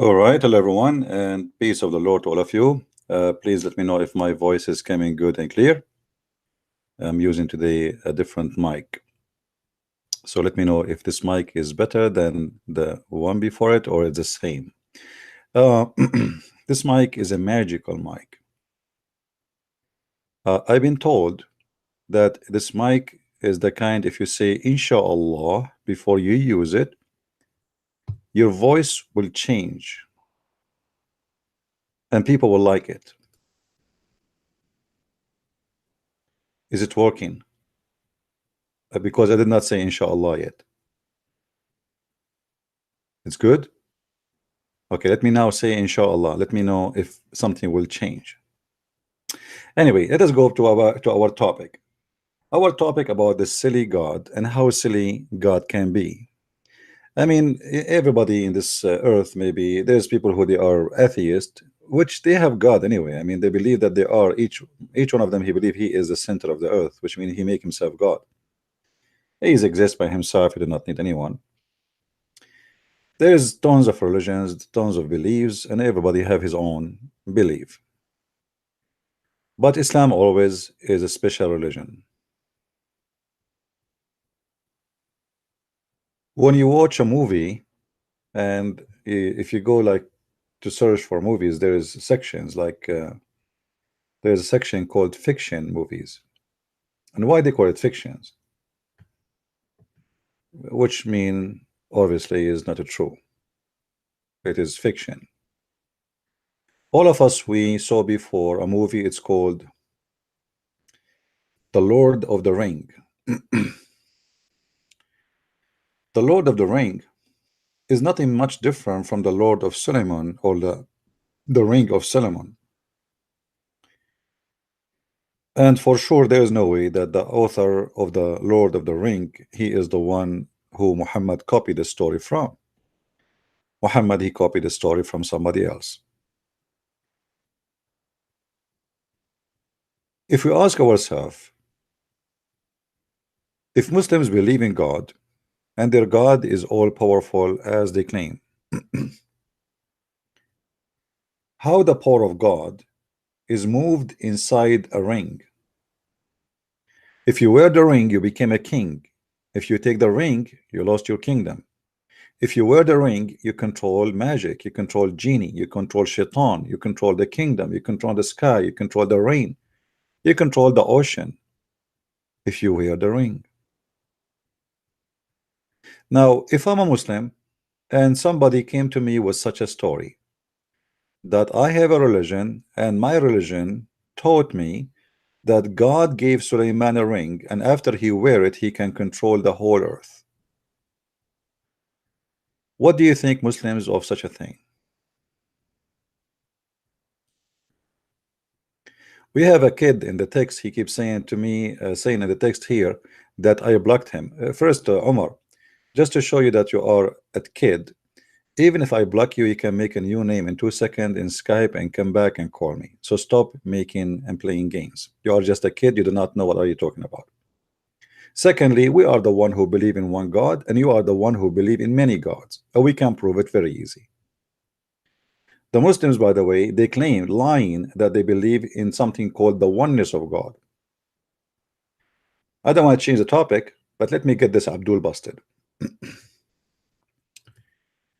All right, hello everyone, and peace of the Lord to all of you. Please let me know if my voice is coming good and clear. I'm using today a different mic. So let me know if this mic is better than the one before it or it's the same. Uh, this mic is a magical mic. I've been told that this mic is the kind, if you say Inshallah before you use it, your voice will change and people will like it. Is it working? Because I did not say Inshallah yet. It's good? Okay, let me now say Inshallah. Let me know if something will change. Anyway, let us go to our topic. Our topic about the silly God and how silly God can be. I mean, everybody in this earth, maybe there's people who they are atheist, which they have God anyway. I mean, they believe that they are each one of them. He believe he is the center of the earth, which means he make himself God. He exists by himself. He do not need anyone. There's tons of religions, tons of beliefs, and everybody have his own belief. But Islam always is a special religion. When you watch a movie, and if you go like to search for movies, there is sections like there's a section called fiction movies. And why they call it fictions? Which mean obviously is not true. It is fiction. All of us, we saw before a movie, it's called The Lord of the Ring. The Lord of the Ring is nothing much different from the Lord of Solomon or the Ring of Solomon. And for sure, there is no way that the author of the Lord of the Ring, he is the one who Muhammad copied the story from. Muhammad, he copied the story from somebody else. If we ask ourselves, if Muslims believe in God, and their God is all-powerful as they claim, how the power of God is moved inside a ring? If you wear the ring, you became a king. If you take the ring, you lost your kingdom. If you wear the ring, you control magic, you control genie, you control shaitan, you control the kingdom, you control the sky, you control the rain, you control the ocean. If you wear the ring. Now, if I'm a Muslim and somebody came to me with such a story that I have a religion and my religion taught me that God gave Suleiman a ring, and after he wear it, he can control the whole earth. What do you think, Muslims, of such a thing? We have a kid in the text. He keeps saying to me, saying in the text here that I blocked him. First, Omar, just to show you that you are a kid, even if I block you, you can make a new name in 2 seconds in Skype and come back and call me. So stop making and playing games. You are just a kid. You do not know what are you talking about. Secondly, we are the one who believe in one God, and you are the one who believe in many gods. And we can prove it very easy. The Muslims, by the way, they claim, lying, that they believe in something called the oneness of God. I don't want to change the topic, but let me get this Abdul busted.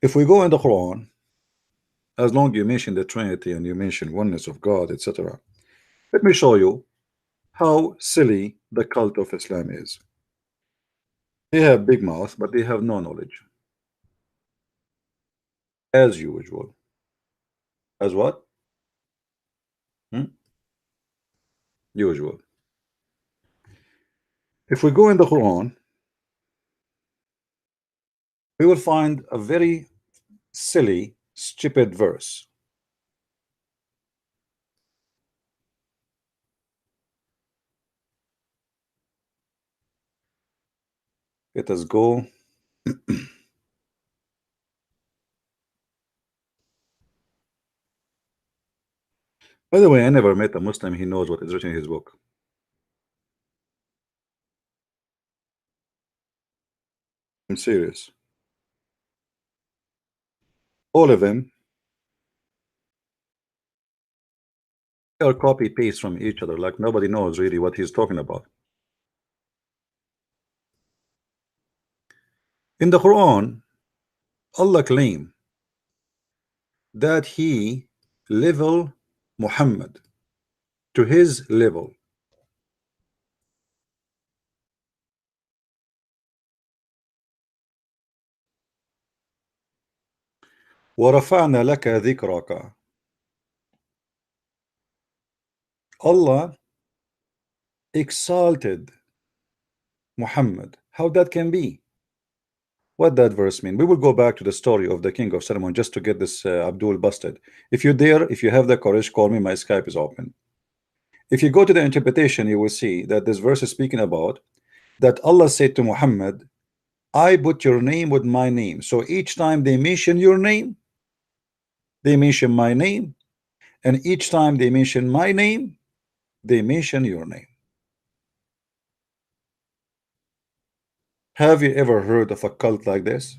If we go in the Quran, as long as you mention the Trinity and you mention oneness of God, etc., let me show you how silly the cult of Islam is. They have big mouth, but they have no knowledge. As usual. As what? Usual. If we go in the Quran, we will find a very silly, stupid verse. Let us go. By the way, I never met a Muslim he knows what is written in his book. I'm serious. All of them, Or copy paste from each other, like nobody knows really what he's talking about. In the Quran, Allah claim that he level Muhammad to his level. وَرَفَعْنَا لَكَ ذِكْرَكَ. Allah exalted Muhammad. How that can be? What that verse mean? We will go back to the story of the king of Solomon just to get this Abdul busted. If you dare, if you have the courage, call me. My Skype is open. If you go to the interpretation, you will see that this verse is speaking about that Allah said to Muhammad, I put your name with my name. So each time they mention your name, they mention my name, and each time they mention my name, they mention your name. Have you ever heard of a cult like this?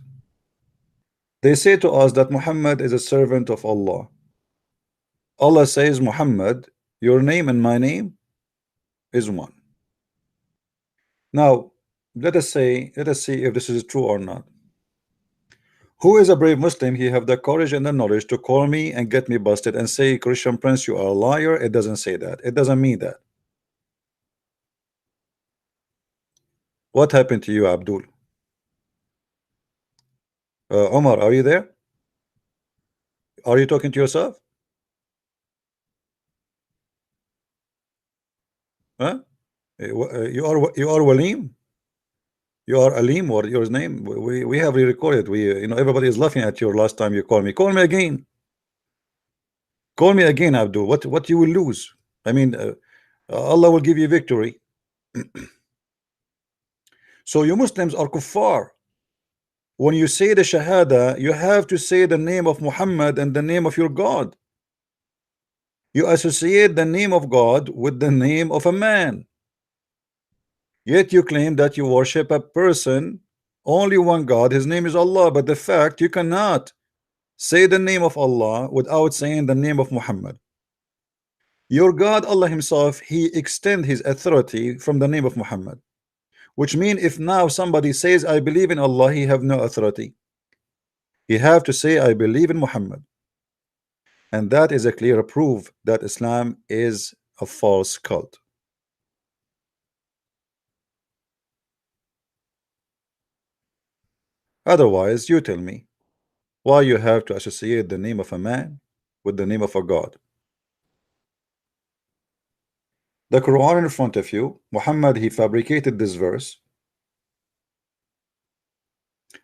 They say to us that Muhammad is a servant of Allah. Allah says, Muhammad, your name and my name is one. Now, let us see if this is true or not. Who is a brave Muslim? He have the courage and the knowledge to call me and get me busted and say, Christian Prince, you are a liar. It doesn't say that. It doesn't mean that. What happened to you, Abdul? Omar, are you there? Are you talking to yourself? Huh? You are Waleem? You are Alim, or your name? We have re-recorded. Everybody is laughing at your last time you call me. Call me again. Call me again, Abdul. What you will lose? I mean, Allah will give you victory. So you Muslims are kuffar. When you say the Shahada, you have to say the name of Muhammad and the name of your God. You associate the name of God with the name of a man. Yet you claim that you worship a person, only one God, his name is Allah. But the fact you cannot say the name of Allah without saying the name of Muhammad. Your God, Allah himself, he extend his authority from the name of Muhammad. Which means if now somebody says, I believe in Allah, he have no authority. He have to say, I believe in Muhammad. And that is a clear proof that Islam is a false cult. Otherwise, you tell me why you have to associate the name of a man with the name of a God. The Quran in front of you, Muhammad, he fabricated this verse.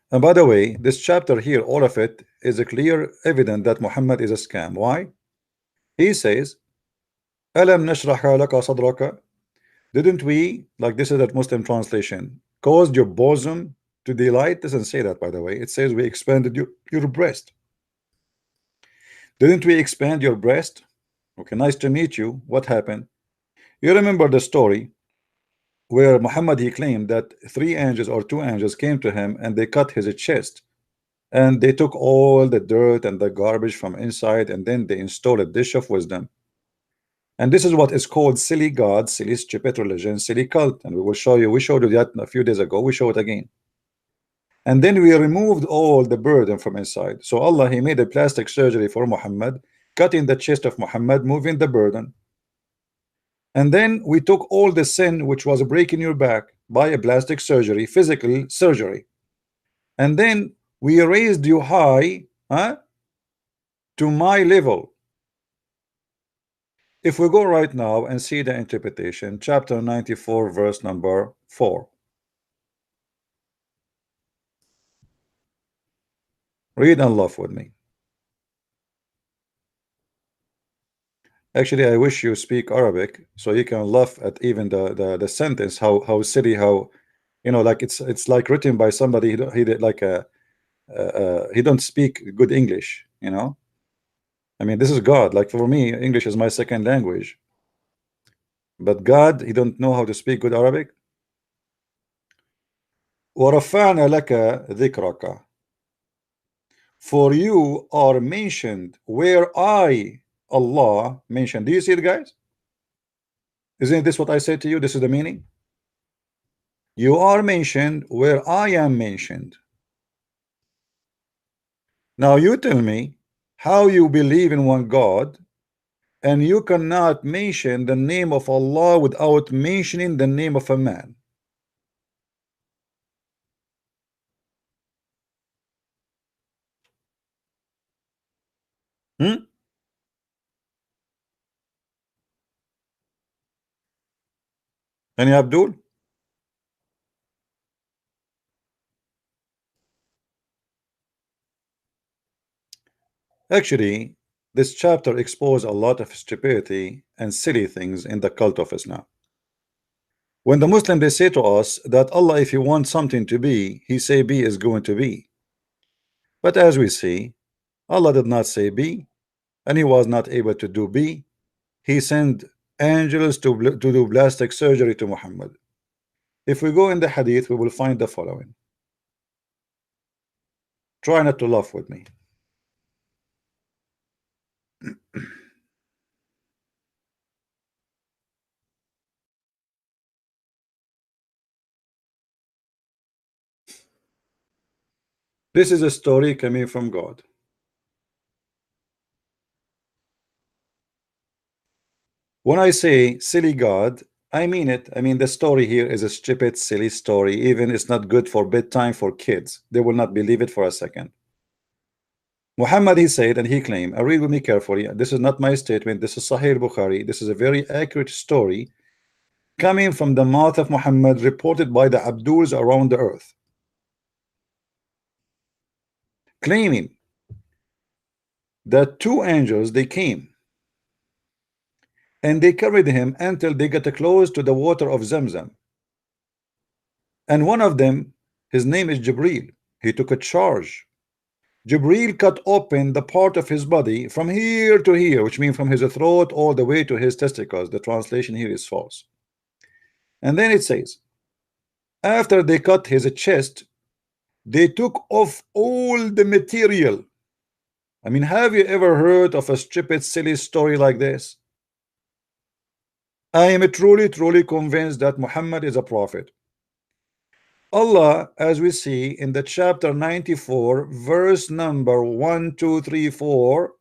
And by the way, this chapter here, all of it is a clear evidence that Muhammad is a scam. Why? He says, Alam nashraha laka sadraka. Didn't we, like this is that Muslim translation, caused your bosom to delight? Doesn't say that, by the way. It says we expanded your breast. Didn't we expand your breast? Okay, nice to meet you. What happened? You remember the story where Muhammad, he claimed that 3 angels or 2 angels came to him and they cut his chest, and they took all the dirt and the garbage from inside, and then they installed a dish of wisdom. And this is what is called silly God, silly stupid religion, silly cult. And we will show you, we showed you that a few days ago, we show it again. And then we removed all the burden from inside. So Allah, he made a plastic surgery for Muhammad, cutting the chest of Muhammad, moving the burden. And then we took all the sin which was breaking your back by a plastic surgery, physical surgery. And then we raised you high, to my level. If we go right now and see the interpretation, chapter 94, verse number 4. Read and laugh with me. Actually, I wish you speak Arabic so you can laugh at even the sentence, how silly, how like it's like written by somebody he did like he don't speak good English. I mean, this is God. Like for me, English is my second language. But God, he don't know how to speak good Arabic. وَرَفَعْنَا لَكَ ذِكْرَكَ. For you are mentioned where I Allah mentioned. Do you see it, guys? Isn't this what I said to you? This is the meaning. You are mentioned where I am mentioned. Now you tell me how you believe in one God and you cannot mention the name of Allah without mentioning the name of a man. Hmm? Any Abdul? Actually, this chapter exposed a lot of stupidity and silly things in the cult of Islam. When the Muslim they say to us that Allah, if you want something to be, he say be is going to be. But as we see, Allah did not say be, and he was not able to do be. He sent angels to do plastic surgery to Muhammad. If we go in the hadith, we will find the following. Try not to laugh with me. This is a story coming from God. When I say silly God, I mean it. I mean the story here is a stupid, silly story. Even it's not good for bedtime for kids. They will not believe it for a second. Muhammad, he said, and he claimed, read with me carefully. This is not my statement. This is Sahih Bukhari. This is a very accurate story coming from the mouth of Muhammad, reported by the Abduls around the earth, claiming that two angels they came and they carried him until they got close to the water of Zamzam. And one of them, his name is Jibril. He took a charge. Jibril cut open the part of his body from here to here, which means from his throat all the way to his testicles. The translation here is false. And then it says, after they cut his chest, they took off all the material. I mean, have you ever heard of a stupid, silly story like this? I am truly convinced that Muhammad is a prophet. Allah, as we see in the chapter 94, verse number 1, 2, 3, 4,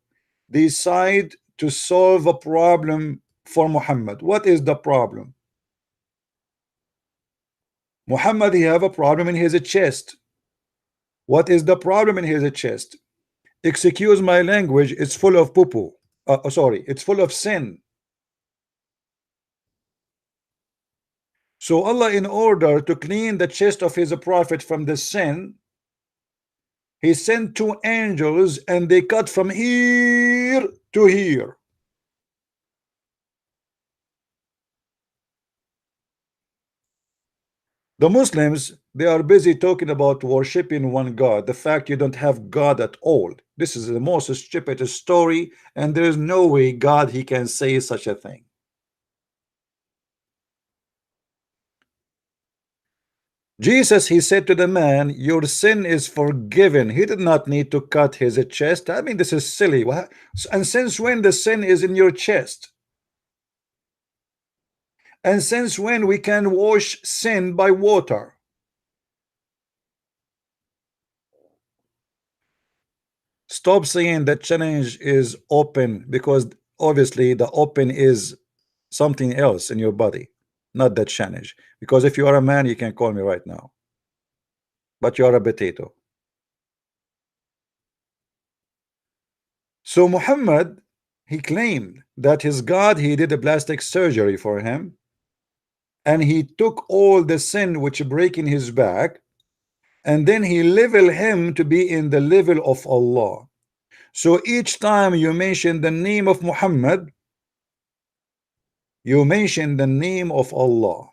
decide to solve a problem for Muhammad. What is the problem? Muhammad, he have a problem in his chest. What is the problem in his chest? Excuse my language, it's full of poo-poo. Sorry, it's full of sin. So Allah, in order to clean the chest of his prophet from the sin, he sent two angels and they cut from here to here. The Muslims, they are busy talking about worshiping one God, the fact you don't have God at all. This is the most stupid story, and there is no way God he can say such a thing. Jesus, he said to the man, your sin is forgiven. He did not need to cut his chest. I mean, this is silly. And since when the sin is in your chest? And since when we can wash sin by water? Stop saying that challenge is open, because obviously the open is something else in your body, not that challenge. Because if you are a man, you can call me right now, but you are a potato. So Muhammad, he claimed that his God, he did a plastic surgery for him, and he took all the sin which break in his back, and then he level him to be in the level of Allah. So each time you mention the name of Muhammad, you mention the name of Allah.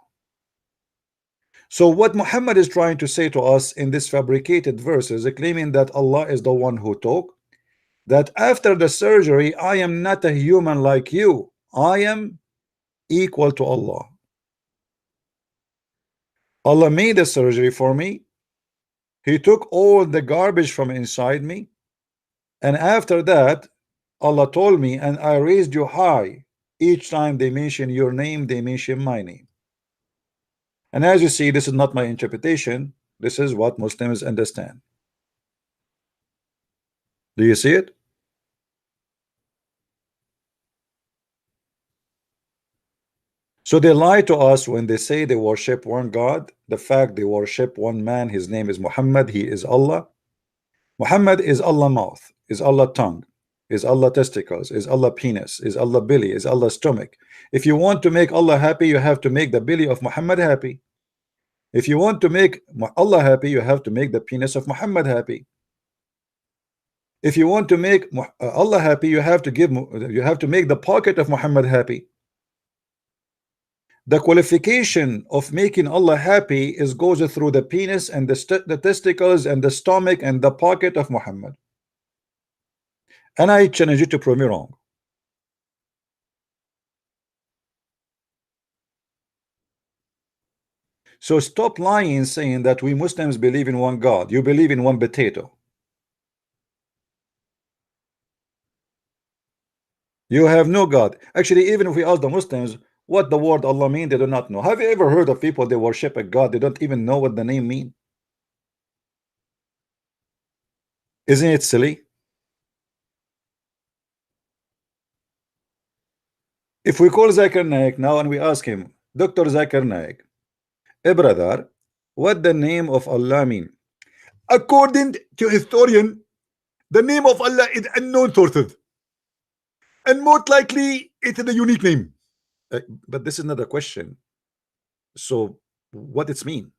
So what Muhammad is trying to say to us in this fabricated verses, claiming that Allah is the one who took, that after the surgery I am not a human like you, I am equal to Allah. Allah made the surgery for me. He took all the garbage from inside me, and after that Allah told me, and I raised you high. Each time they mention your name, they mention my name. And as you see, this is not my interpretation. This is what Muslims understand. Do you see it? So they lie to us when they say they worship one God. The fact they worship one man, his name is Muhammad, he is Allah. Muhammad is Allah mouth, is Allah tongue, is Allah testicles, is Allah penis, is Allah belly, is Allah stomach. If you want to make Allah happy, you have to make the belly of Muhammad happy. If you want to make Allah happy, you have to make the penis of Muhammad happy. If you want to make Allah happy, you have to make the pocket of Muhammad happy. The qualification of making Allah happy is goes through the penis and the testicles and the stomach and the pocket of Muhammad. And I challenge you to prove me wrong. So stop lying, saying that we Muslims believe in one God. You believe in one potato. You have no God. Actually, even if we ask the Muslims what the word Allah mean, they do not know. Have you ever heard of people they worship a God, they don't even know what the name mean? Isn't it silly? If we call Zakir Naik now and we ask him, Dr. Zakir Naik, hey brother, what the name of Allah mean? According to historian, the name of Allah is unknown sources, and most likely it is a unique name. But this is not a question. So what it's mean?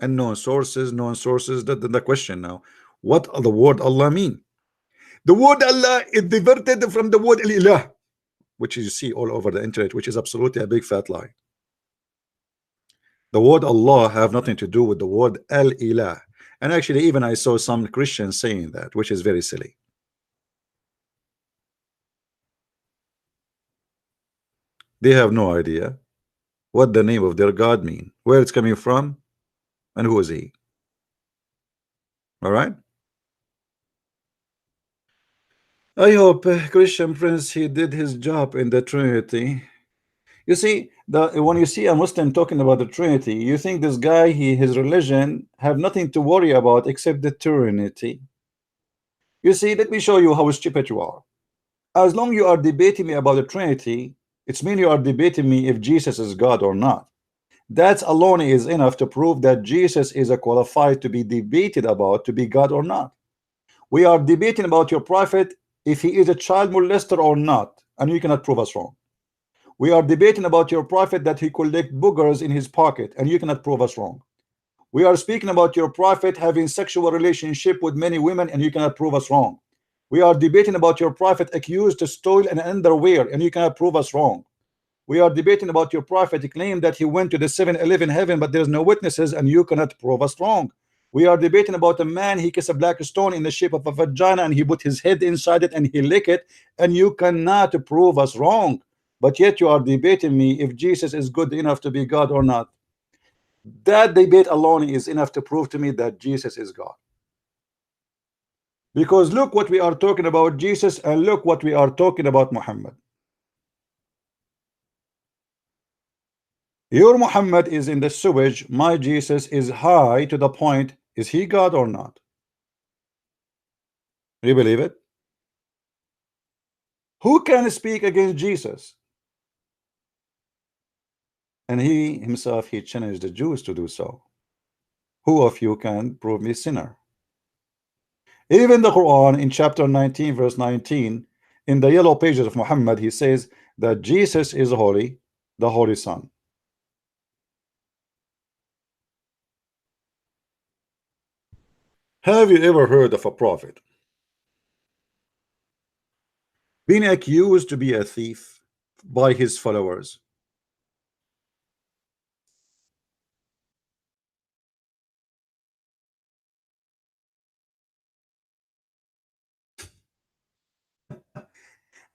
Unknown sources, known sources. The question now. What the word Allah mean? The word Allah is diverted from the word Al-Ilah, which you see all over the internet, which is absolutely a big fat lie. The word Allah have nothing to do with the word Al-Ilah. And actually, even I saw some Christians saying that, which is very silly. They have no idea what the name of their God mean, where it's coming from, and who is he. All right. I hope Christian Prince he did his job in the Trinity. You see, when you see a Muslim talking about the Trinity, you think this guy, his religion have nothing to worry about except the Trinity. You see, let me show you how stupid you are. As long you are debating me about the Trinity, it's mean you are debating me if Jesus is God or not. That alone is enough to prove that Jesus is a qualified to be debated about to be God or not. We are debating about your prophet if he is a child molester or not, and you cannot prove us wrong. We are debating about your prophet that he collect boogers in his pocket, and you cannot prove us wrong. We are speaking about your prophet having sexual relationship with many women, and you cannot prove us wrong. We are debating about your prophet accused to steal an underwear, and you cannot prove us wrong. We are debating about your prophet claim that he went to the 7-Eleven heaven, but there's no witnesses, and you cannot prove us wrong. We are debating about a man, he kissed a black stone in the shape of a vagina, and he put his head inside it and he licked it, and you cannot prove us wrong. But yet you are debating me if Jesus is good enough to be God or not. That debate alone is enough to prove to me that Jesus is God. Because look what we are talking about Jesus, and look what we are talking about Muhammad. Your Muhammad is in the sewage, my Jesus is high to the point. Is he God or not? You believe it? Who can speak against Jesus? And he himself, he challenged the Jews to do so. Who of you can prove me sinner? Even the Quran in chapter 19 verse 19, in the yellow pages of Muhammad, he says that Jesus is holy, the Holy Son. Have you ever heard of a prophet being accused to be a thief by his followers?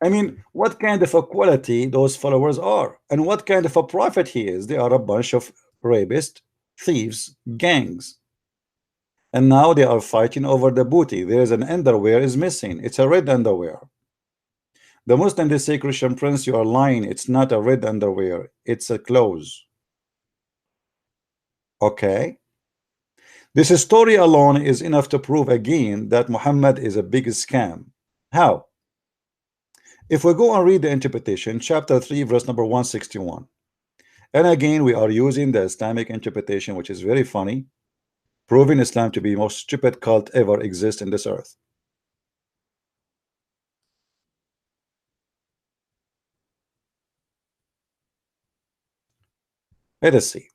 I mean, what kind of a quality those followers are, and what kind of a prophet he is? They are a bunch of rapists, thieves, gangs. And now they are fighting over the booty. There is an underwear is missing. It's a red underwear. The Muslim, they say, Christian Prince, you are lying. It's not a red underwear. It's a clothes. Okay. This story alone is enough to prove again that Muhammad is a big scam. How? If we go and read the interpretation, chapter 3, verse number 161. And again, we are using the Islamic interpretation, which is very funny, proving Islam to be the most stupid cult ever exist in this earth. Let us see.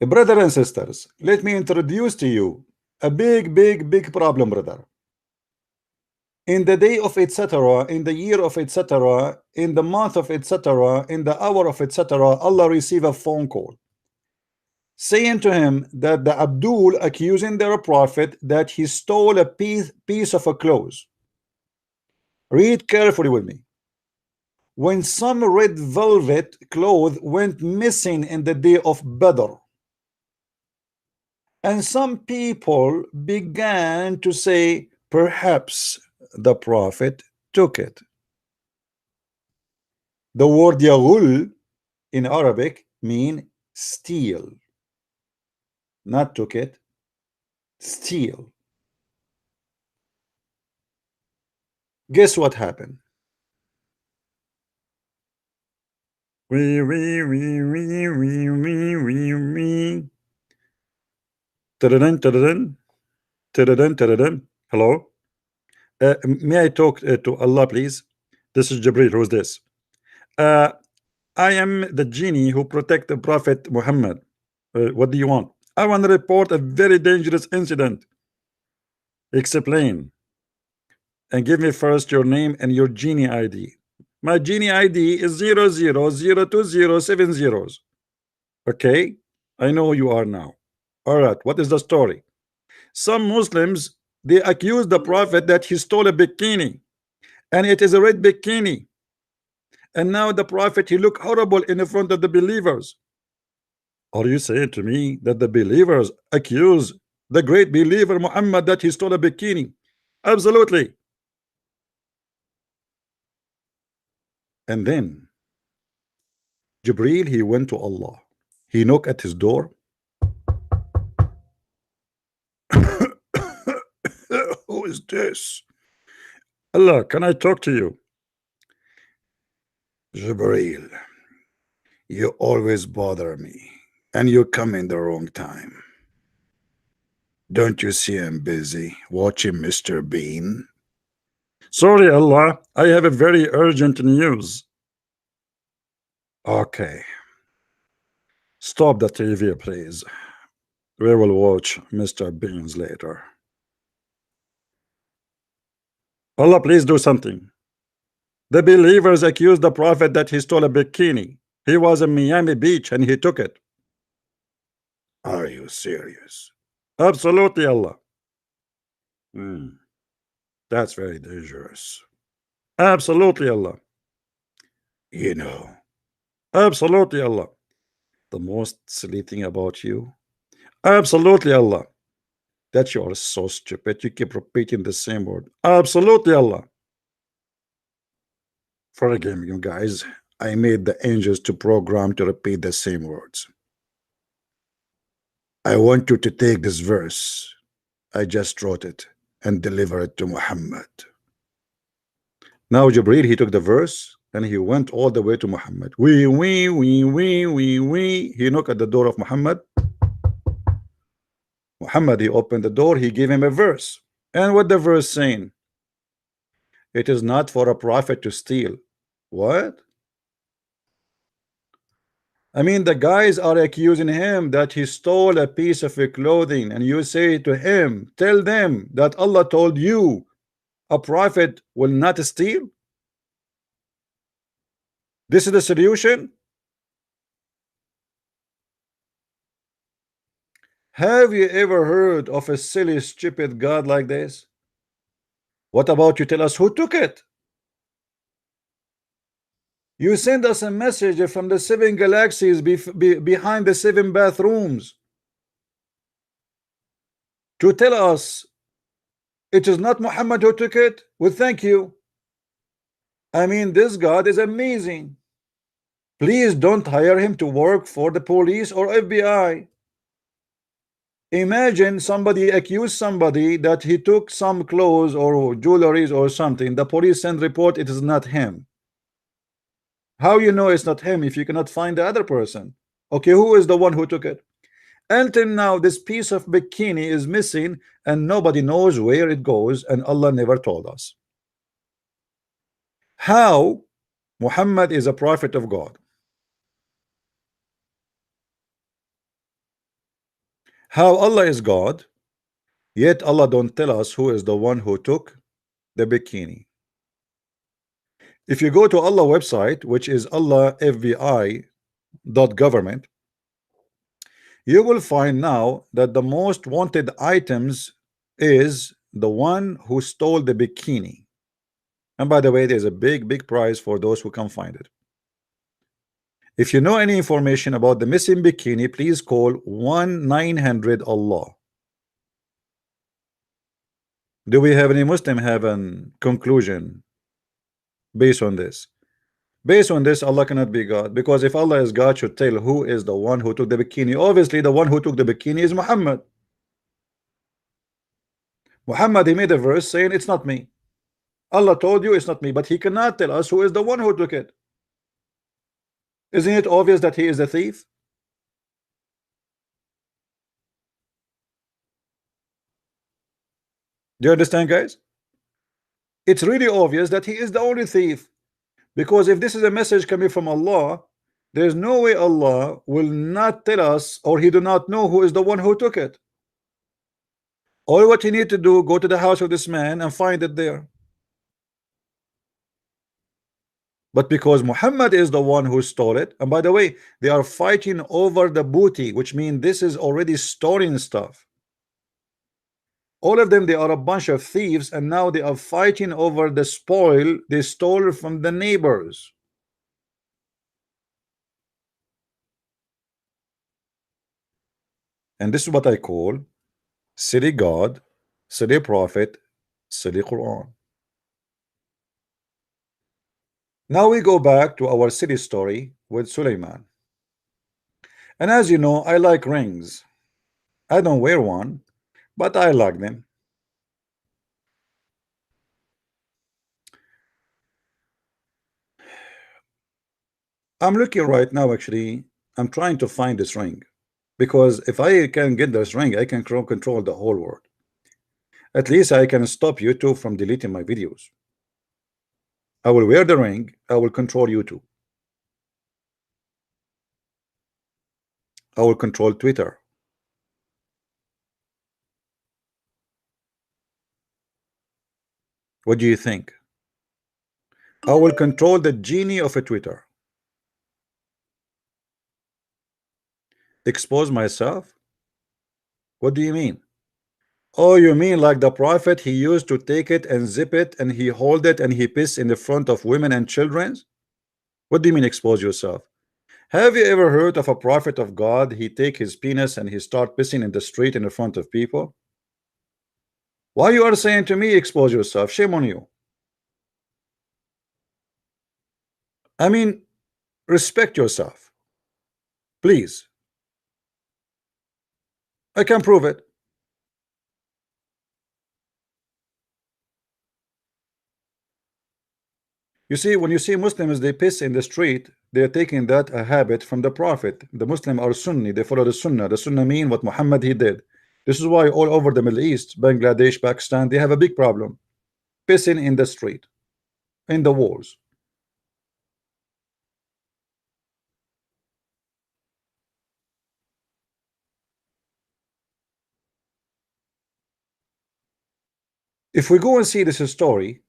Brothers and sisters, let me introduce to you a big problem, brother. In the day of etc., in the year of etc., in the month of etc., in the hour of etc., Allah receive a phone call saying to him that the Abdul accusing their prophet that he stole a piece of a clothes. Read carefully with me. When some red velvet cloth went missing in the day of Badr, and some people began to say perhaps the prophet took it. The word yaghul in Arabic mean steal, not took it, steal. Guess what happened? Hello? May I talk to Allah, please? This is Jibril. Who's this? I am the genie who protect the Prophet Muhammad. What do you want? I want to report a very dangerous incident. Explain. And give me first your name and your genie ID. My genie ID is 000207 zeros. Okay? I know who you are now. All right. What is the story? Some Muslims, they accuse the Prophet that he stole a bikini. And it is a red bikini. And now the Prophet, he look horrible in front of the believers. Are you saying to me that the believers accuse the great believer Muhammad that he stole a bikini? Absolutely. And then Jibril, he went to Allah. He knocked at his door. Who is this? Allah, can I talk to you? Jibril, you always bother me, and you come in the wrong time. Don't you see I'm busy watching Mr. Bean? Sorry, Allah, I have a very urgent news. Okay. Stop the TV, please. We will watch Mr. Beans later. Allah, please do something. The believers accused the Prophet that he stole a bikini. He was in Miami Beach and he took it. Are you serious? Absolutely, Allah. That's very dangerous. Absolutely, Allah. You know. Absolutely, Allah. The most silly thing about you. Absolutely, Allah. That you are so stupid. You keep repeating the same word. Absolutely, Allah. Forgive me, guys. I made the angels to program to repeat the same words. I want you to take this verse. I just wrote it and deliver it to Muhammad. Now Jibril, he took the verse and he went all the way to Muhammad. He knocked at the door of Muhammad. Muhammad, he opened the door, he gave him a verse. And what the verse saying? It is not for a prophet to steal. What? I mean, the guys are accusing him that he stole a piece of clothing, and you say to him, tell them that Allah told you a prophet will not steal. This is the solution. Have you ever heard of a silly, stupid God like this? What about you tell us who took it? You send us a message from the 7 galaxies behind the 7 bathrooms. to tell us it is not Muhammad who took it? Well, thank you. I mean, this God is amazing. Please don't hire him to work for the police or FBI. Imagine somebody accused somebody that he took some clothes or jewelries or something. The police send report, it is not him. How you know it's not him if you cannot find the other person? Okay, who is the one who took it? Until now, this piece of bikini is missing and nobody knows where it goes, and Allah never told us. How Muhammad is a prophet of God? How Allah is God, yet Allah don't tell us who is the one who took the bikini? If you go to Allah website, which is allahfbi.government, you will find now that the most wanted items is the one who stole the bikini. And by the way, there's a big prize for those who can find it. If you know any information about the missing bikini, please call 1-900-Allah. Do we have any Muslim have a conclusion based on this? Based on this, Allah cannot be God, because if Allah is God, should tell who is the one who took the bikini. Obviously, the one who took the bikini is Muhammad. Muhammad, he made a verse saying it's not me. Allah told you it's not me, but he cannot tell us who is the one who took it. Isn't it obvious that he is a thief? Do you understand, guys? It's really obvious that he is the only thief, because if this is a message coming from Allah, there's no way Allah will not tell us, or he do not know who is the one who took it. All what you need to do, go to the house of this man and find it there. But because Muhammad is the one who stole it, and by the way, they are fighting over the booty, which means this is already stolen stuff. All of them, they are a bunch of thieves, and now they are fighting over the spoil they stole from the neighbors. And this is what I call silly God, silly prophet, silly Quran. Now we go back to our silly story with Suleiman. And as you know, I like rings. I don't wear one, but I like them. I'm looking right now, actually. I'm trying to find this ring, because if I can get this ring, I can control the whole world. At least I can stop YouTube from deleting my videos. I will wear the ring, I will control YouTube. I will control Twitter. What do you think? I will control the genie of a Twitter. Expose myself? What do you mean? Oh, you mean like the prophet, he used to take it and zip it and he hold it and he piss in the front of women and children? What do you mean expose yourself? Have you ever heard of a prophet of God? He take his penis and he start pissing in the street in the front of people. Why you are saying to me expose yourself? Shame on you. I mean, respect yourself, please. I can prove it. You see, when you see Muslims, they piss in the street, they are taking that a habit from the Prophet. The Muslim are Sunni, they follow the Sunnah. The Sunnah mean what Muhammad he did. This is why all over the Middle East, Bangladesh, Pakistan, they have a big problem. Pissing in the street, in the walls. If we go and see this story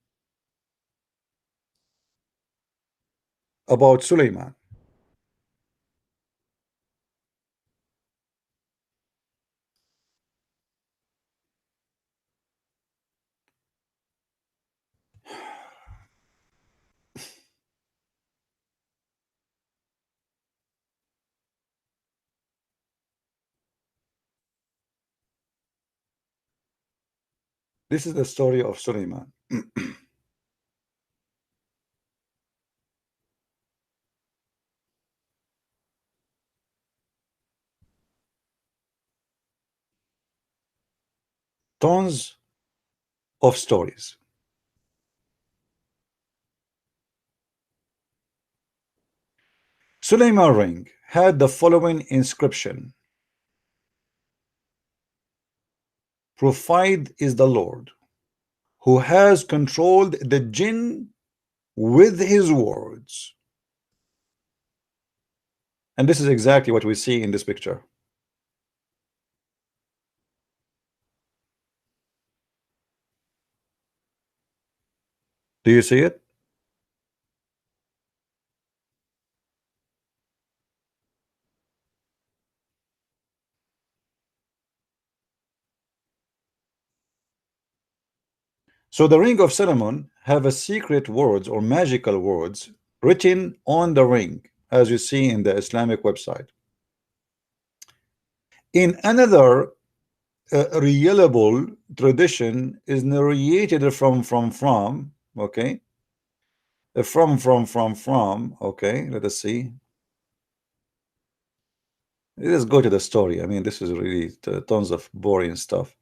about Suleiman, This is the story of Suleiman. Tons of stories. Suleiman ring had the following inscription: Prophet is the Lord, who has controlled the jinn with his words. And this is exactly what we see in this picture. Do you see it? So the ring of Solomon have a secret words or magical words written on the ring, as you see in the Islamic website. In another reliable tradition is narrated from, okay, okay, let us see. Let's go to the story. I mean, this is really tons of boring stuff.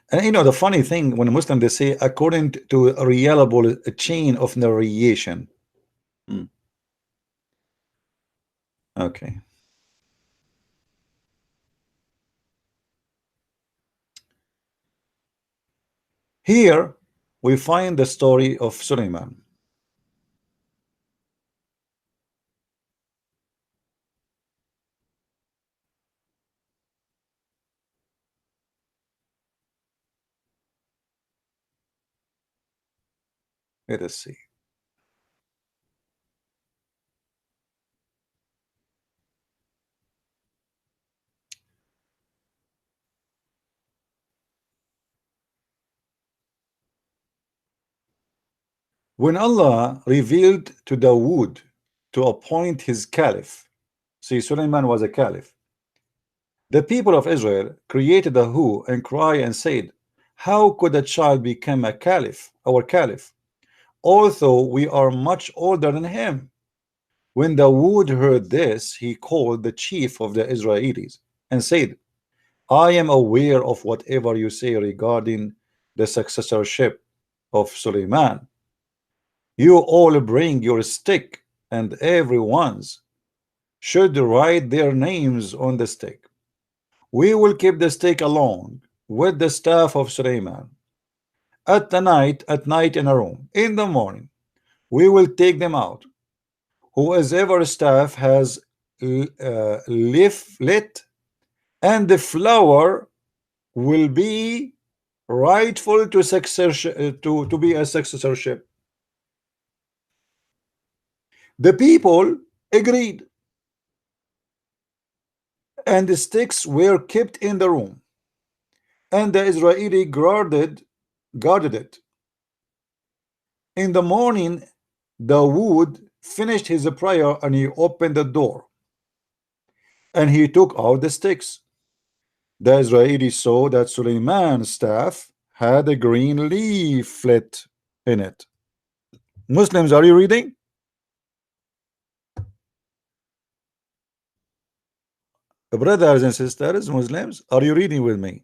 And you know, the funny thing, when Muslim they say according to a reliable chain of narration. Hmm. Okay. Here we find the story of Suleiman. Let us see. When Allah revealed to Dawood to appoint his caliph, see, Suleiman was a caliph. The people of Israel created a who and cry and said, how could a child become a caliph, our caliph, although we are much older than him? When Dawood heard this, he called the chief of the Israelis and said, I am aware of whatever you say regarding the successorship of Suleiman. You all bring your stick, and everyone's should write their names on the stick. We will keep the stick along with the staff of Suleiman. At night in a room. In the morning, we will take them out. Whoever staff has lit, and the flower will be rightful to succession to be a successorship. The people agreed, and the sticks were kept in the room, and the Israeli guarded it. In the morning, Dawood finished his prayer and he opened the door and he took out the sticks. The Israelis saw that Suleiman's staff had a green leaflet in it. Muslims, are you reading? Brothers and sisters, Muslims, are you reading with me?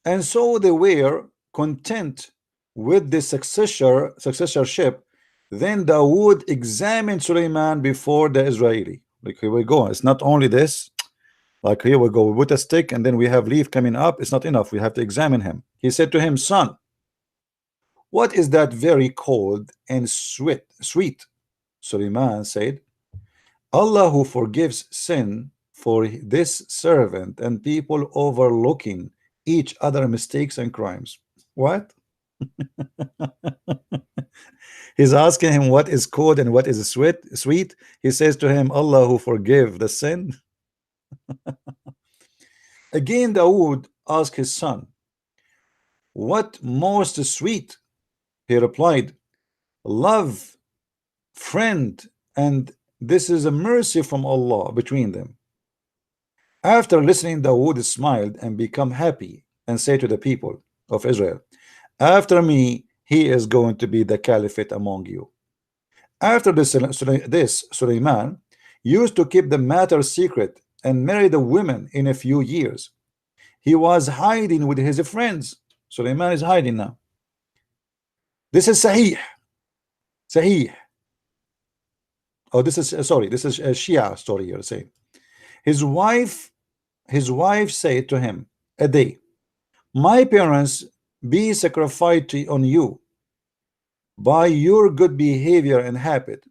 And so they were content with the successorship. Then Dawood examined Suleiman before the Israeli. Like, here we go. It's not only this. Like, here we go. We put a stick and then we have leaf coming up. It's not enough. We have to examine him. He said to him, son, what is that very cold and sweet? Suleiman said, Allah who forgives sin for this servant and people overlooking each other mistakes and crimes. What? He's asking him what is cold and what is sweet. He says to him, Allah who forgive the sin. Again Dawood asked his son, what most sweet? He replied, love, friend, and this is a mercy from Allah between them. After listening, Dawood smiled and became happy and said to the people of Israel, after me, he is going to be the caliphate among you. After this, Suleiman used to keep the matter secret and marry the women in a few years. He was hiding with his friends. Suleiman is hiding now. This is Sahih. Sahih. Oh, this is sorry. This is a Shia story here. Saying his wife, said to him a day, "My parents be sacrificed on you by your good behavior and habit.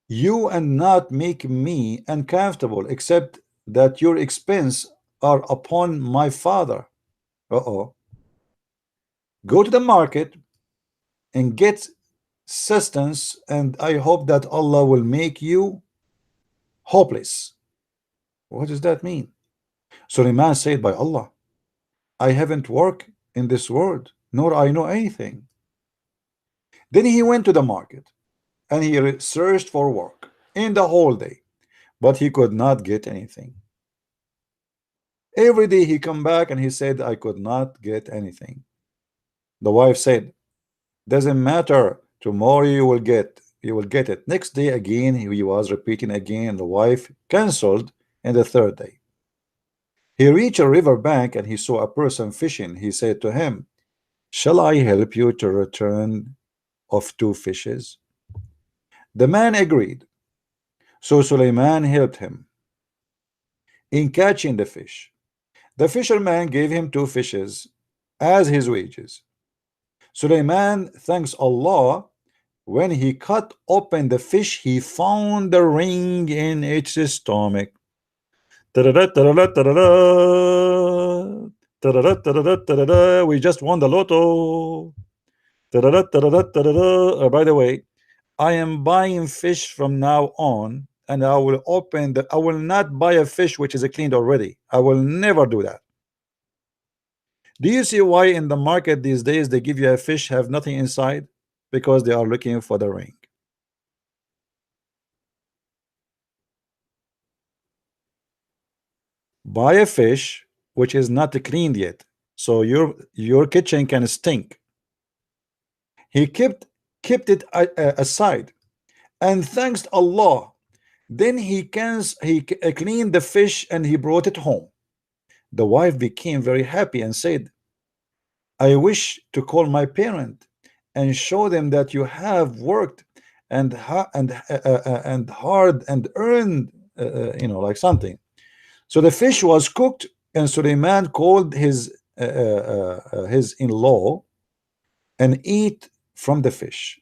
You and not make me uncomfortable, except that your expense are upon my father." Uh-oh. Go to the market and get sustenance, and I hope that Allah will make you hopeless. What does that mean? Suleiman said, by Allah, I haven't worked in this world, nor I know anything. Then he went to the market and he searched for work in the whole day, but he could not get anything. Every day he come back and he said, I could not get anything. The wife said, doesn't matter, tomorrow you will get it. Next day again he was repeating again. The wife cancelled. And the third day he reached a river bank and he saw a person fishing. He said to him, shall I help you to return of 2 fishes? The man agreed. So Suleiman helped him in catching the fish. The fisherman gave him 2 fishes as his wages. Suleiman thanks Allah. When he cut open the fish, he found the ring in its stomach. We just won the lotto. By the way, I am buying fish from now on, and I will I will not buy a fish which is cleaned already. I will never do that. Do you see why in the market these days they give you a fish have nothing inside? Because they are looking for the ring. Buy a fish which is not cleaned yet, so your kitchen can stink. He kept it aside, and thanks to Allah, then he cleaned the fish and he brought it home. The wife became very happy and said, I wish to call my parent and show them that you have worked and hard and earned like something. So the fish was cooked, and Suleiman called his in-law and eat from the fish.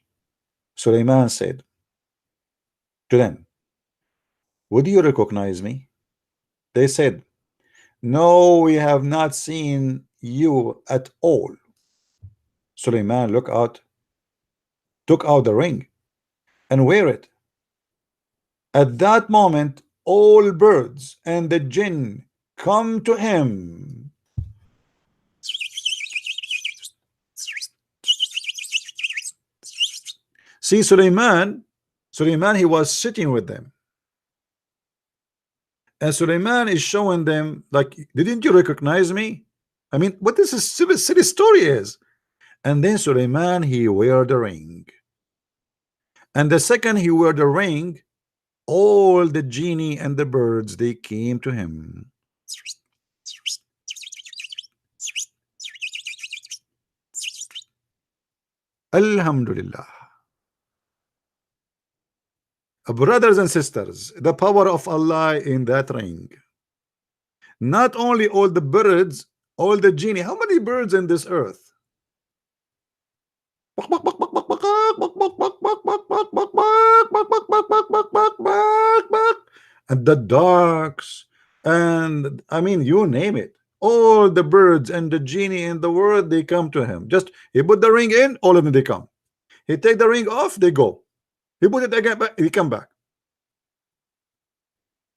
Suleiman said to them, would you recognize me? They said, no, we have not seen you at all. Suleiman took out the ring and wear it. At that moment, all birds and the jinn come to him. See, Suleiman, he was sitting with them. And Suleiman is showing them, like, didn't you recognize me? I mean, what this is silly story is. And then Suleiman, he wear the ring. And the second he wore the ring, all the genie and the birds, they came to him. Alhamdulillah. Brothers and sisters, the power of Allah in that ring. Not only all the birds, all the genie. How many birds in this earth? And the ducks, and I mean, you name it. All the birds and the genie in the world, they come to him. Just he put the ring in, all of them they come. He take the ring off, they go. He put it again back, he come back.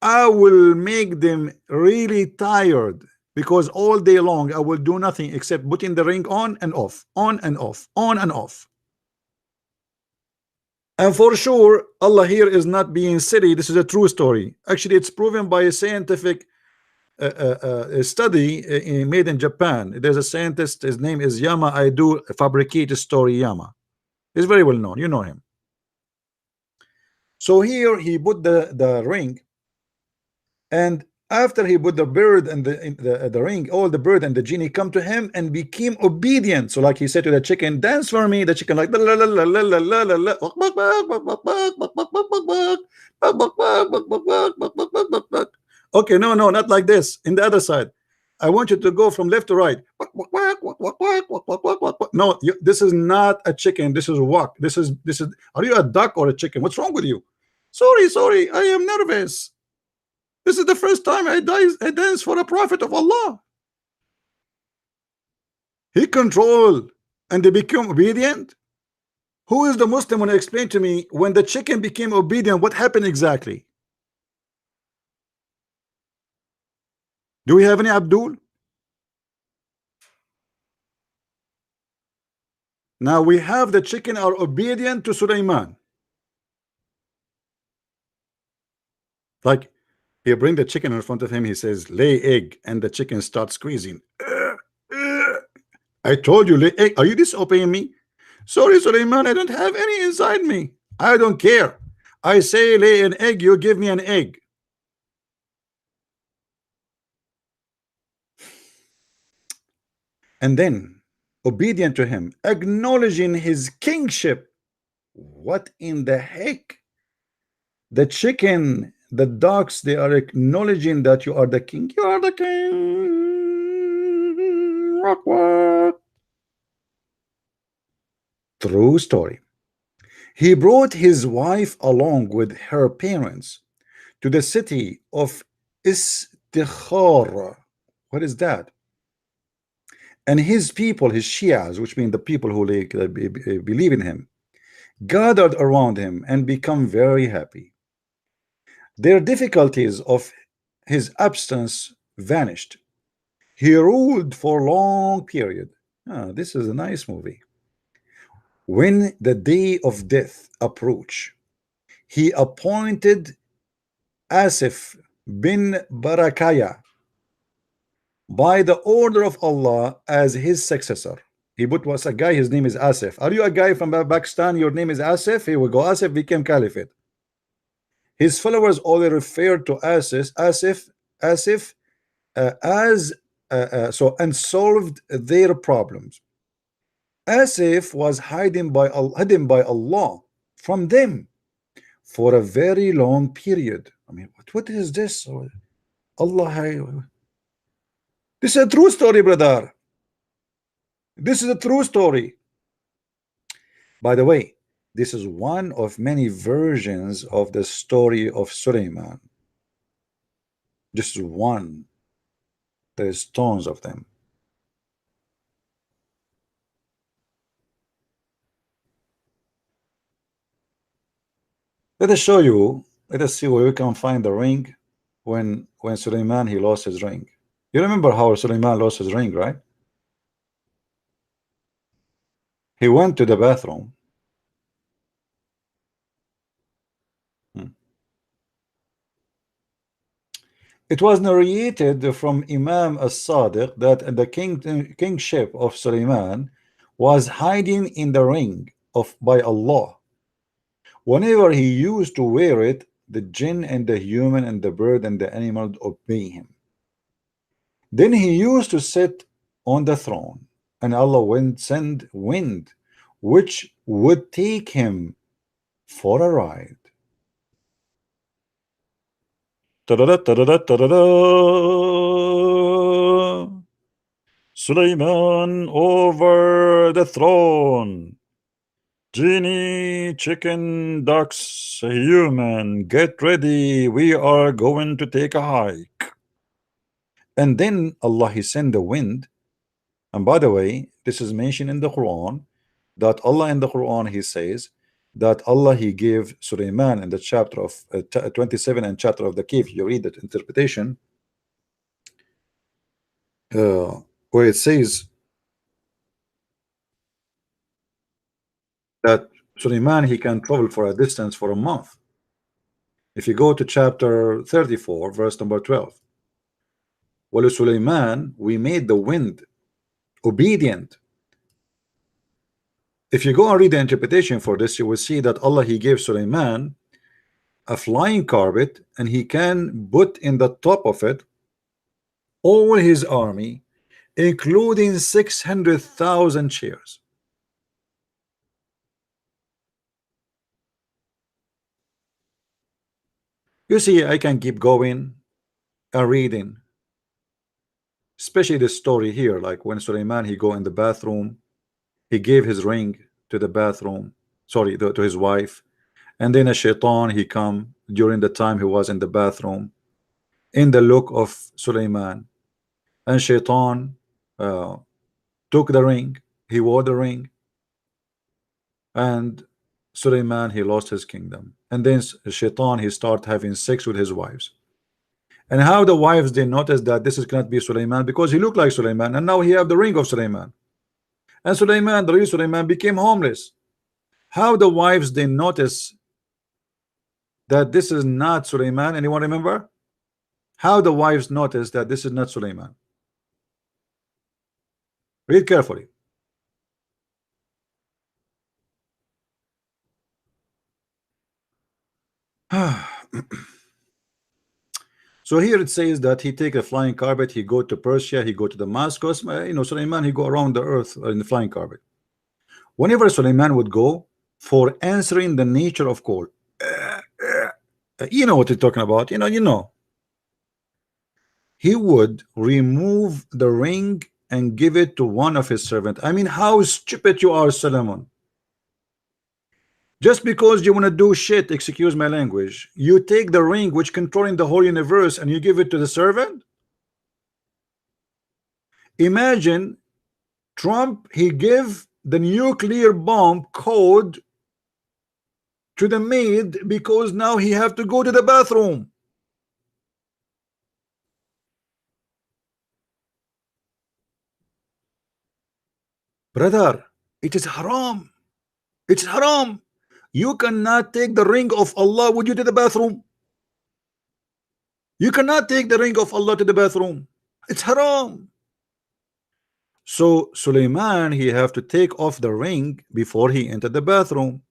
I will make them really tired, because all day long I will do nothing except putting the ring on and off, on and off, on and off. And for sure, Allah here is not being silly. This is a true story. Actually, it's proven by a scientific a study made in Japan. There's a scientist, his name is Yama Aido Fabricate Story Yama. He's very well known, you know him. So here he put the ring, and after he put the bird and the ring, all the bird and the genie come to him and became obedient. So like he said to the chicken, dance for me. The chicken like okay, no, not like this. In the other side, I want you to go from left to right. No, this is not a chicken. This is walk. This is. Are you a duck or a chicken? What's wrong with you? Sorry, I am nervous. This is the first time I dance for a prophet of Allah. He controlled and they become obedient. Who is the Muslim when explain to me when the chicken became obedient, what happened exactly? Do we have any Abdul? Now we have the chicken are obedient to Sulaiman. Like he bring the chicken in front of him, he says lay egg, and the chicken starts squeezing. I told you lay egg. Are you disobeying me? Sorry, Sulaiman, I don't have any inside me. I don't care. I say lay an egg, you give me an egg. And then obedient to him, acknowledging his kingship. What in the heck? The chicken, the ducks, they are acknowledging that you are the king. You are the king. Rock, rock. True story. He brought his wife along with her parents to the city of Istikhara. What is that? And his people, his Shias, which mean the people who believe in him, gathered around him and become very happy. Their difficulties of his absence vanished. He ruled for a long period. This is a nice movie. When the day of death approached, he appointed Asif bin Barakaya by the order of Allah as his successor. He was a guy, his name is Asif. Are you a guy from Pakistan? Your name is Asif? Here we go. Asif became caliphate. His followers only referred to Asif and solved their problems. Asif was hidden by Allah from them for a very long period. I mean, what is this? Allah, this is a true story, brother. This is a true story. By the way, this is one of many versions of the story of Sulaiman. Just one. There's tons of them. Let us show you. Let us see where we can find the ring when Sulaiman he lost his ring. You remember how Sulaiman lost his ring, right? He went to the bathroom. It was narrated from Imam as-Sadiq that the kingship of Sulaiman was hiding in the ring by Allah. Whenever he used to wear it, the jinn and the human and the bird and the animal obey him. Then he used to sit on the throne, and Allah would send wind, which would take him for a ride. Sulaiman over the throne. Genie, chicken, ducks, human, get ready. We are going to take a hike. And then Allah he sent the wind. And by the way, this is mentioned in the Quran that Allah in the Quran he says that Allah he gave Sulaiman in the chapter of 27 and chapter of the cave. You read that interpretation where it says that Sulaiman he can travel for a distance for a month. If you go to chapter 34 verse number 12, Well, Sulaiman, we made the wind obedient. If you go and read the interpretation for this, you will see that Allah, he gave Sulaiman a flying carpet, and he can put in the top of it all his army, including 600,000 chairs. You see, I can keep going and reading, especially the story here, like when Sulaiman, he go in the bathroom, he gave his ring to the bathroom, sorry, to his wife, and then a shaitan, he come during the time he was in the bathroom in the look of Sulaiman, and shaitan uh, took the ring, he wore the ring, and Sulaiman, he lost his kingdom. And then shaitan, he start having sex with his wives. And how the wives, they notice that this is cannot be Sulaiman, because he looked like Sulaiman, and now he have the ring of Sulaiman. And Sulaiman, the real Sulaiman, became homeless. How the wives, they notice that this is not Sulaiman? Anyone remember? How the wives notice that this is not Sulaiman? Read carefully. So here it says that he take a flying carpet, he go to Persia, he go to Damascus. You know, Sulaiman, he go around the earth in the flying carpet. Whenever Sulaiman would go for answering the nature of call, you know what you're talking about, you know, he would remove the ring and give it to one of his servants. I mean, how stupid you are, Solomon. Just because you want to do shit, excuse my language, you take the ring which controlling the whole universe and you give it to the servant. Imagine Trump, he give the nuclear bomb code to the maid because now he have to go to the bathroom. Brother, it is haram. It's haram. You cannot take the ring of Allah with you to the bathroom. You cannot take the ring of Allah to the bathroom. It's haram. So Sulaiman, he have to take off the ring before he entered the bathroom.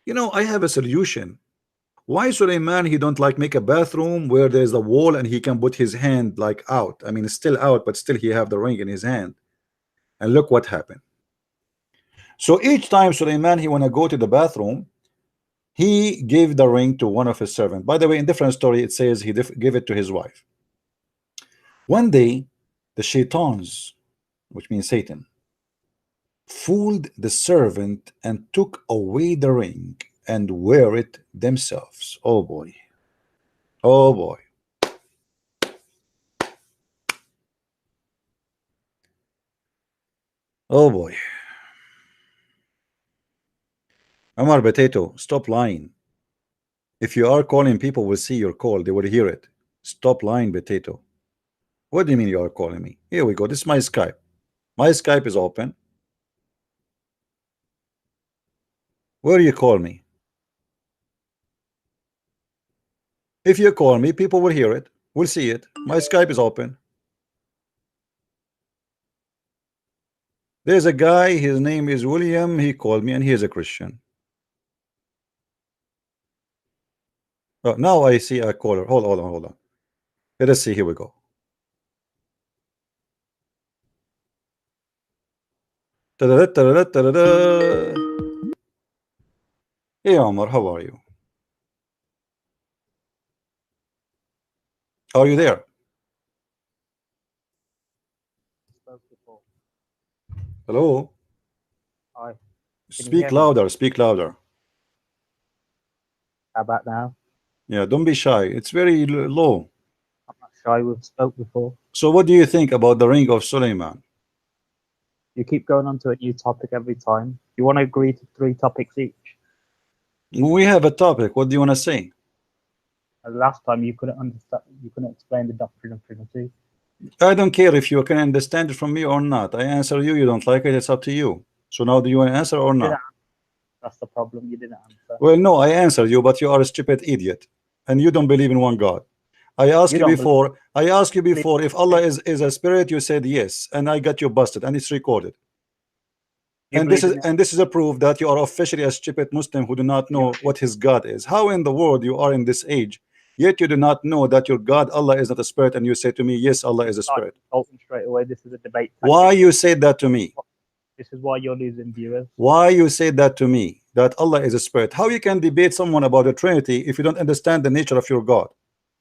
You know, I have a solution. Why Sulaiman, he don't like make a bathroom where there's a wall and he can put his hand like out? I mean, it's still out, but still he have the ring in his hand. And look what happened. So each time Sulaiman, he want to go to the bathroom, he gave the ring to one of his servants. By the way, in different story, it says he gave it to his wife. One day, the shaitans, which means Satan, fooled the servant and took away the ring and wear it themselves. Oh boy. Oh boy. Oh boy. Amar Potato, stop lying. If you are calling, people will see your call. They will hear it. Stop lying, Potato. What do you mean you are calling me? Here we go. This is my Skype. My Skype is open. Where do you call me? If you call me, people will hear it. We'll see it. My Skype is open. There's a guy, his name is William. He called me and he is a Christian. Oh, now I see a caller. Hold on. Let us see. Here we go. Hey Omar, how are you? Are you there? Hello? Hi. Speak louder, speak louder. How about now? Yeah, don't be shy. It's very low. I'm not shy, we've spoke before. So what do you think about the ring of Sulaiman? You keep going on to a new topic every time. You want to agree to 3 topics each? We have a topic. What do you want to say? Last time you couldn't understand, you couldn't explain the doctrine of Trinity. I don't care if you can understand it from me or not. I answer you, you don't like it, it's up to you. So now do you want to answer or not? That's the problem, you didn't answer. Well, no, I answered you, but you are a stupid idiot. And you don't believe in one God. I asked You you don't before. I asked you believe before if Allah is a spirit. You said yes, and I got you busted, and it's recorded. you And this believe is in a proof that you are officially a stupid Muslim who do not your know what his God is. How in the world you are in this age, yet you do not know that your God Allah is not a spirit, and you say to me, yes, Allah is a start spirit. insulting straight away. This is a debate Why tactic. you said that to me? This is why you're losing viewers. Why you said that to me? That Allah is a spirit. How you can debate someone about the Trinity if you don't understand the nature of your God?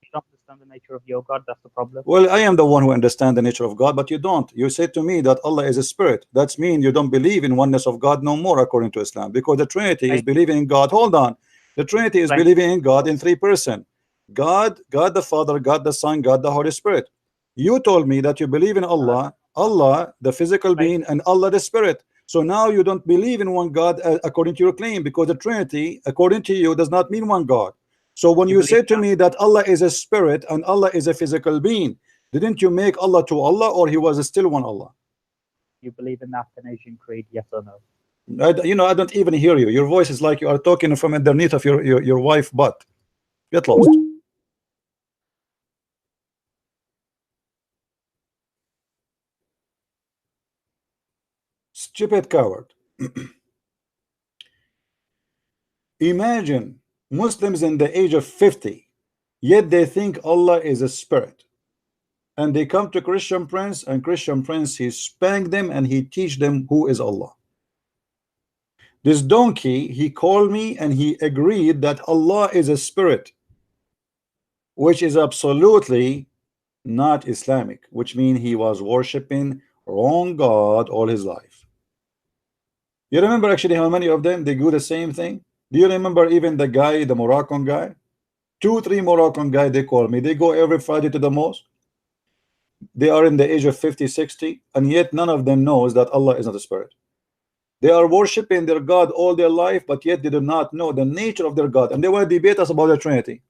You don't understand the nature of your God. That's the problem. Well, I am the one who understand the nature of God, but you don't. You said to me that Allah is a spirit. That's mean you don't believe in oneness of God no more according to Islam, because the Trinity is Explain, believing in God. Hold on. The Trinity is explain. believing in God in three person. God the Father, God the Son, God the Holy Spirit. You told me that you believe in Allah, Allah the physical Explain. being, and Allah the Spirit. So now you don't believe in one God according to your claim, because the Trinity according to you does not mean one God. So when You you believe say to in me that Allah is a spirit and Allah is a physical being, didn't you make Allah to Allah, or he was still one Allah? you believe in the Athanasian Creed? Yes or no? I don't even hear you. Your voice is like you are talking from underneath of your wife butt. Get lost. Stupid coward. Imagine Muslims in the age of 50, yet they think Allah is a spirit. And they come to Christian Prince, and Christian Prince, he spank them and he teach them who is Allah. This donkey, he called me and he agreed that Allah is a spirit, which is absolutely not Islamic, which means he was worshiping wrong God all his life. You remember actually how many of them they do the same thing? Do you remember even the guy, the Moroccan guy? 2, 3 Moroccan guy, they call me. They go every Friday to the mosque. They are in the age of 50, 60, and yet none of them knows that Allah is not a spirit. They are worshiping their God all their life, but yet they do not know the nature of their God, and they want to debate us about the Trinity.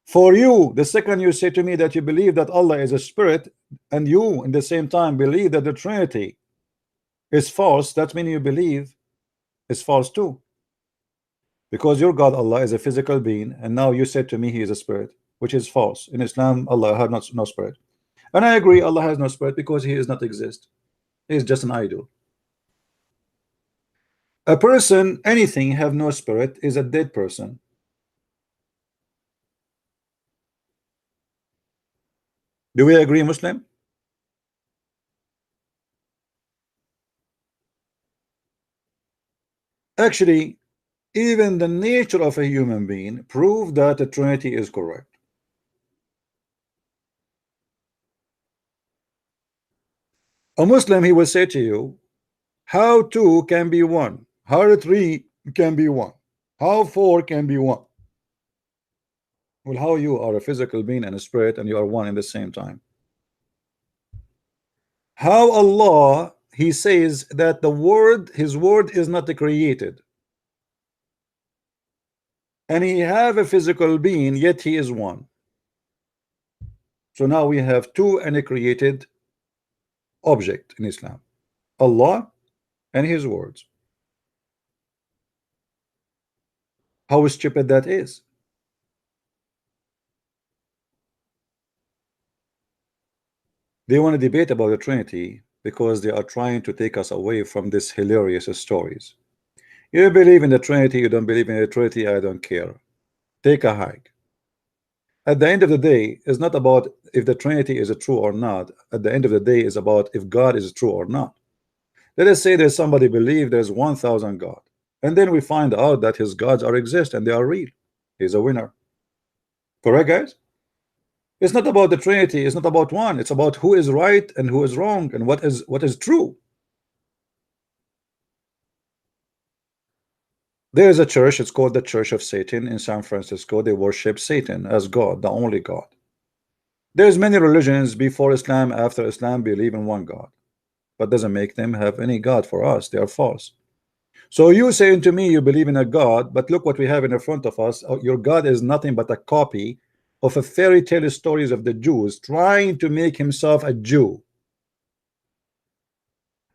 For you, the second you say to me that you believe that Allah is a spirit, and you in the same time believe that the Trinity is false, that means you believe is false too. Because your God Allah is a physical being, and now you said to me he is a spirit, which is false. In Islam, Allah has no spirit. And I agree, Allah has no spirit because he is not exist. He is just an idol. A person, anything have no spirit is a dead person. Do we agree, Muslim? Actually, even the nature of a human being prove that the Trinity is correct. A Muslim, he will say to you, how two can be one? How three can be one? How four can be one? Well, how you are a physical being and a spirit and you are one in the same time? How Allah, he says that the word, his word is not created, and he have a physical being, yet he is one. So now we have two and a created object in Islam, Allah and his words. How stupid that is. They want to debate about the Trinity because they are trying to take us away from this hilarious stories. You believe in the Trinity, you don't believe in the Trinity, I don't care. Take a hike. At the end of the day, it's not about if the Trinity is true or not. At the end of the day, is about if God is true or not. Let us say there's somebody believe there's 1,000 God, and then we find out that his gods are exist and they are real. He's a winner. Correct, guys? It's not about the Trinity, it's not about one, it's about who is right and who is wrong and what is true. There is a church, it's called the Church of Satan in San Francisco. They worship Satan as God, the only God. There's many religions before Islam, after Islam, believe in one God, but doesn't make them have any God. For us, they are false. So you saying to me you believe in a God, but look what we have in the front of us. Your God is nothing but a copy of a fairy tale stories of the Jews trying to make himself a Jew.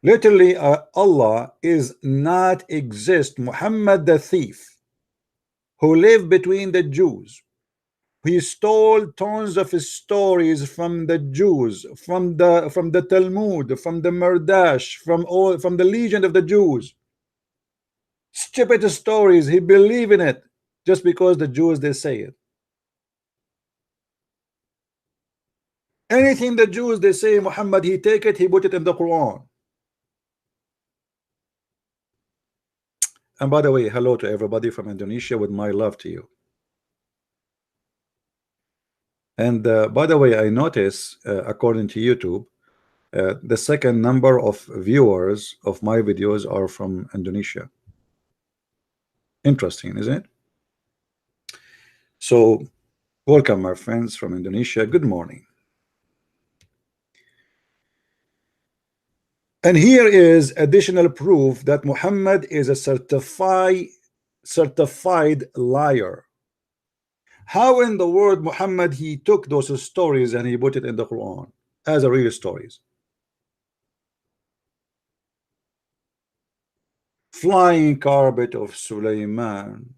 Literally, Allah is not exist. Muhammad the thief, who lived between the Jews, He stole tons of stories from the Jews, from the Talmud, from the Merdash, from the Legion of the Jews. Stupid stories. He believe in it just because the Jews they say it. Anything the Jews they say Muhammad, he take it, he put it in the Quran. And by the way, hello to everybody from Indonesia with my love to you. And by the way, I notice according to YouTube, the second number of viewers of my videos are from Indonesia. Interesting, isn't it? So welcome my friends from Indonesia. Good morning. And here is additional proof that Muhammad is a certified liar. How in the world Muhammad he took those stories and he put it in the Quran as a real stories? Flying carpet of Sulaiman.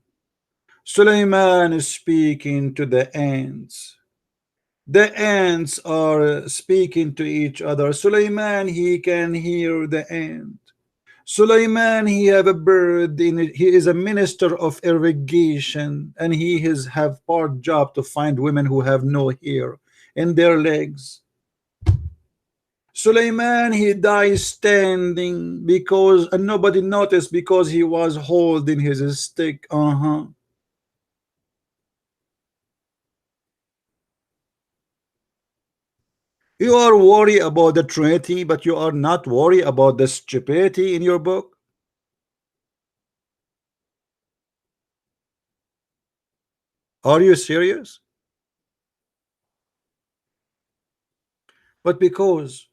Sulaiman is speaking to the ants. The ants are speaking to each other. Sulaiman he can hear the ant. Sulaiman he have a bird in it. He is a minister of irrigation and he is have part job to find women who have no hair in their legs. Sulaiman he dies standing because and nobody noticed because he was holding his stick. You are worried about the Trinity, but you are not worried about the stupidity in your book. Are you serious? But because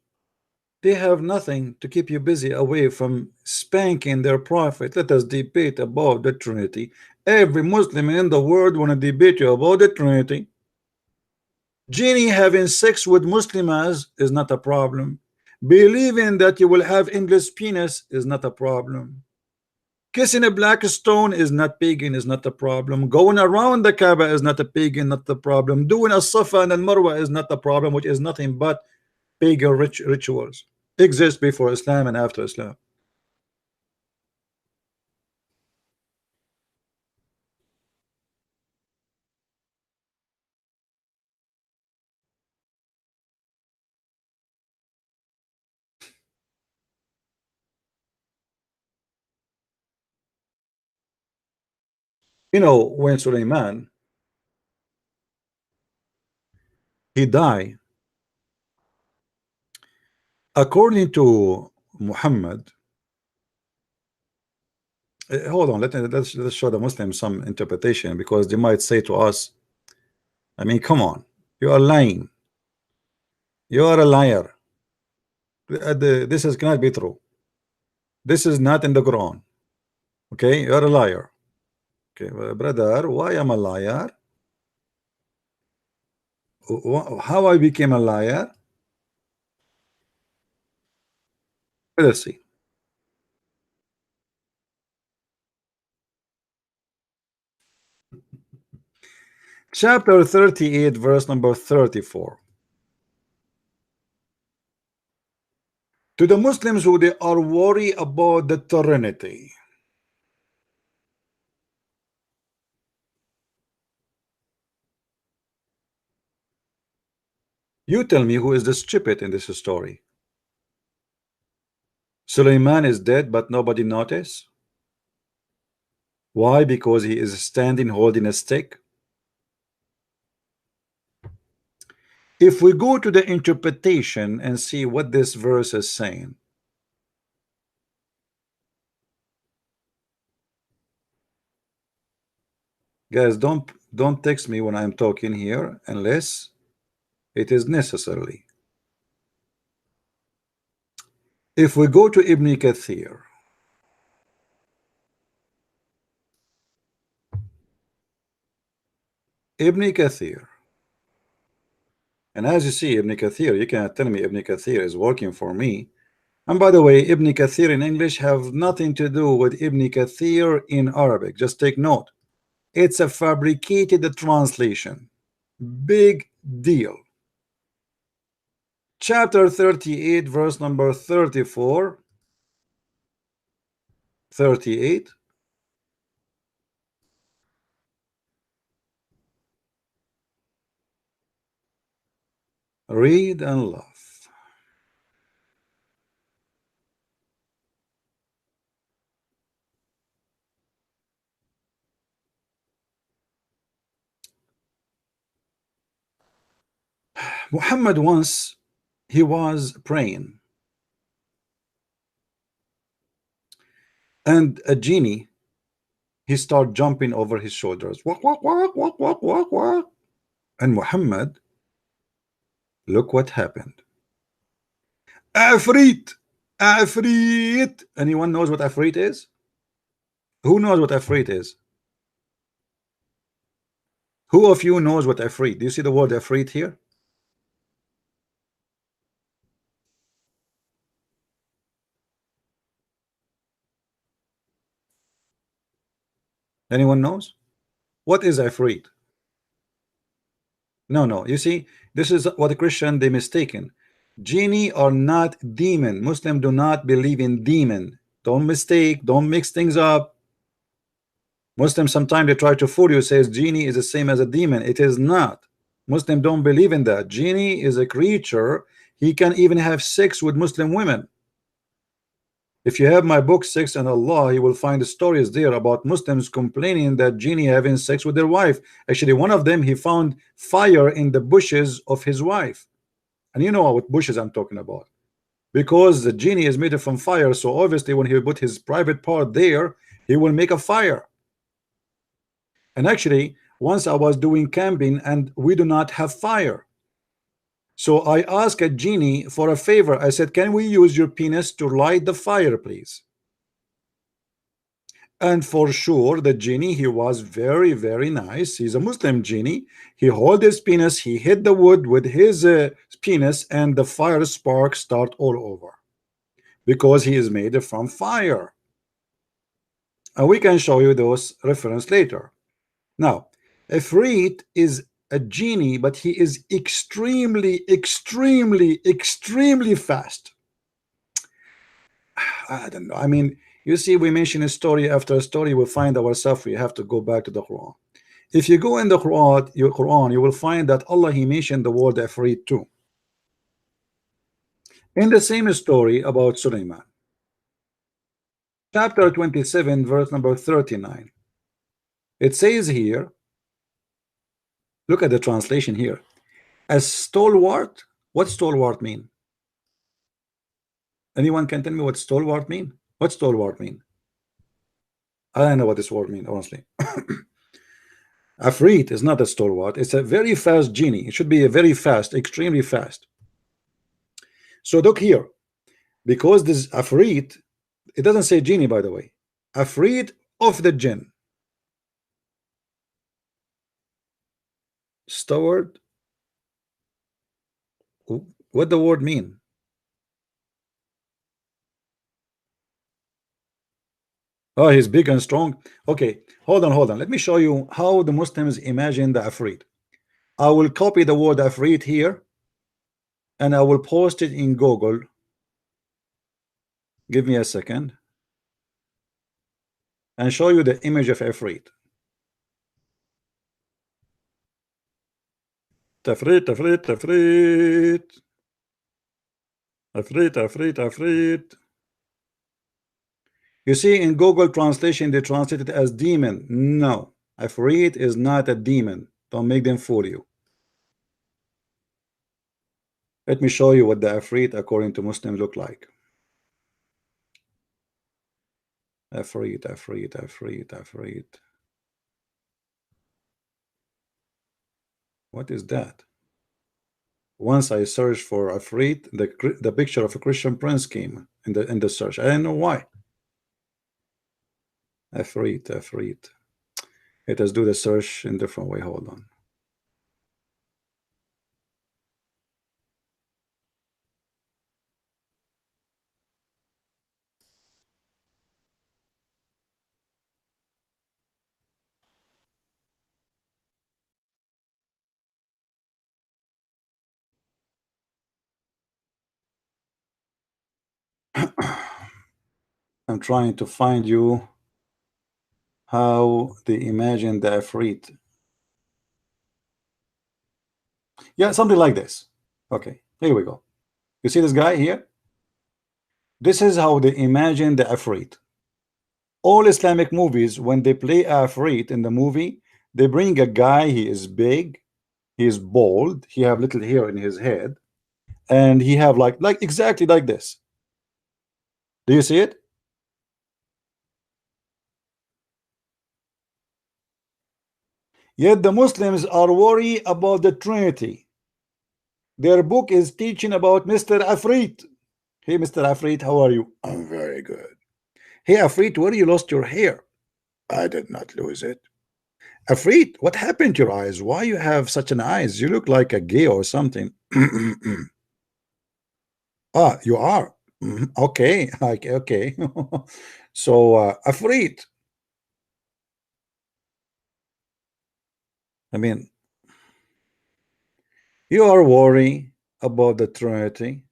they have nothing to keep you busy away from spanking their prophet, let us debate about the Trinity. Every Muslim in the world want to debate you about the Trinity. Genie having sex with Muslimas is not a problem. Believing that you will have English penis is not a problem. Kissing a black stone is not pagan, is not a problem. Going around the Kaaba is not a pagan, not the problem. Doing a Safa and a Marwa is not a problem, which is nothing but pagan rituals. Exist before Islam and after Islam. You know, when Sulaiman he died, according to Muhammad, hold on, let's show the Muslims some interpretation because they might say to us, I mean, come on, you are lying, you are a liar. This is cannot be true. This is not in the Quran. Okay, you are a liar. Okay, well, brother, why am I a liar? How I became a liar? Let's see. Chapter 38, verse number 34. To the Muslims who they are worried about the Trinity. You tell me who is the stupid in this story. Suleiman is dead, but nobody noticed. Why? Because he is standing holding a stick. If we go to the interpretation and see what this verse is saying, guys, don't text me when I'm talking here unless it is necessary. If we go to Ibn Kathir, Ibn Kathir, and as you see, Ibn Kathir, you cannot tell me Ibn Kathir is working for me. And by the way, Ibn Kathir in English have nothing to do with Ibn Kathir in Arabic. Just take note. It's a fabricated translation. Big deal. Chapter 38, verse number 34. 38. Read and laugh. Muhammad once he was praying, and a genie he started jumping over his shoulders. Walk, walk, walk, walk, walk, walk, walk. And Muhammad, look what happened. Afrit! Afrit! Anyone knows what Afrit is? Who knows what Afrit is? Who of you knows what Afrit? Do you see the word Afrit here? Anyone knows? What is Afrit? No, no. You see, this is what the Christian they mistaken. Genie are not demon. Muslim do not believe in demon. Don't mistake. Don't mix things up. Muslims sometimes they try to fool you. Says genie is the same as a demon. It is not. Muslim don't believe in that. Genie is a creature. He can even have sex with Muslim women. If you have my book Sex and Allah, you will find the stories there about Muslims complaining that genie having sex with their wife. Actually, one of them he found fire in the bushes of his wife, and you know what bushes I'm talking about, because the genie is made from fire. So obviously, when he put his private part there, he will make a fire. And actually, once I was doing camping and we do not have fire. So I asked a genie for a favor. I said, can we use your penis to light the fire, please? And for sure, the genie, he was very, very nice. He's a Muslim genie. He hold his penis, he hit the wood with his penis, and the fire sparks start all over because he is made from fire. And we can show you those reference later. Now, Ifrit is a genie, but he is extremely, extremely, extremely fast. I don't know. I mean, you see, we mention a story after a story, we find ourselves, we have to go back to the Quran. If you go in the Quran, you will find that Allah he mentioned the word Ifrit too. In the same story about Sulaiman, chapter 27, verse number 39. It says here, look at the translation here. As stalwart, what stalwart mean? Anyone can tell me what stalwart mean? What stalwart mean? I don't know what this word mean, honestly. Afrit is not a stalwart. It's a very fast genie. It should be a very fast, extremely fast. So look here, because this Afrit, it doesn't say genie, by the way. Afrit of the jinn. Stalwart. What the word mean? Oh, he's big and strong. Okay, hold on, hold on. Let me show you how the Muslims imagine the Afrit. I will copy the word Afrit here and I will post it in Google. Give me a second and show you the image of Afrit. Afrit, Afrit, Afrit. Afrit, Afrit, Afrit. You see, in Google translation, they translate it as demon. No, Afrit is not a demon. Don't make them fool you. Let me show you what the Afrit according to Muslims look like. Afrit, Afrit, Afrit, Afrit. What is that? Once I searched for Afrit, the picture of a Christian prince came in the search. I don't know why. Afrit, Afrit. Let us do the search in different way. Hold on. I'm trying to find you how they imagine the Ifrit. Yeah, something like this. Okay, here we go. You see this guy here? This is how they imagine the Ifrit. All Islamic movies, when they play Ifrit in the movie, they bring a guy, he is big, he is bald, he have little hair in his head, and he have like exactly like this. Do you see it? Yet the Muslims are worried about the Trinity. Their book is teaching about Mr. Afrit. Hey, Mr. Afrit, how are you? I'm very good. Hey, Afrit, where you lost your hair? I did not lose it. Afrit, what happened to your eyes? Why you have such an eyes? You look like a gay or something. Ah, you are. Okay, okay. So, Afrit, I mean, you are worried about the Trinity.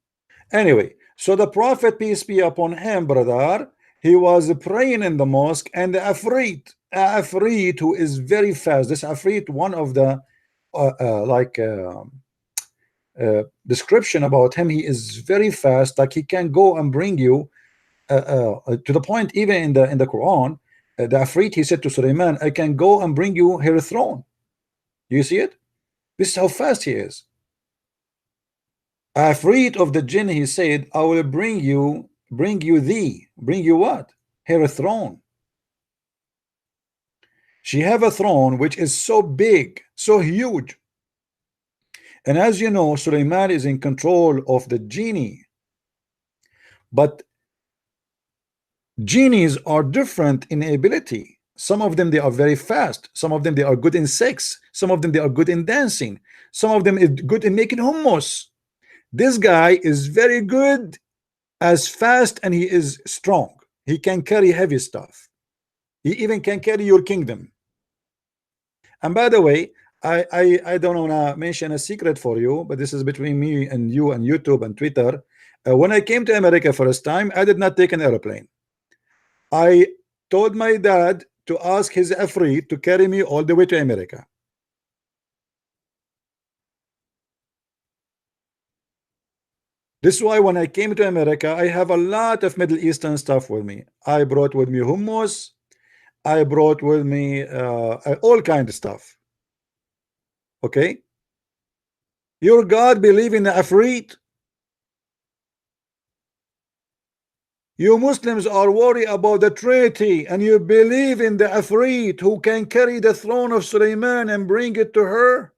Anyway, so the Prophet, peace be upon him, brother, he was praying in the mosque, and the Afrit who is very fast. This Afrit, one of the description about him, he is very fast. Like he can go and bring you to the point, even in the Quran, the Afrit, he said to Sulaiman, I can go and bring you her throne. You see it? This is how fast he is. Afraid of the jinn, he said, I will bring you what? Her throne. She have a throne which is so big, so huge. And as you know, Sulaiman is in control of the genie. But genies are different in ability. Some of them, they are very fast. Some of them, they are good in sex. Some of them, they are good in dancing. Some of them is good in making hummus. This guy is very good, as fast, and he is strong. He can carry heavy stuff. He even can carry your kingdom. And by the way, I don't want to mention a secret for you, but this is between me and you and YouTube and Twitter. When I came to America first time, I did not take an airplane. I told my dad to ask his Afri to carry me all the way to America. This is why when I came to America, I have a lot of Middle Eastern stuff with me. I brought with me hummus. I brought with me all kind of stuff. Okay, your God believe in the Afrit. You Muslims are worried about the Trinity, and you believe in the Afrit who can carry the throne of Sulaiman and bring it to her.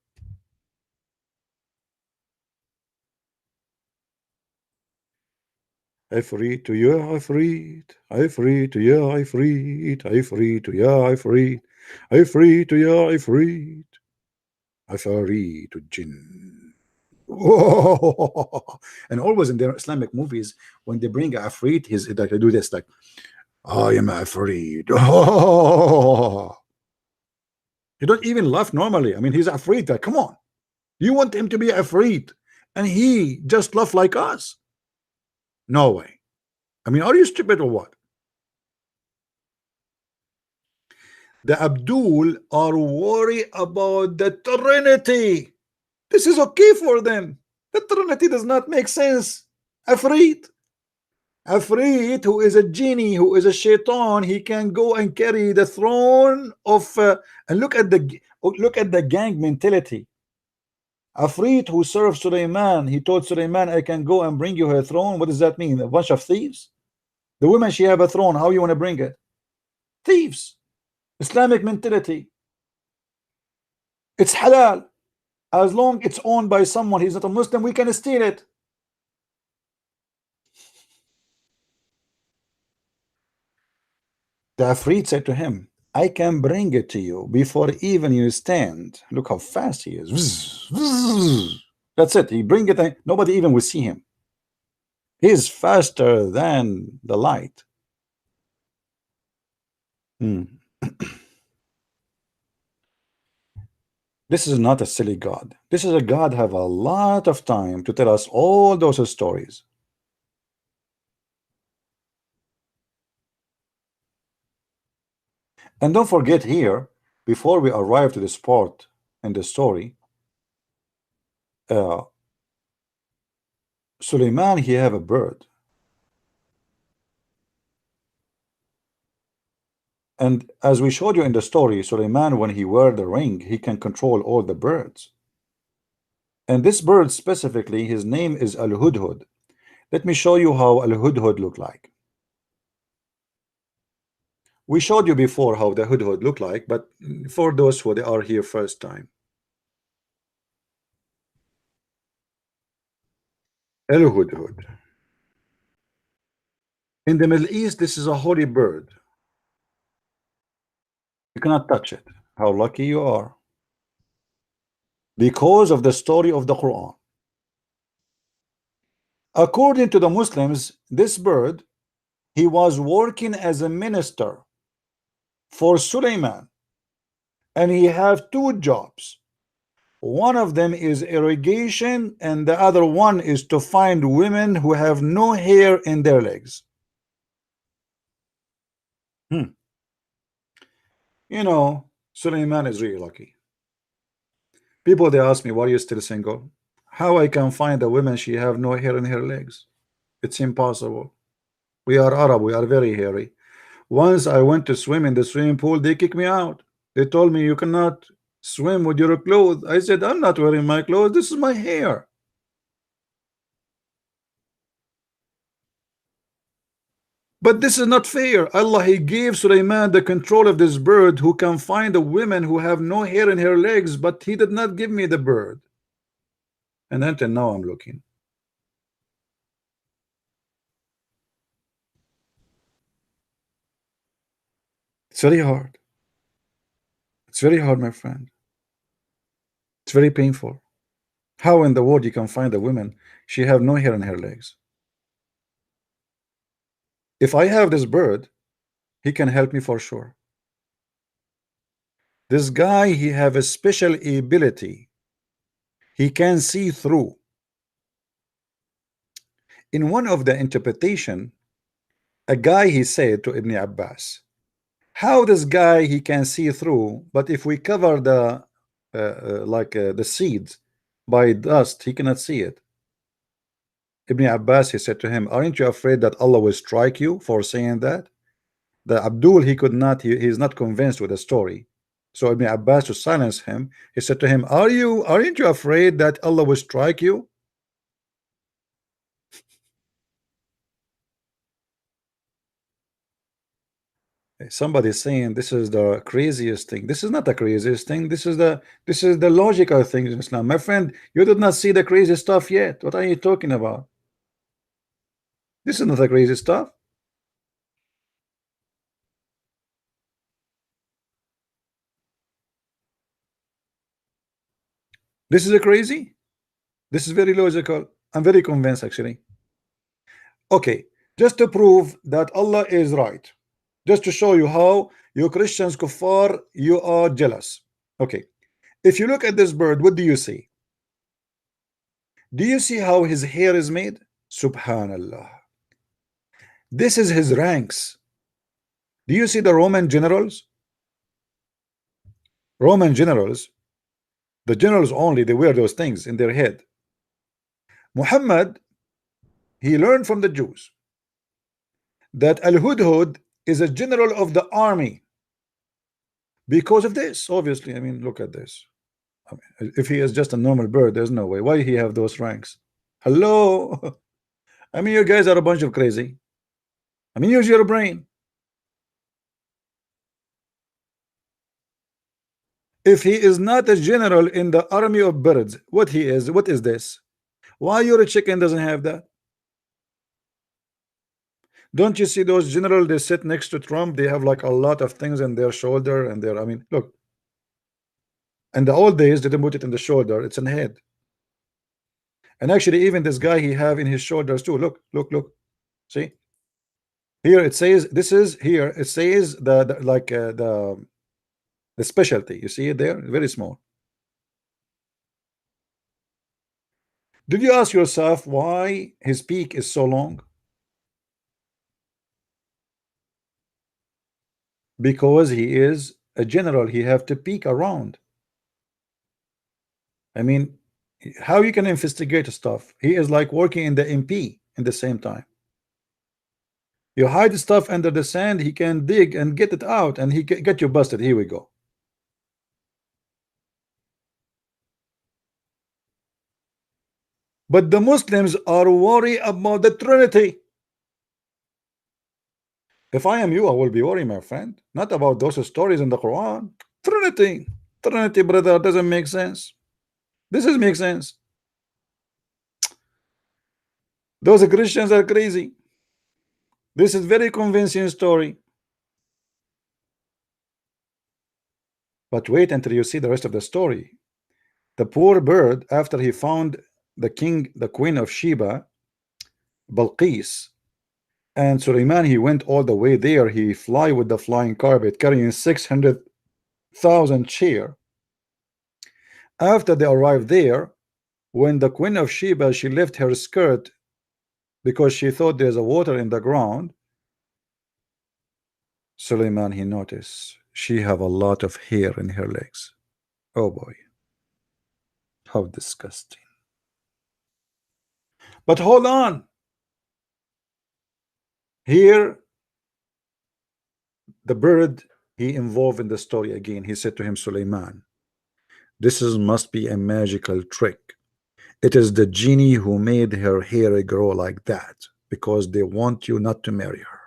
Ifrit, ya Ifrit, Ifrit, ya Ifrit, Ifrit, ya Ifrit, Ifrit, ya Ifrit, Ifrit, Jinn. And always in their Islamic movies, when they bring Afrit, he's like they do this, like, I am Afrit. You don't even laugh normally. I mean, he's Afrit. Like, come on, you want him to be Afrit, and he just laugh like us? No way. I mean, are you stupid or what? The Abdul are worried about the Trinity. This is okay for them. The Trinity does not make sense. Afrit, who is a genie, who is a shaitan, he can go and carry the throne of. And look at the gang mentality. Afrit who served Sulaiman, he told Sulaiman, I can go and bring you her throne. What does that mean? A bunch of thieves? The woman, she have a throne. How you want to bring it? Thieves. Islamic mentality. It's halal. As long it's owned by someone, he's not a Muslim, we can steal it. The Afrit said to him, I can bring it to you before even you stand. Look how fast he is. That's it. He bring it, and nobody even will see him. He's faster than the light. This is not a silly God. This is a God have a lot of time to tell us all those stories. And don't forget here, before we arrive to this part in the story, uh, Suleiman, he have a bird. And as we showed you in the story, Suleiman, when he wear the ring, he can control all the birds. And this bird specifically, his name is Al-Hudhud. Let me show you how Al-Hudhud look like. We showed you before how the Hudhud look like, but for those who are here first time. Al-Hudhud. In the Middle East, this is a holy bird. You cannot touch it. How lucky you are. Because of the story of the Quran. According to the Muslims, this bird, he was working as a minister for Suleiman, and he have two jobs. One of them is irrigation, and the other one is to find women who have no hair in their legs. You know, Suleiman is really lucky. People, they ask me, why are you still single? How I can find a woman she have no hair in her legs? It's impossible. We are Arab, we are very hairy. Once I went to swim in the swimming pool, they kicked me out. They told me you cannot swim with your clothes. I said, I'm not wearing my clothes, this is my hair. But this is not fair. Allah, he gave Sulaiman the control of this bird who can find a woman who have no hair in her legs, but he did not give me the bird. And until now I'm looking. It's very hard. It's very hard, my friend. It's very painful. How in the world you can find a woman, she have no hair in her legs? If I have this bird, he can help me for sure. This guy, he have a special ability. He can see through. In one of the interpretation, a guy, he said to Ibn Abbas, how this guy he can see through, but if we cover the the seeds by dust, he cannot see it. Ibn Abbas, he said to him, aren't you afraid that Allah will strike you for saying that? The Abdul, he could not, he's not convinced with the story. So Ibn Abbas, to silence him, he said to him, aren't you afraid that Allah will strike you? Somebody saying this is the craziest thing. This is not the craziest thing. This is the logical thing in Islam. My friend, you did not see the crazy stuff yet. What are you talking about? This is not the crazy stuff. This is a crazy. This is very logical. I'm very convinced actually. Okay, just to prove that Allah is right, just to show you how you Christians kuffar, you are jealous. Okay, if you look at this bird, what do you see? Do you see how his hair is made? Subhanallah. This is his ranks. Do you see the Roman generals? Roman generals, the generals only, they wear those things in their head. Muhammad, he learned from the Jews that Al-Hudhud is a general of the army because of this. Obviously, I mean, look at this. I mean, if he is just a normal bird, there's no way. Why he have those ranks? Hello. I mean, you guys are a bunch of crazy. I mean, use your brain. If he is not a general in the army of birds, what he is, what is this? Why your chicken doesn't have that? Don't you see those generals, they sit next to Trump, they have like a lot of things in their shoulder and their, I mean, look. In the old days, they didn't put it in the shoulder, it's in the head. And actually, even this guy, he have in his shoulders too. Look, look, look. See? Here it says, this is here, it says the specialty. You see it there? Very small. Did you ask yourself why his peak is so long? because he is a general. He have to peek around. I mean, how you can investigate stuff? He is like working in the MP in the same time. You hide stuff under the sand, he can dig and get it out, and he get you busted. Here we go. But the Muslims are worried about the Trinity. If I am you, I will be worried, my friend. Not about those stories in the Quran. Trinity. Trinity, brother, doesn't make sense. This is make sense. Those Christians are crazy. This is very convincing story. But wait until you see the rest of the story. The poor bird, after he found the queen of Sheba, Balqis, and Suleiman, he went all the way there. He fly with the flying carpet, carrying 600,000 chair. After they arrived there, when the queen of Sheba, she left her skirt because she thought there's a water in the ground. Suleiman, he noticed she have a lot of hair in her legs. Oh boy, how disgusting. But hold on, here the bird, he involved in the story again. He said to him, Suleiman, this must be a magical trick. It is the genie who made her hair grow like that because they want you not to marry her.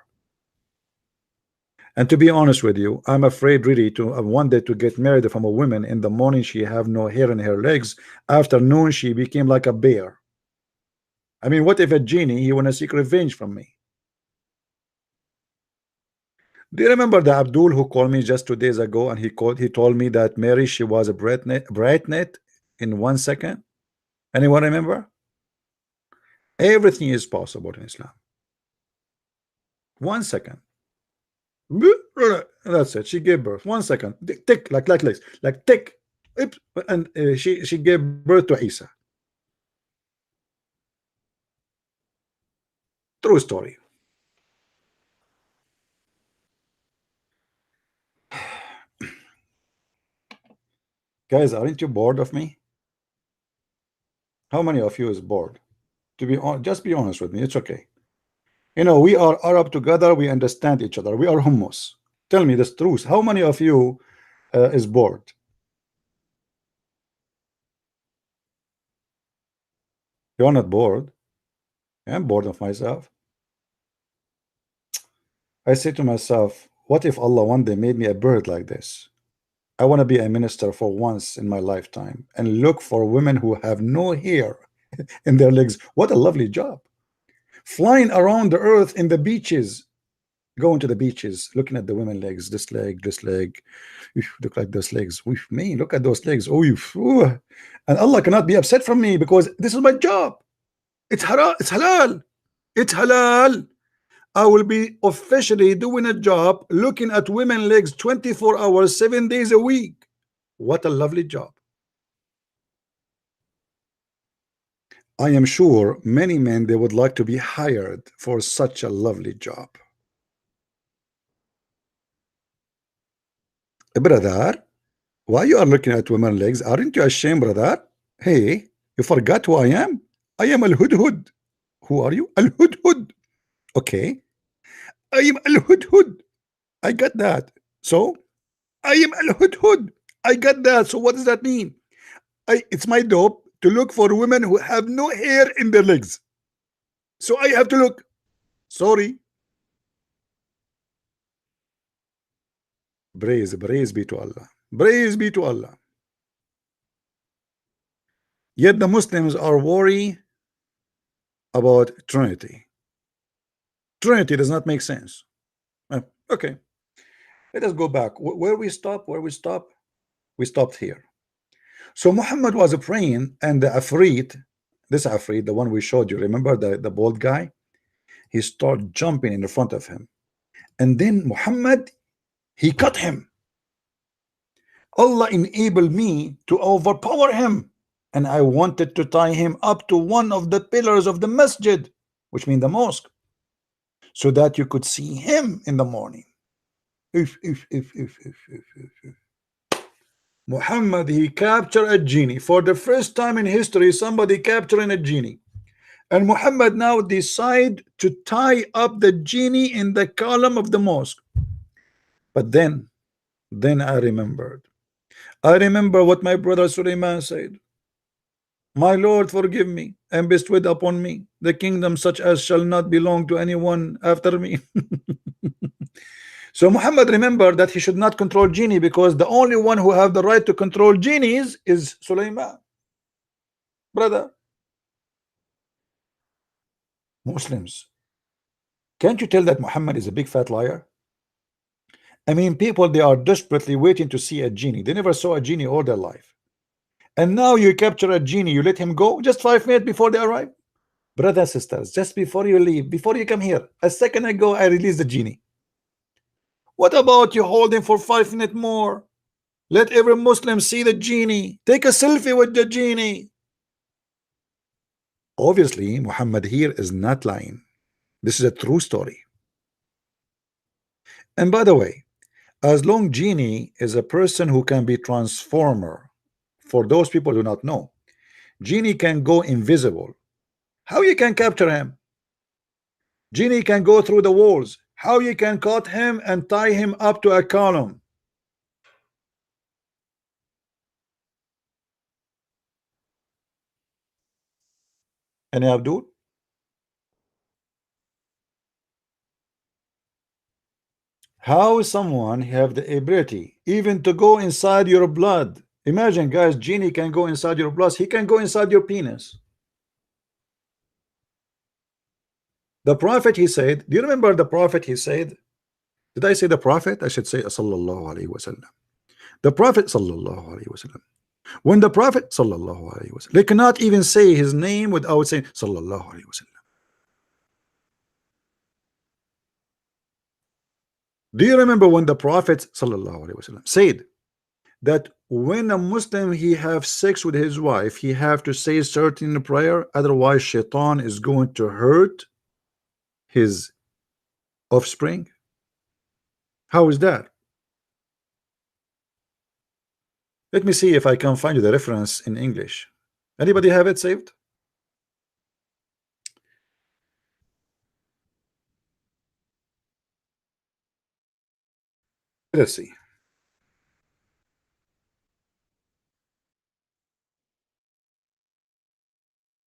And to be honest with you, I'm afraid really to one day to get married from a woman. In the morning she have no hair in her legs, afternoon she became like a bear. I mean, what if a genie, he want to seek revenge from me? Do you remember the Abdul who called me just 2 days ago, and he told me that Mary, she was a brightnet in 1 second? Anyone remember? Everything is possible in Islam. 1 second. That's it. She gave birth. 1 second. Tick, like tick. And she gave birth to Isa. True story. Guys, aren't you bored of me? How many of you is bored? To be honest, just be honest with me. It's okay. You know, we are Arab together. We understand each other. We are hummus. Tell me the truth. How many of you is bored? You're not bored. I'm bored of myself. I say to myself, what if Allah one day made me a bird like this? I want to be a minister for once in my lifetime and look for women who have no hair in their legs. What a lovely job. Flying around the earth in the beaches, going to the beaches, looking at the women legs, this leg, look like those legs. Man, look at those legs. And Allah cannot be upset from me because this is my job. It's halal. It's halal. It's halal. I will be officially doing a job looking at women legs 24 hours, 7 days a week. What a lovely job. I am sure many men, they would like to be hired for such a lovely job. Brother, why you are looking at women legs? Aren't you ashamed, brother? Hey, you forgot who I am? I am Al-Hudhud. Who are you? Al-Hudhud. Okay. I am Al-Hudhud. I got that. So I am Al-Hudhud. I got that. So what does that mean? It's my job to look for women who have no hair in their legs. So I have to look. Sorry. Praise be to Allah. Praise be to Allah. Yet the Muslims are worried about Trinity. Trinity does not make sense. Okay. Let us go back. Where we stop? We stopped here. So Muhammad was praying, and the Afrit, this Afrit, the one we showed you, remember the bald guy? He started jumping in the front of him. And then Muhammad, he cut him. Allah enabled me to overpower him. And I wanted to tie him up to one of the pillars of the masjid, which means the mosque, so that you could see him in the morning. if. Muhammad, he captured a genie for the first time in history. Somebody capturing a genie, and Muhammad now decide to tie up the genie in the column of the mosque. But then I remembered. I remember what my brother Suleiman said. My Lord, forgive me and bestow upon me the kingdom such as shall not belong to anyone after me. So Muhammad remembered that he should not control genie because the only one who have the right to control genies is Suleiman. Brother, Muslims, can't you tell that Muhammad is a big fat liar? I mean, people, they are desperately waiting to see a genie. They never saw a genie all their life. And now you capture a genie, you let him go just 5 minutes before they arrive. Brothers, sisters, just before you leave, before you come here, a second ago, I released the genie. What about you hold him for 5 minutes more? Let every Muslim see the genie. Take a selfie with the genie. Obviously, Muhammad here is not lying. This is a true story. And by the way, as long genie is a person who can be transformer, for those people who do not know, genie can go invisible. How you can capture him? Genie can go through the walls. How you can cut him and tie him up to a column? And Abdul, how someone have the ability even to go inside your blood? Imagine, guys, genie can go inside your blood. He can go inside your penis. The prophet, he said, do you remember the prophet? He said, did I say the prophet? I should say sallallahu alaihi wasallam. The prophet sallallahu alaihi wasallam. When the prophet sallallahu alaihi wasallam, they cannot even say his name without saying sallallahu alaihi wasallam. Do you remember when the prophet sallallahu alaihi wasallam said that when a Muslim he have sex with his wife, he have to say certain prayer, otherwise shaitan is going to hurt his offspring? How is that? Let me see if I can find you the reference in English. Anybody have it saved? Let's see.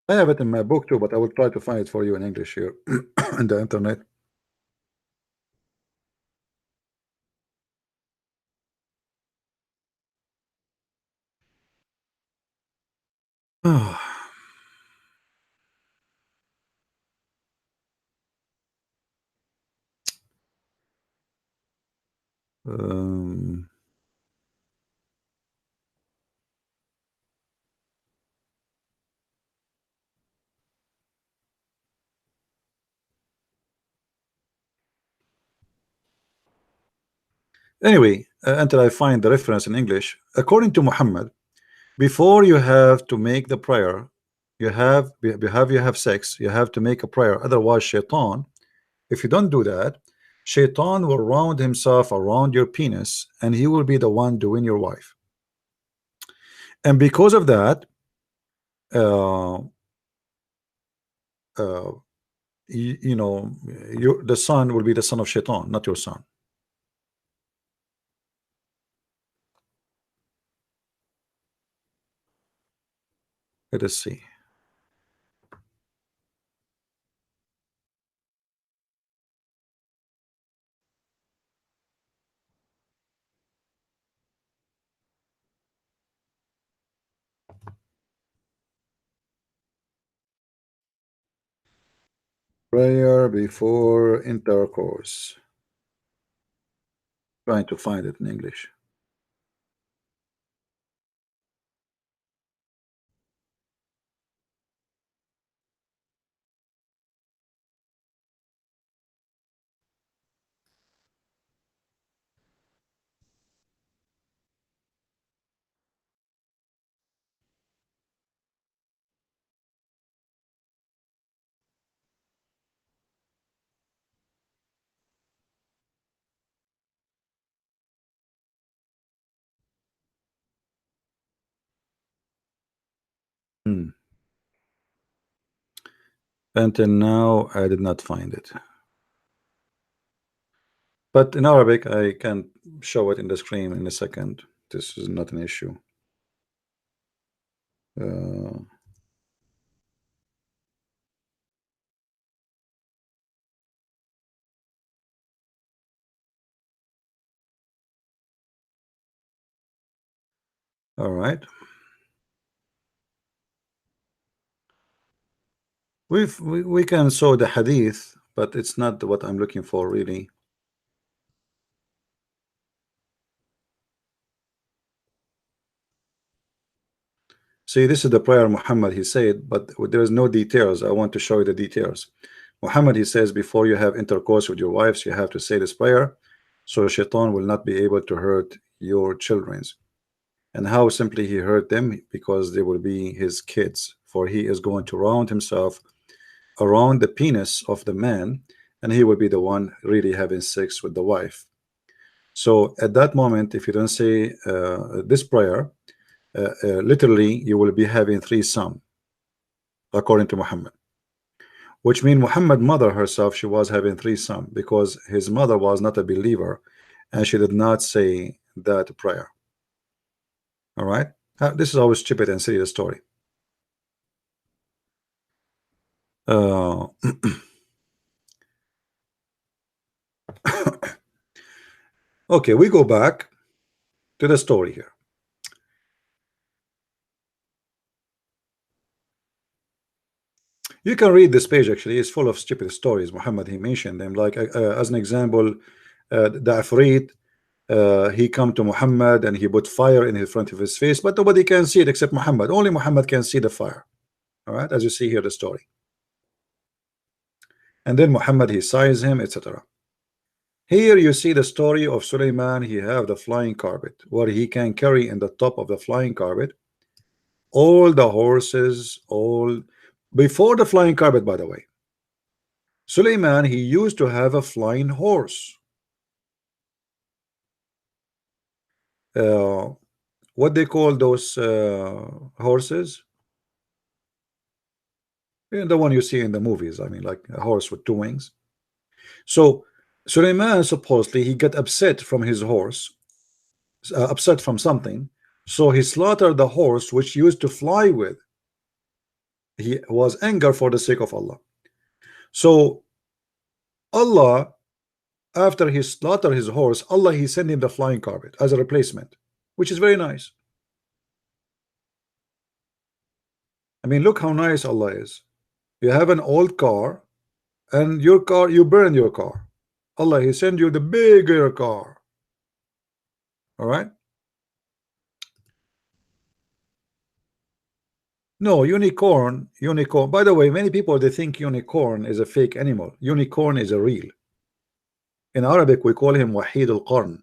I have it in my book too, but I will try to find it for you in English here on the internet. Um, anyway, until I find the reference in English, according to Muhammad, before you have to make the prayer, you have sex, you have to make a prayer. Otherwise, shaitan, if you don't do that, shaitan will round himself around your penis, and he will be the one doing your wife. And because of that, uh, uh, you know, the son will be the son of shaitan, not your son. Let us see. Prayer before intercourse. Trying to find it in English. Until now, I did not find it. But in Arabic, I can show it in the screen in a second. This is not an issue. Uh, all right. We can show the hadith, but it's not what I'm looking for really. See, this is the prayer Muhammad he said, but there is no details. I want to show you the details. Muhammad he says before you have intercourse with your wives, you have to say this prayer, so shaitan will not be able to hurt your childrens. And how simply he hurt them, because they will be his kids, for he is going to round himself around the penis of the man, and he will be the one really having sex with the wife. So at that moment, if you don't say this prayer, literally you will be having threesome, according to Muhammad, which means Muhammad mother herself, she was having threesome because his mother was not a believer and she did not say that prayer. All right, this is always stupid and silly, the story. uh, okay, we go back to the story here. You can read this page, actually it's full of stupid stories. Muhammad he mentioned them, like as an example, the Afrit, he come to Muhammad and he put fire in front of his face, but nobody can see it except Muhammad. Only Muhammad can see the fire. All right, as you see here the story. And then Muhammad he sighs him, etc. Here you see the story of Suleiman. He have the flying carpet where he can carry in the top of the flying carpet all the horses, all before the flying carpet, by the way. Suleiman he used to have a flying horse. uh, what they call those horses? Yeah, the one you see in the movies. I mean, like a horse with two wings. So Suleiman supposedly he got upset from his horse, upset from something, so he slaughtered the horse which used to fly with. He was anger for the sake of Allah. So Allah, after he slaughtered his horse, Allah he sent him the flying carpet as a replacement, which is very nice. I mean, look how nice Allah is. You have an old car, and your car, you burn your car. Allah he send you the bigger car. All right. No, unicorn. By the way, many people they think unicorn is a fake animal. Unicorn is a real. In Arabic, we call him Wahid al-Qarn.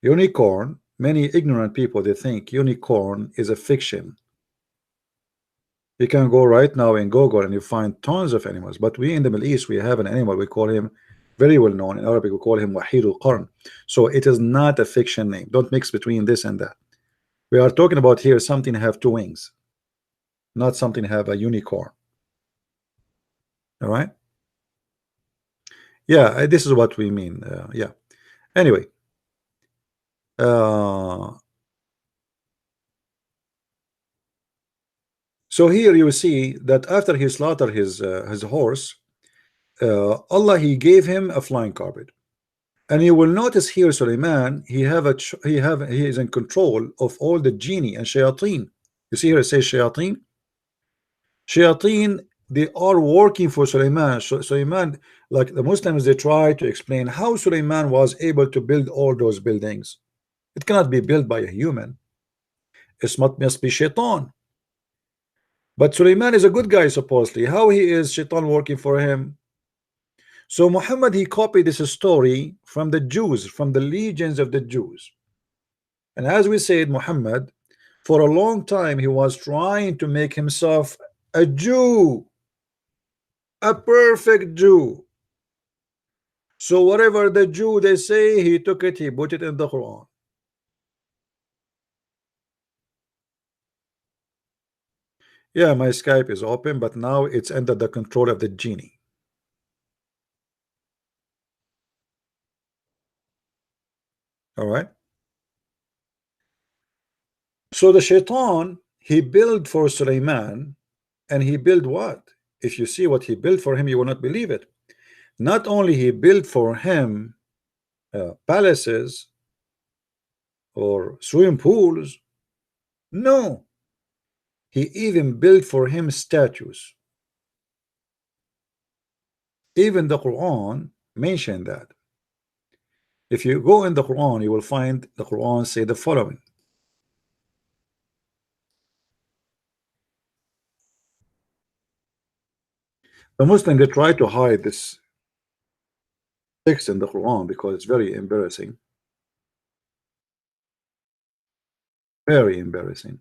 Unicorn. Many ignorant people they think unicorn is a fiction. You can go right now in Google and you find tons of animals. But we in the Middle East we have an animal. We call him very well known in Arabic. We call him Wahid al-Qarn. So it is not a fiction name. Don't mix between this and that. We are talking about here something have two wings, not something have a unicorn. All right. Yeah, this is what we mean. Yeah. Anyway, so here you see that after he slaughtered his horse, Allah he gave him a flying carpet, and you will notice here Suleiman he is in control of all the genie and shayateen. You see here it says shayateen. Shayateen, they are working for Suleiman. Suleiman, like the Muslims, they try to explain how Suleiman was able to build all those buildings. It cannot be built by a human. It must be shaitan. But Suleiman is a good guy supposedly. How he is shaitan working for him? So Muhammad he copied this story from the Jews, from the legions of the Jews. And as we said, Muhammad for a long time he was trying to make himself a Jew, a perfect Jew. So whatever the Jew they say, he took it, he put it in the Quran. Yeah, my Skype is open, but now it's under the control of the genie. All right. So the shaitan, he built for Sulaiman, and he built what? If you see what he built for him, you will not believe it. Not only he built for him palaces or swimming pools, no, he even built for him statues. Even the Quran mentioned that. If you go in the Quran, you will find the Quran say the following. The Muslims, they try to hide this text in the Quran because it's very embarrassing. Very embarrassing.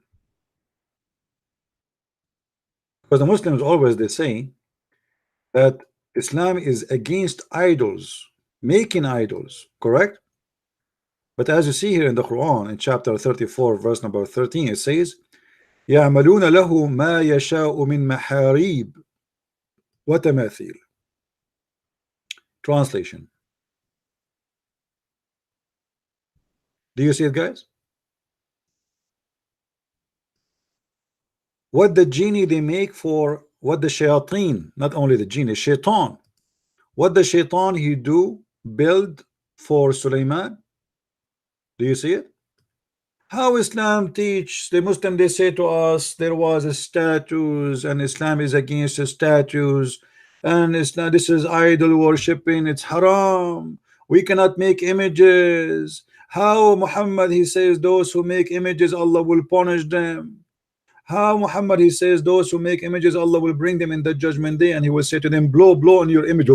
Because the Muslims always they say that Islam is against idols, making idols, correct? But as you see here in the Quran, in chapter 34, verse number 13, it says, يَعْمَلُونَ لَهُ مَا يَشَاءُ مِنْ مَحَارِيبٍ وَتَمَاثِيلٍ. Translation. Do you see it, guys? What the genie they make for what the shayateen, not only the genie, shaitan. What the shaitan he do build for Sulaiman? Do you see it? How Islam teach the Muslim, they say to us there was a statues and Islam is against the statues and Islam, this is idol worshipping, it's haram, we cannot make images. How Muhammad he says those who make images Allah will punish them. How Muhammad he says those who make images Allah will bring them in the judgment day and he will say to them, blow on your image,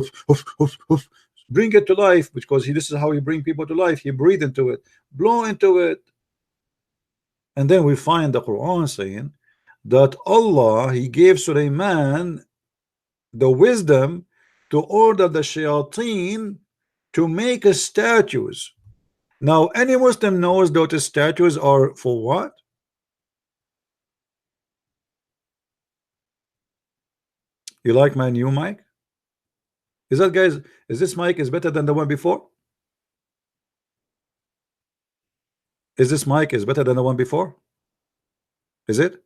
bring it to life, because this is how he bring people to life, he breathe into it, blow into it. And then we find the Quran saying that Allah he gave Sulaiman the wisdom to order the shayateen to make statues. Now any Muslim knows those statues are for what? You like my new mic? Is that, guys, is this mic is better than the one before? Is this mic is better than the one before? Is it?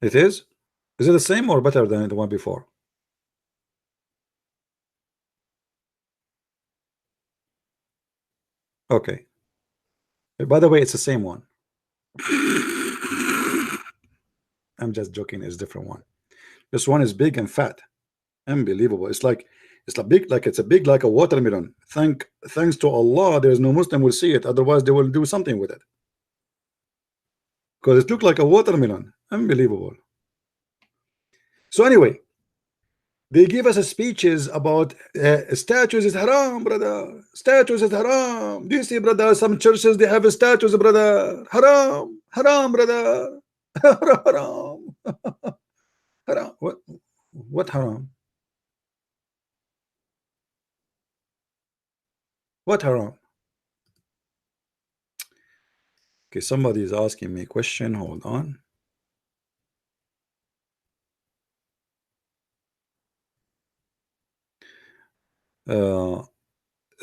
It is? Is it the same or better than the one before? Okay. By the way, it's the same one. I'm just joking, it's a different one. This one is big and fat. Unbelievable. It's like big, like it's a big like a watermelon. Thanks to Allah, there's no Muslim will see it, otherwise they will do something with it. Because it looked like a watermelon. Unbelievable. So anyway, they give us speeches about statues is haram, brother. Statues is haram. Do you see, brother? Some churches they have statues, brother. Haram, haram, brother. Haram, haram. What haram? What haram? Okay, somebody is asking me a question. Hold on.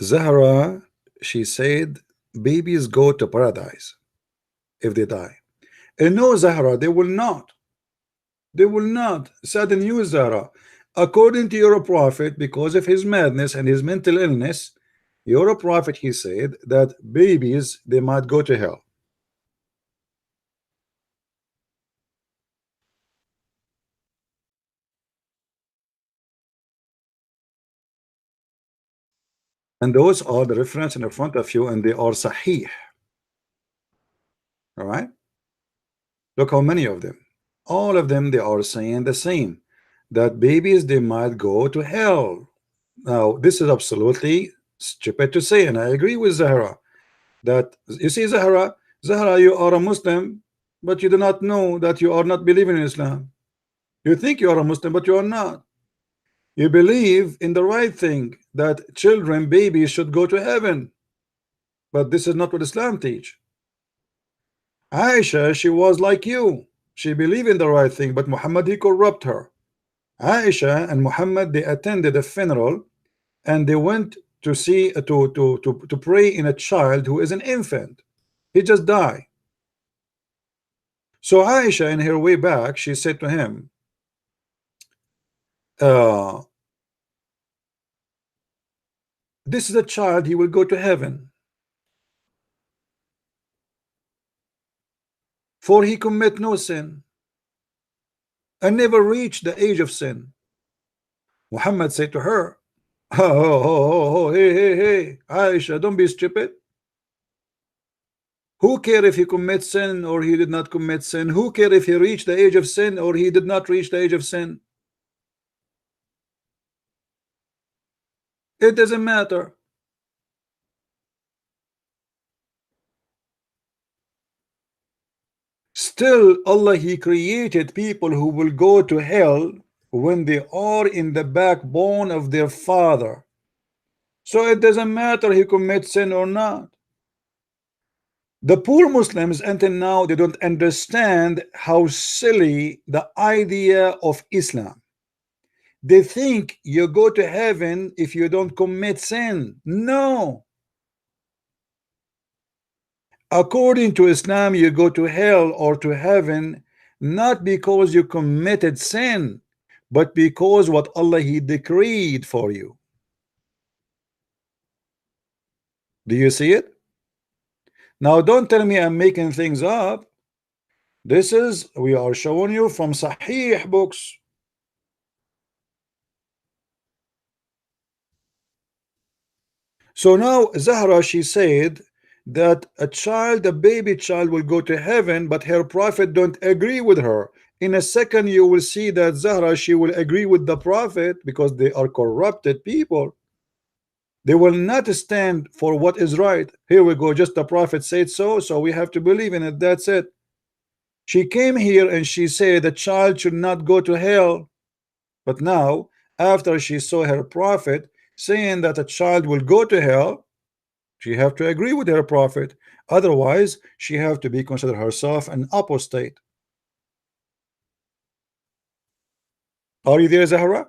Zahra, she said babies go to paradise if they die. And no, Zahra, they will not. They will not. Sad news, Zahra. According to your prophet, because of his madness and his mental illness, your prophet, he said that babies, they might go to hell. And those are the reference in front of you, and they are sahih. All right. Look how many of them. All of them, they are saying the same, that babies, they might go to hell. Now, this is absolutely stupid to say, and I agree with Zahra that you see, Zahra, you are a Muslim, but you do not know that you are not believing in Islam. You think you are a Muslim, but you are not. You believe in the right thing, that children, babies should go to heaven, but this is not what Islam teach. Aisha, she was like you. She believed in the right thing, but Muhammad, he corrupt her. Aisha and Muhammad, they attended a funeral and they went to see to pray in a child who is an infant. He just died. So Aisha, in her way back, she said to him, uh, this is a child, he will go to heaven, for he commit no sin and never reach the age of sin. Muhammad said to her, hey, hey, hey, Aisha, don't be stupid. Who care if he commits sin or he did not commit sin? Who care if he reached the age of sin or he did not reach the age of sin? It doesn't matter. Still, Allah, he created people who will go to hell when they are in the backbone of their father. So it doesn't matter he commits sin or not. The poor Muslims until now, they don't understand how silly the idea of Islam. They think you go to heaven if you don't commit sin. No. According to Islam, you go to hell or to heaven not because you committed sin, but because what Allah he decreed for you. Do you see it? Now don't tell me I'm making things up. This is, we are showing you from Sahih books. So now Zahra, she said that a baby child will go to heaven, but her prophet don't agree with her. In a second you will see that Zahra, she will agree with the prophet because they are corrupted people. They will not stand for what is right. Here we go, just the prophet said so, so we have to believe in it. That's it. She came here and she said the child should not go to hell. But now, after she saw her prophet saying that a child will go to hell, she have to agree with her prophet. Otherwise, she have to be consider herself an apostate. Are you there, Zahra?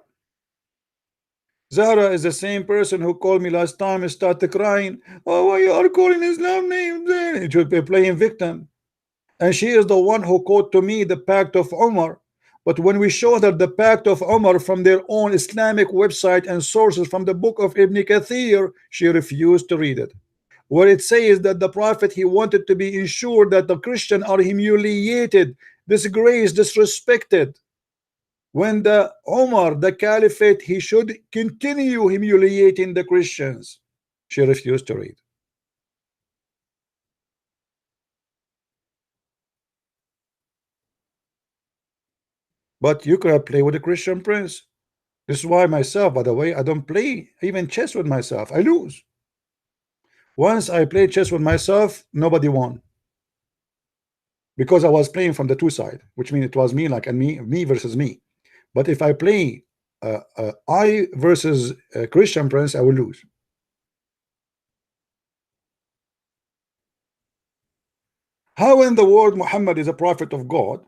Zahra is the same person who called me last time and started crying. Oh, why you are calling Islam names? She would be playing victim. And she is the one who quote to me the Pact of Umar. But when we show her the Pact of Umar from their own Islamic website and sources from the book of Ibn Kathir, she refused to read it. Where it says that the prophet, he wanted to be ensured that the Christians are humiliated, disgraced, disrespected. When the Umar, the caliphate, he should continue humiliating the Christians. She refused to read. But you could have played with the Christian prince. This is why myself, by the way, I don't play even chess with myself. I lose. Once I played chess with myself, nobody won. Because I was playing from the two side, which means it was me like and me versus me. But if I play I versus Christian prince, I will lose. How in the world Muhammad is a prophet of God,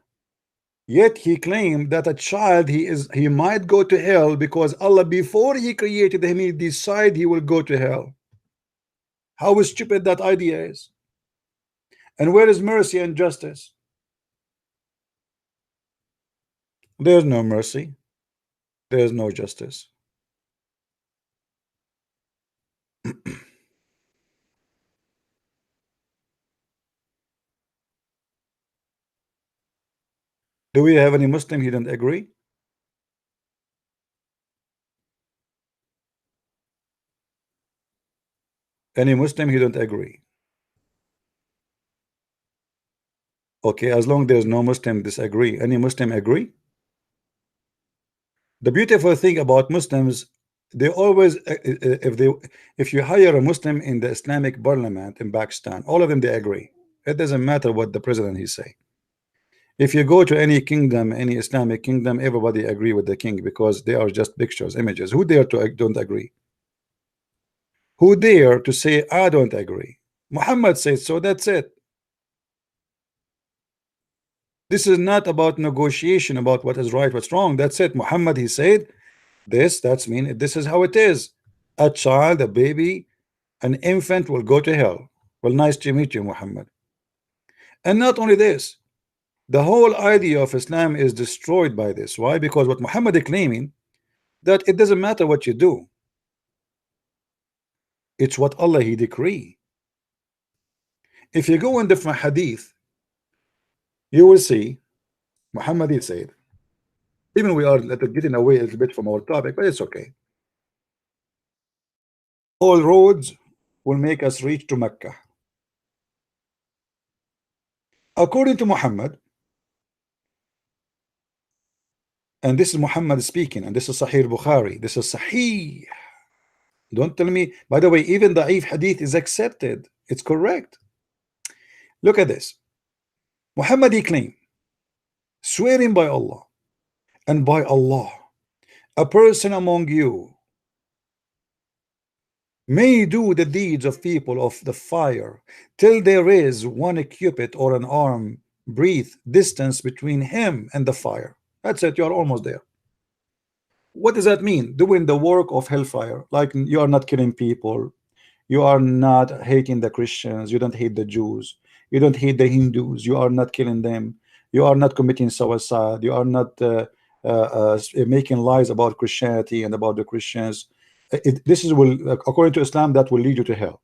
yet he claimed that a child he might go to hell because Allah before he created him he decided he will go to hell. How stupid that idea is. And where is mercy and justice? There's no mercy. There's no justice. Do we have any Muslim he don't agree? Any Muslim he don't agree? Okay, as long there's no Muslim disagree. Any Muslim agree? The beautiful thing about Muslims, they always if you hire a Muslim in the Islamic parliament in Pakistan, all of them they agree. It doesn't matter what the president he say. If you go to any kingdom, any Islamic kingdom, everybody agree with the king because they are just pictures, images. Who dare to don't agree? Who dare to say I don't agree? Muhammad says so, that's it. This is not about negotiation about what is right, what's wrong. That's it. Muhammad, he said this, that's mean this is how it is. A child, a baby, an infant will go to hell. Well, nice to meet you, Muhammad. And not only this, the whole idea of Islam is destroyed by this. Why? Because what Muhammad is claiming, that it doesn't matter what you do, it's what Allah he decree. If you go in different hadith, you will see Muhammad he said, even we are getting away a little bit from our topic, but it's okay. All roads will make us reach to Mecca. According to Muhammad, and this is Muhammad speaking, and this is Sahih Bukhari, this is Sahih. Don't tell me, by the way, even the Da'if hadith is accepted, it's correct. Look at this. Muhammad he claimed, swearing by Allah and by Allah, a person among you may do the deeds of people of the fire till there is one cubit or an arm breadth distance between him and the fire. That's it, you are almost there. What does that mean? Doing the work of hellfire, like you are not killing people, you are not hating the Christians, you don't hate the Jews, you don't hate the Hindus, you are not killing them, you are not committing suicide, you are not making lies about Christianity and about the Christians. This is according to Islam, that will lead you to hell.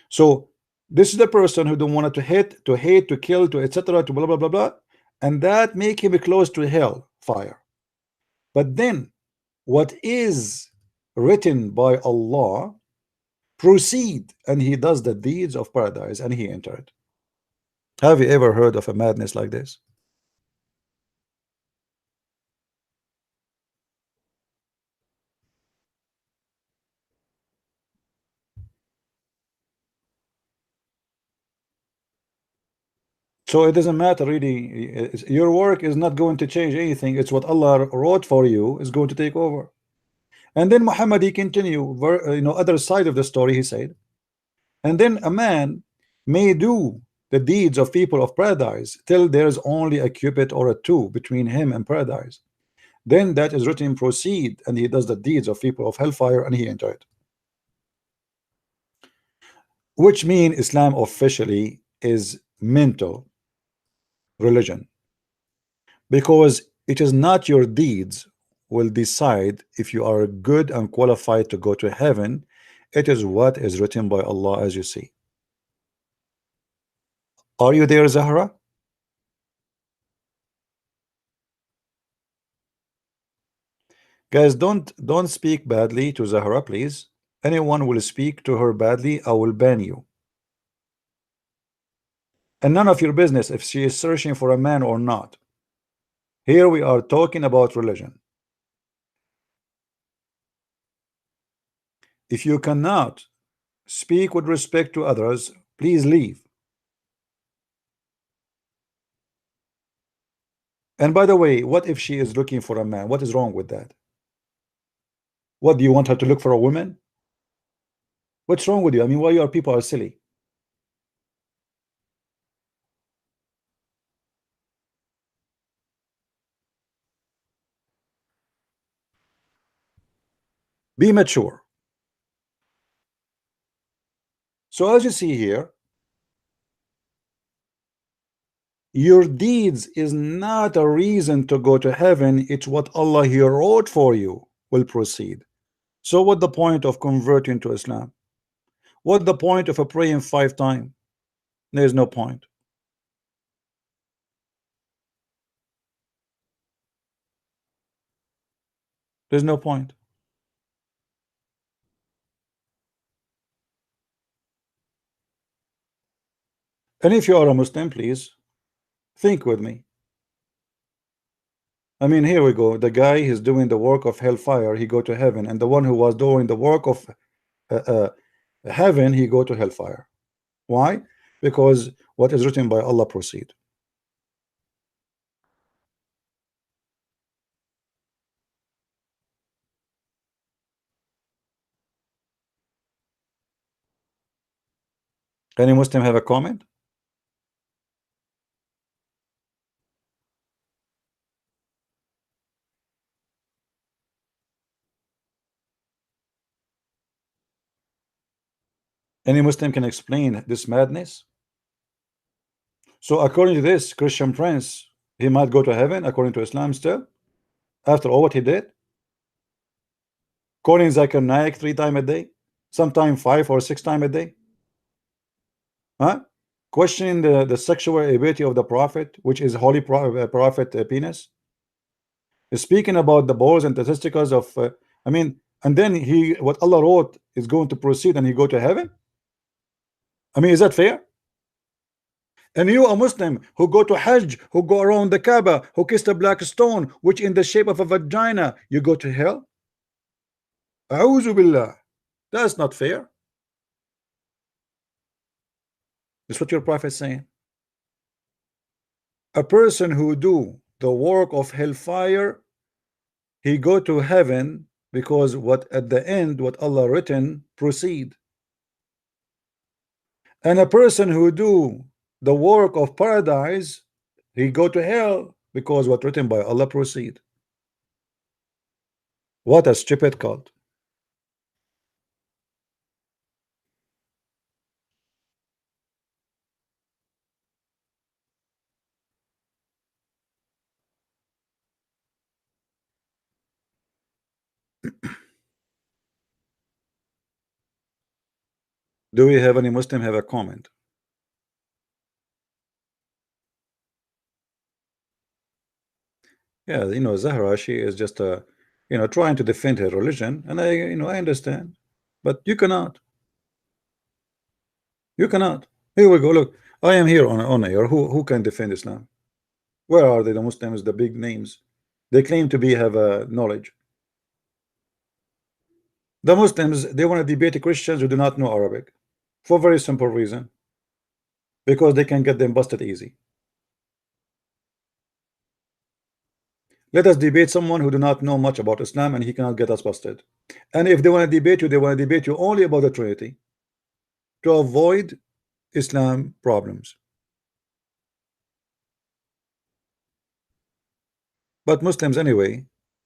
So this is the person who don't want to hate, to kill, to etc., to blah blah blah blah, and that make him close to hell fire. But then what is written by Allah proceed, and he does the deeds of paradise and he entered. Have you ever heard of a madness like this? So it doesn't matter really. Your work is not going to change anything. It's what Allah wrote for you is going to take over. And then Muhammad he continue, other side of the story. He said, and then a man may do the deeds of people of paradise till there is only a cubit or a two between him and paradise. Then that is written proceed, and he does the deeds of people of hellfire and he enter it. Which mean Islam officially is mental religion, because it is not your deeds will decide if you are good and qualified to go to heaven. It is what is written by Allah, as you see. Are you there, Zahra? Guys, don't speak badly to Zahra, please. Anyone will speak to her badly, I will ban you. And none of your business if she is searching for a man or not. Here we are talking about religion. If you cannot speak with respect to others, please leave. And by the way, what if she is looking for a man? What is wrong with that? What, do you want her to look for a woman? What's wrong with you? I mean, why your people are silly? Be mature. So as you see here, your deeds is not a reason to go to heaven. It's what Allah He wrote for you will proceed. So what the point of converting to Islam? What the point of a praying 5 times? There's no point. There's no point. And if you are a Muslim, please think with me. I mean, here we go. The guy is doing the work of hellfire, he go to heaven, and the one who was doing the work of heaven, he go to hellfire. Why? because what is written by Allah proceed. Any Muslim have a comment? Any Muslim can explain this madness? So according to this Christian prince, he might go to heaven according to Islam still, after all what he did? Calling Zakir Naik 3 times a day, sometime 5 or 6 times a day, huh? Questioning the sexual ability of the prophet, which is holy prophet penis, speaking about the balls and testicles of I mean, and then he, what Allah wrote is going to proceed and he go to heaven. I mean, is that fair? And you, a Muslim who go to Hajj, who go around the Kaaba, who kiss the black stone which in the shape of a vagina, you go to hell? A'udhu billah. That's not fair. That's what your prophet is saying. A person who do the work of hellfire, he go to heaven, because what at the end what Allah written proceed. And a person who do the work of paradise, he go to hell, because what written by Allah proceed. What a stupid cult. Do we have any Muslim have a comment? Yeah, Zahra, she is just trying to defend her religion, and I understand, but you cannot. You cannot. Here we go. Look, I am here on air. Who can defend Islam? Where are they? The Muslims, the big names. They claim to be have knowledge. The Muslims, they want to debate the Christians who do not know Arabic, for a very simple reason, because they can get them busted easy. Let us debate someone who do not know much about Islam, and he cannot get us busted. And if they want to debate you, they want to debate you only about the Trinity, to avoid Islam problems. But Muslims anyway,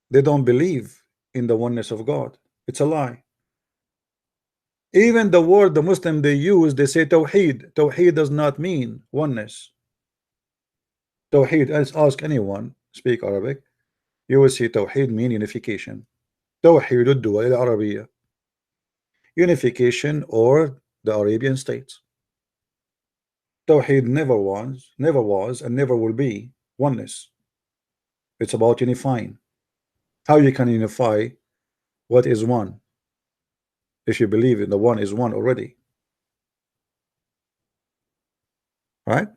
they don't believe in the oneness of God. It's a lie. Even the word the Muslim they use, they say Tawheed. Tawheed does not mean oneness. Tawheed, let's ask anyone speak Arabic, you will see Tawheed mean unification. Tawheed الدول العربية, unification, or the Arabian states. Tawheed never was, and never will be oneness. It's about unifying. How you can unify what is one if you believe in the one is one already, right?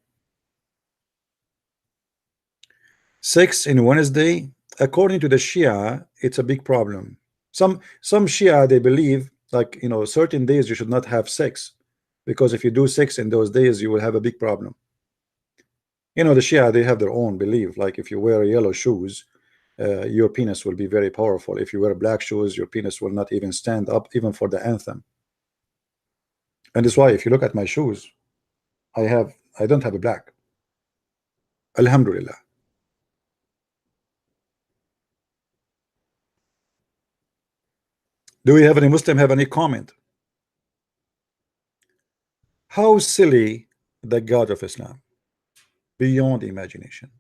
6 in Wednesday, according to the Shia, it's a big problem. Some Shia, they believe, like, certain days you should not have sex, because if you do sex in those days you will have a big problem. The Shia, they have their own belief, like if you wear yellow shoes, your penis will be very powerful. If you wear black shoes, your penis will not even stand up, even for the anthem. And that's why if you look at my shoes, I don't have a black. Alhamdulillah. Do we have any Muslim have any comment? How silly the God of Islam, beyond imagination.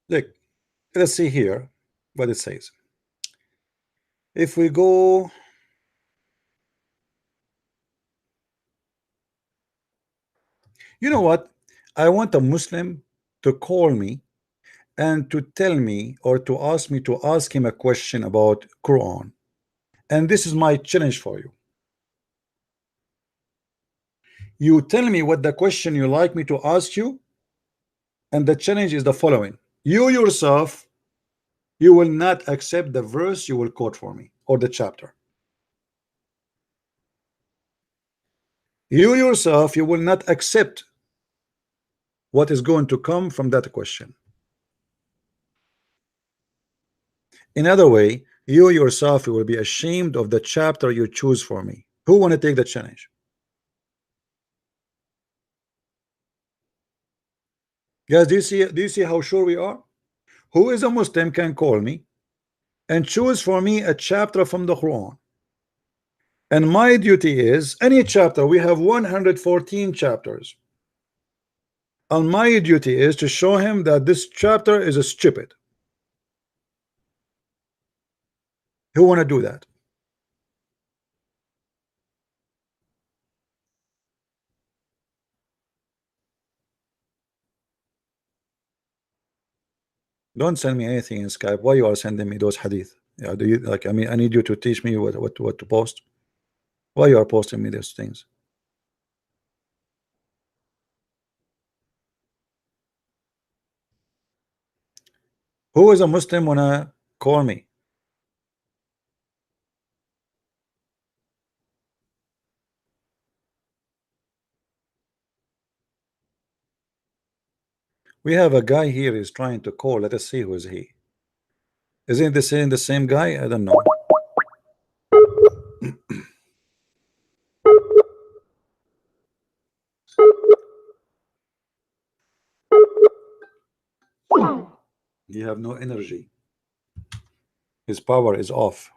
Look, let's see here what it says. If we go, you know what? I want a Muslim to call me and to tell me, or to ask me to ask him a question about Quran. And this is my challenge for you. You tell me what the question you like me to ask you, and the challenge is the following. You yourself, you will not accept the verse you will quote for me or the chapter. You yourself, you will not accept what is going to come from that question. In other way, you yourself will be ashamed of the chapter you choose for me. Who want to take the challenge? Guys, do you see how sure we are? Who is a Muslim can call me and choose for me a chapter from the Quran. And my duty is any chapter. We have 114 chapters. And my duty is to show him that this chapter is a stupid. Who want to do that? Don't send me anything in Skype. Why you are sending me those hadith? Yeah, do you like? I mean, I need you to teach me what to post. Why you are posting me these things? Who is a Muslim wanna call me? We have a guy here is trying to call. Let us see who is he. Isn't the same guy? I don't know. You have no energy. His power is off.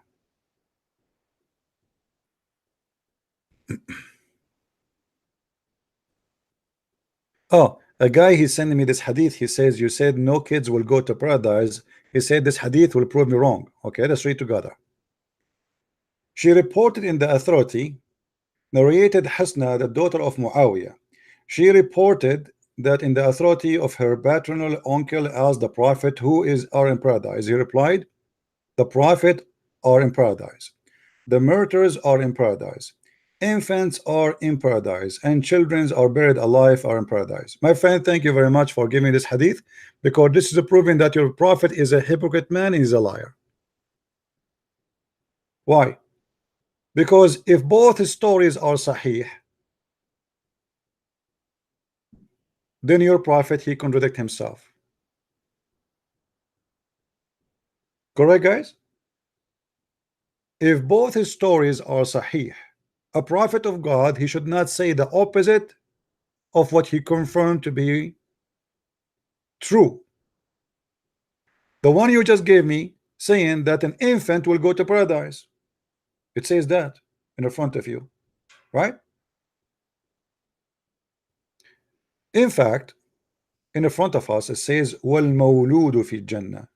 Oh, a guy he's sending me this hadith. He says you said no kids will go to paradise. He said this hadith will prove me wrong. Okay, let's read together. She reported in the authority, narrated Hasna, the daughter of Muawiyah. She reported that in the authority of her paternal uncle asked the Prophet, who are in paradise? He replied, the Prophet are in paradise. The martyrs are in paradise. Infants are in paradise, and children are buried alive are in paradise. My friend, thank you very much for giving this hadith, because this is proving that your prophet is a hypocrite man, is a liar. Why? Because if both stories are sahih, then your prophet, he contradict himself. Correct, guys? If both his stories are sahih, a prophet of God, he should not say the opposite of what he confirmed to be true. The one you just gave me saying that an infant will go to paradise, it says that in the front of you, right? In fact, in the front of us it says wal mawludu fi jannah.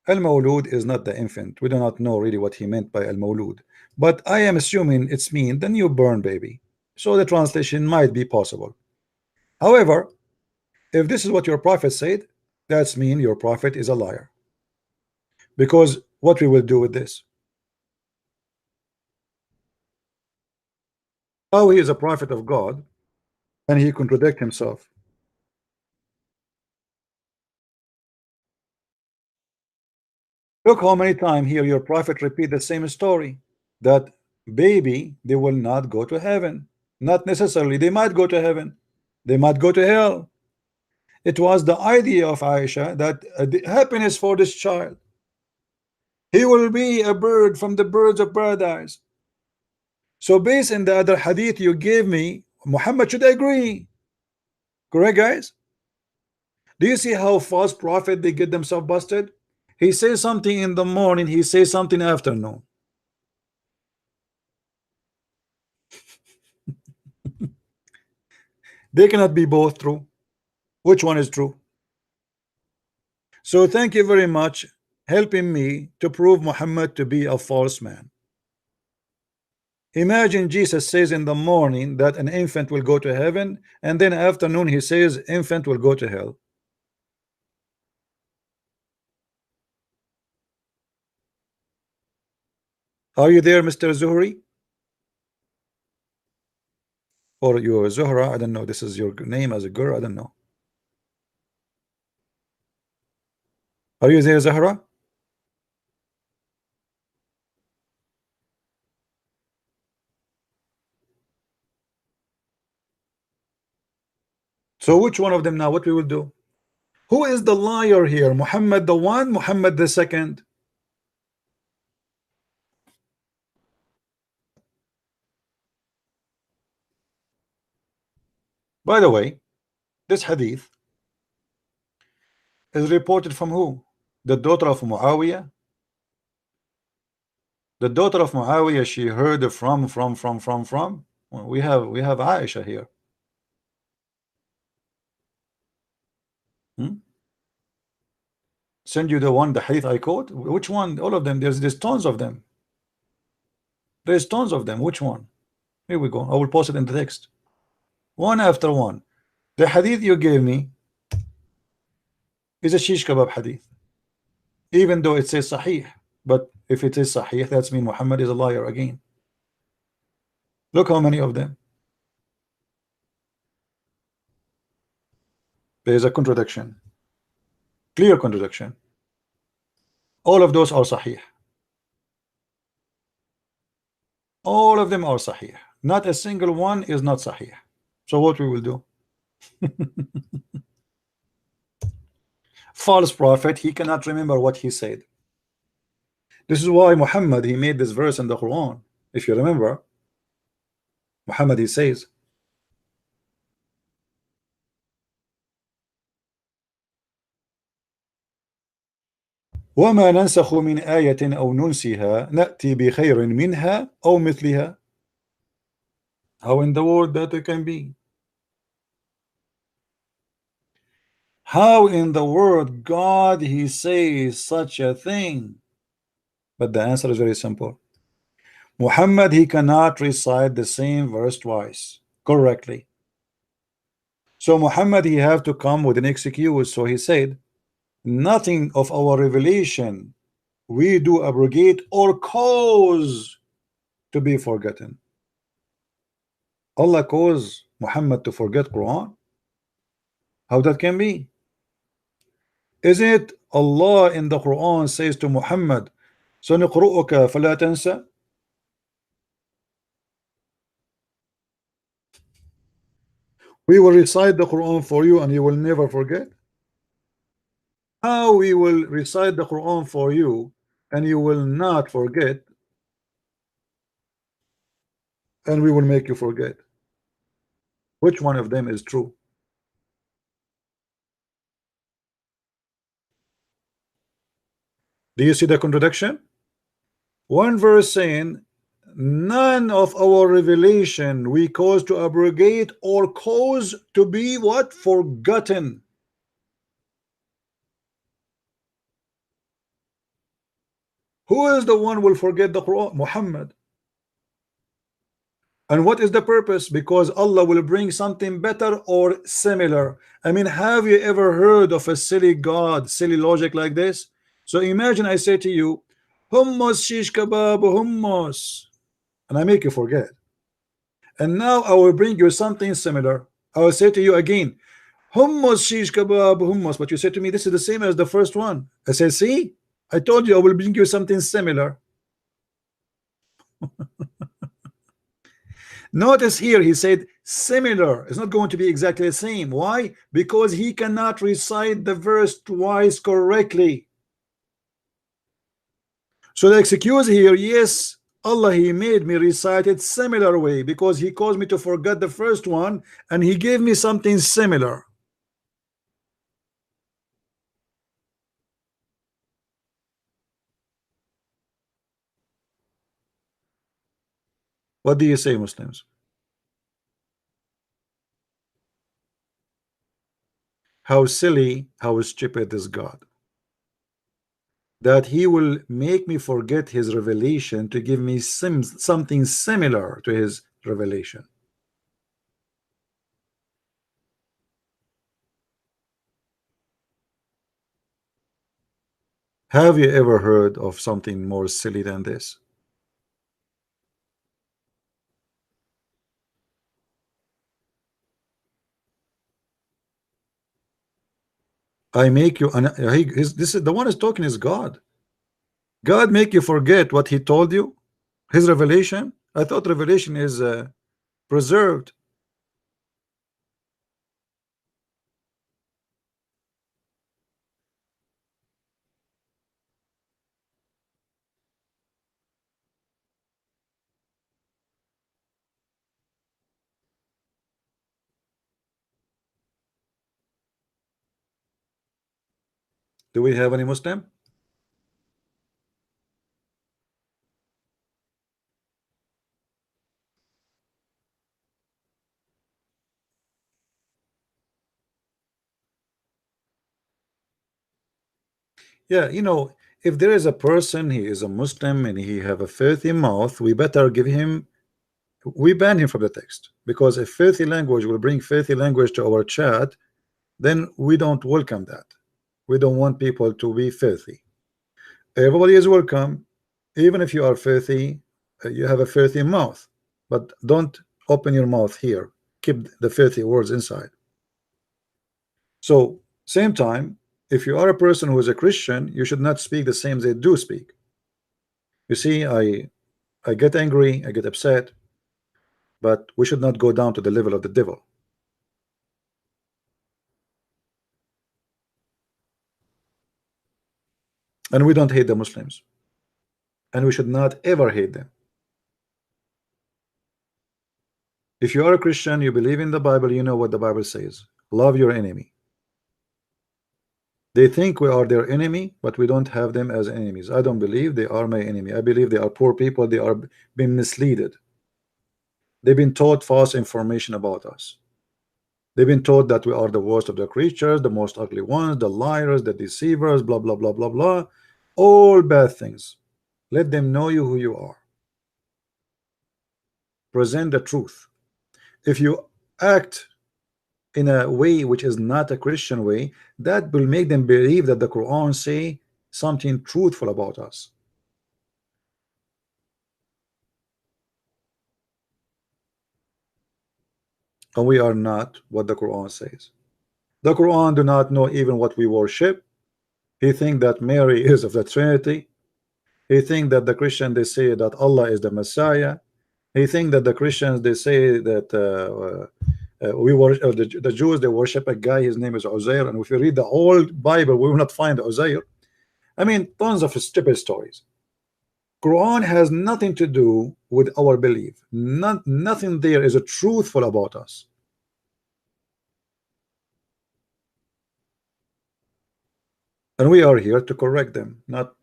Al mawlud is not the infant. We do not know really what he meant by al mawlud, but I am assuming it's mean the newborn baby, so the translation might be possible. However, if this is what your prophet said, that's mean your prophet is a liar, because what we will do with this, how he is a prophet of God and he contradict himself. Look how many times here your prophet repeat the same story, that baby they will not go to heaven. Not necessarily they might go to heaven, they might go to hell. It was the idea of Aisha that the happiness for this child, he will be a bird from the birds of paradise. So based on the other hadith you gave me, Muhammad should agree. Correct, guys? Do you see how false prophet they get themselves busted? He says something in the morning, he says something afternoon. They cannot be both true. Which one is true? So thank you very much helping me to prove Muhammad to be a false man. Imagine Jesus says in the morning that an infant will go to heaven, and then afternoon he says infant will go to hell. Are you there, Mr. Zuhri? Or you Zuhra? I don't know. This is your name as a girl. I don't know. Are you there, Zahra? So which one of them now? What we will do? Who is the liar here? Muhammad the one, Muhammad the second? By the way, this hadith is reported from who? The daughter of Muawiyah. The daughter of Muawiyah, she heard from. Well, we have Aisha here. Hmm? Send you the one, the hadith I quote. Which one? All of them. There's tons of them. There's tons of them. Which one? Here we go. I will post it in the text. One after one. The hadith you gave me is a shish kebab hadith. Even though it says sahih. But if it is sahih, that's mean Muhammad is a liar again. Look how many of them. There is a contradiction. Clear contradiction. All of those are sahih. All of them are sahih. Not a single one is not sahih. So what we will do? False prophet, he cannot remember what he said. This is why Muhammad, he made this verse in the Quran. If you remember, Muhammad, he says, وَمَا نَنْسَخُ مِنْ آيَةٍ أَوْ نُنْسِهَا نَأْتِي بِخَيْرٍ مِنْهَا أَوْ مِثْلِهَا. How in the world that it can be? How in the world God he says such a thing? But the answer is very simple. Muhammad, he cannot recite the same verse twice correctly. So Muhammad, he have to come with an excuse. So he said, nothing of our revelation we do abrogate or cause to be forgotten. Allah caused Muhammad to forget Quran? How that can be? Isn't it Allah in the Quran says to Muhammad, سنقرؤك فلا تنسى? We will recite the Quran for you and you will never forget. How we will recite the Quran for you and you will not forget, and we will make you forget? Which one of them is true? Do you see the contradiction? One verse saying, none of our revelation we cause to abrogate or cause to be what? Forgotten. Who is the one will forget the Quran? Muhammad. And what is the purpose? Because Allah will bring something better or similar. I mean, have you ever heard of a silly God, silly logic like this? So imagine I say to you, hummus shish kebab hummus, and I make you forget. And now I will bring you something similar. I will say to you again, hummus shish kebab hummus, but you say to me, this is the same as the first one. I say, see, I told you I will bring you something similar. Notice here he said similar. It's not going to be exactly the same. Why? Because he cannot recite the verse twice correctly. So the excuse here, yes, Allah, he made me recite it similar way because he caused me to forget the first one and he gave me something similar. What do you say, Muslims? How silly, how stupid is God, that he will make me forget his revelation to give me something similar to his revelation. Have you ever heard of something more silly than this? I make you this is the one is talking is God. God make you forget what he told you, his revelation. I thought revelation is preserved. Do we have any Muslim? Yeah, you know, if there is a person, he is a Muslim and he have a filthy mouth, we better give him, we ban him from the text, because if filthy language will bring filthy language to our chat, then we don't welcome that. We don't want people to be filthy. Everybody is welcome, even if you are filthy, you have a filthy mouth, but don't open your mouth here. Keep the filthy words inside. So, same time, if you are a person who is a Christian, you should not speak the same they do speak. You see, I get angry, I get upset, but we should not go down to the level of the devil. And we don't hate the Muslims, and we should not ever hate them. If you are a Christian, you believe in the Bible, you know what the Bible says. Love your enemy. They think we are their enemy, but we don't have them as enemies. I don't believe they are my enemy. I believe they are poor people. They are being misled. They've been taught false information about us. They've been taught that we are the worst of the creatures, the most ugly ones, the liars, the deceivers, blah, blah, blah, blah, blah. All bad things. Let them know you who you are. Present the truth. If you act in a way which is not a Christian way, that will make them believe that the Quran say something truthful about us. And we are not what the Quran says. The Quran do not know even what we worship. He think that Mary is of the Trinity. He think that the Christian they say that Allah is the Messiah. He think that the Christians they say that we worship the Jews they worship a guy, his name is Uzair, and if you read the whole Bible we will not find Uzair. I mean, tons of stupid stories. Quran has nothing to do with our belief. Nothing there is a truthful about us. And we are here to correct them, not,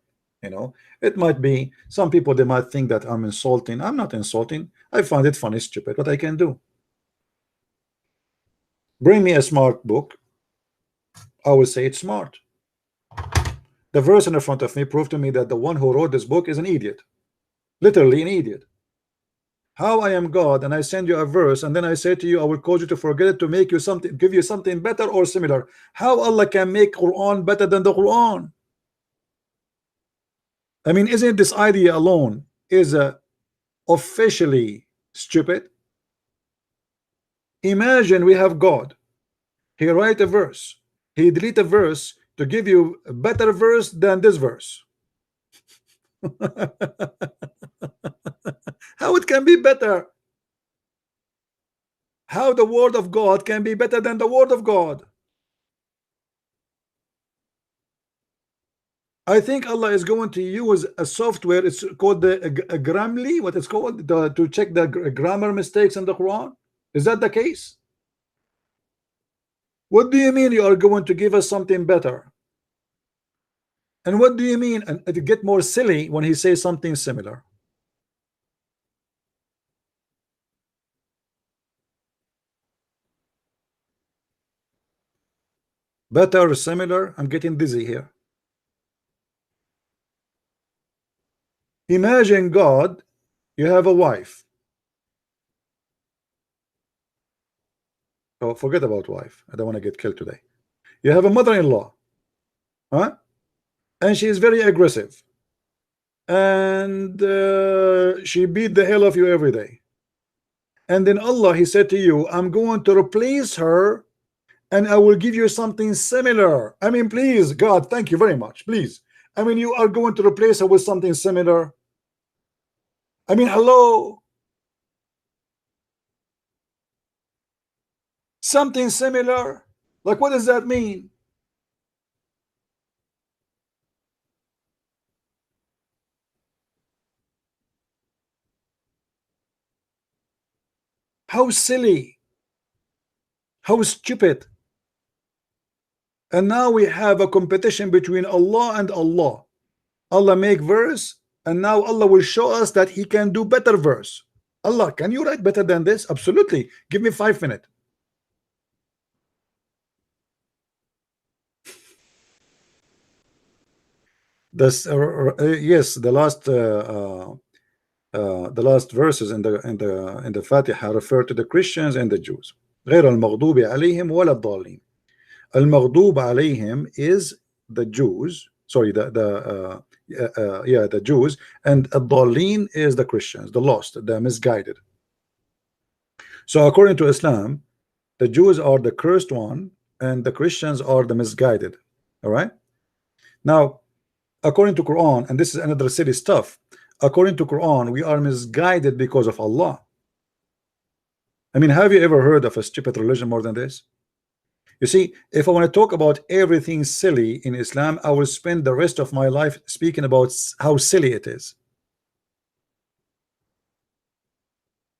you know, it might be some people they might think that I'm insulting. I'm not insulting. I find it funny, stupid. What I can do? Bring me a smart book, I will say it's smart. The verse in the front of me proved to me that the one who wrote this book is an idiot, literally an idiot. How I am God and I send you a verse and then I say to you I will cause you to forget it to make you something, give you something better or similar. How Allah can make Quran better than the Quran? I mean, isn't this idea alone is officially stupid? Imagine we have God, he write a verse, he delete a verse to give you a better verse than this verse. How it can be better? How the word of God can be better than the word of God? I think Allah is going to use a software. It's called the Grammarly. What it's called to check the grammar mistakes in the Quran. Is that the case? What do you mean you are going to give us something better? And what do you mean? And it get more silly when he says something similar. Better, similar. I'm getting dizzy here. Imagine God, you have a wife. Oh, forget about wife. I don't want to get killed today. You have a mother-in-law, huh? And she is very aggressive. And she beat the hell of you every day. And then Allah, he said to you, I'm going to replace her and I will give you something similar. I mean, please, God, thank you very much. Please. I mean, you are going to replace it with something similar. I mean, hello. Something similar. Like, what does that mean? How silly. How stupid. And now we have a competition between Allah and Allah. Allah make verse, and now Allah will show us that He can do better verse. Allah, can you write better than this? Absolutely. Give me 5 minutes. This, yes, the last verses in the Fatiha refer to the Christians and the Jews. غير المغضوب عليهم ولا الضالين. المغضوب عليهم is the Jews. Sorry, the Jews, and الضالين is the Christians, the lost, the misguided. So according to Islam, the Jews are the cursed one, and the Christians are the misguided. All right. Now, according to Quran, and this is another silly stuff. According to Quran, we are misguided because of Allah. I mean, have you ever heard of a stupid religion more than this? You see, if I want to talk about everything silly in Islam, I will spend the rest of my life speaking about how silly it is.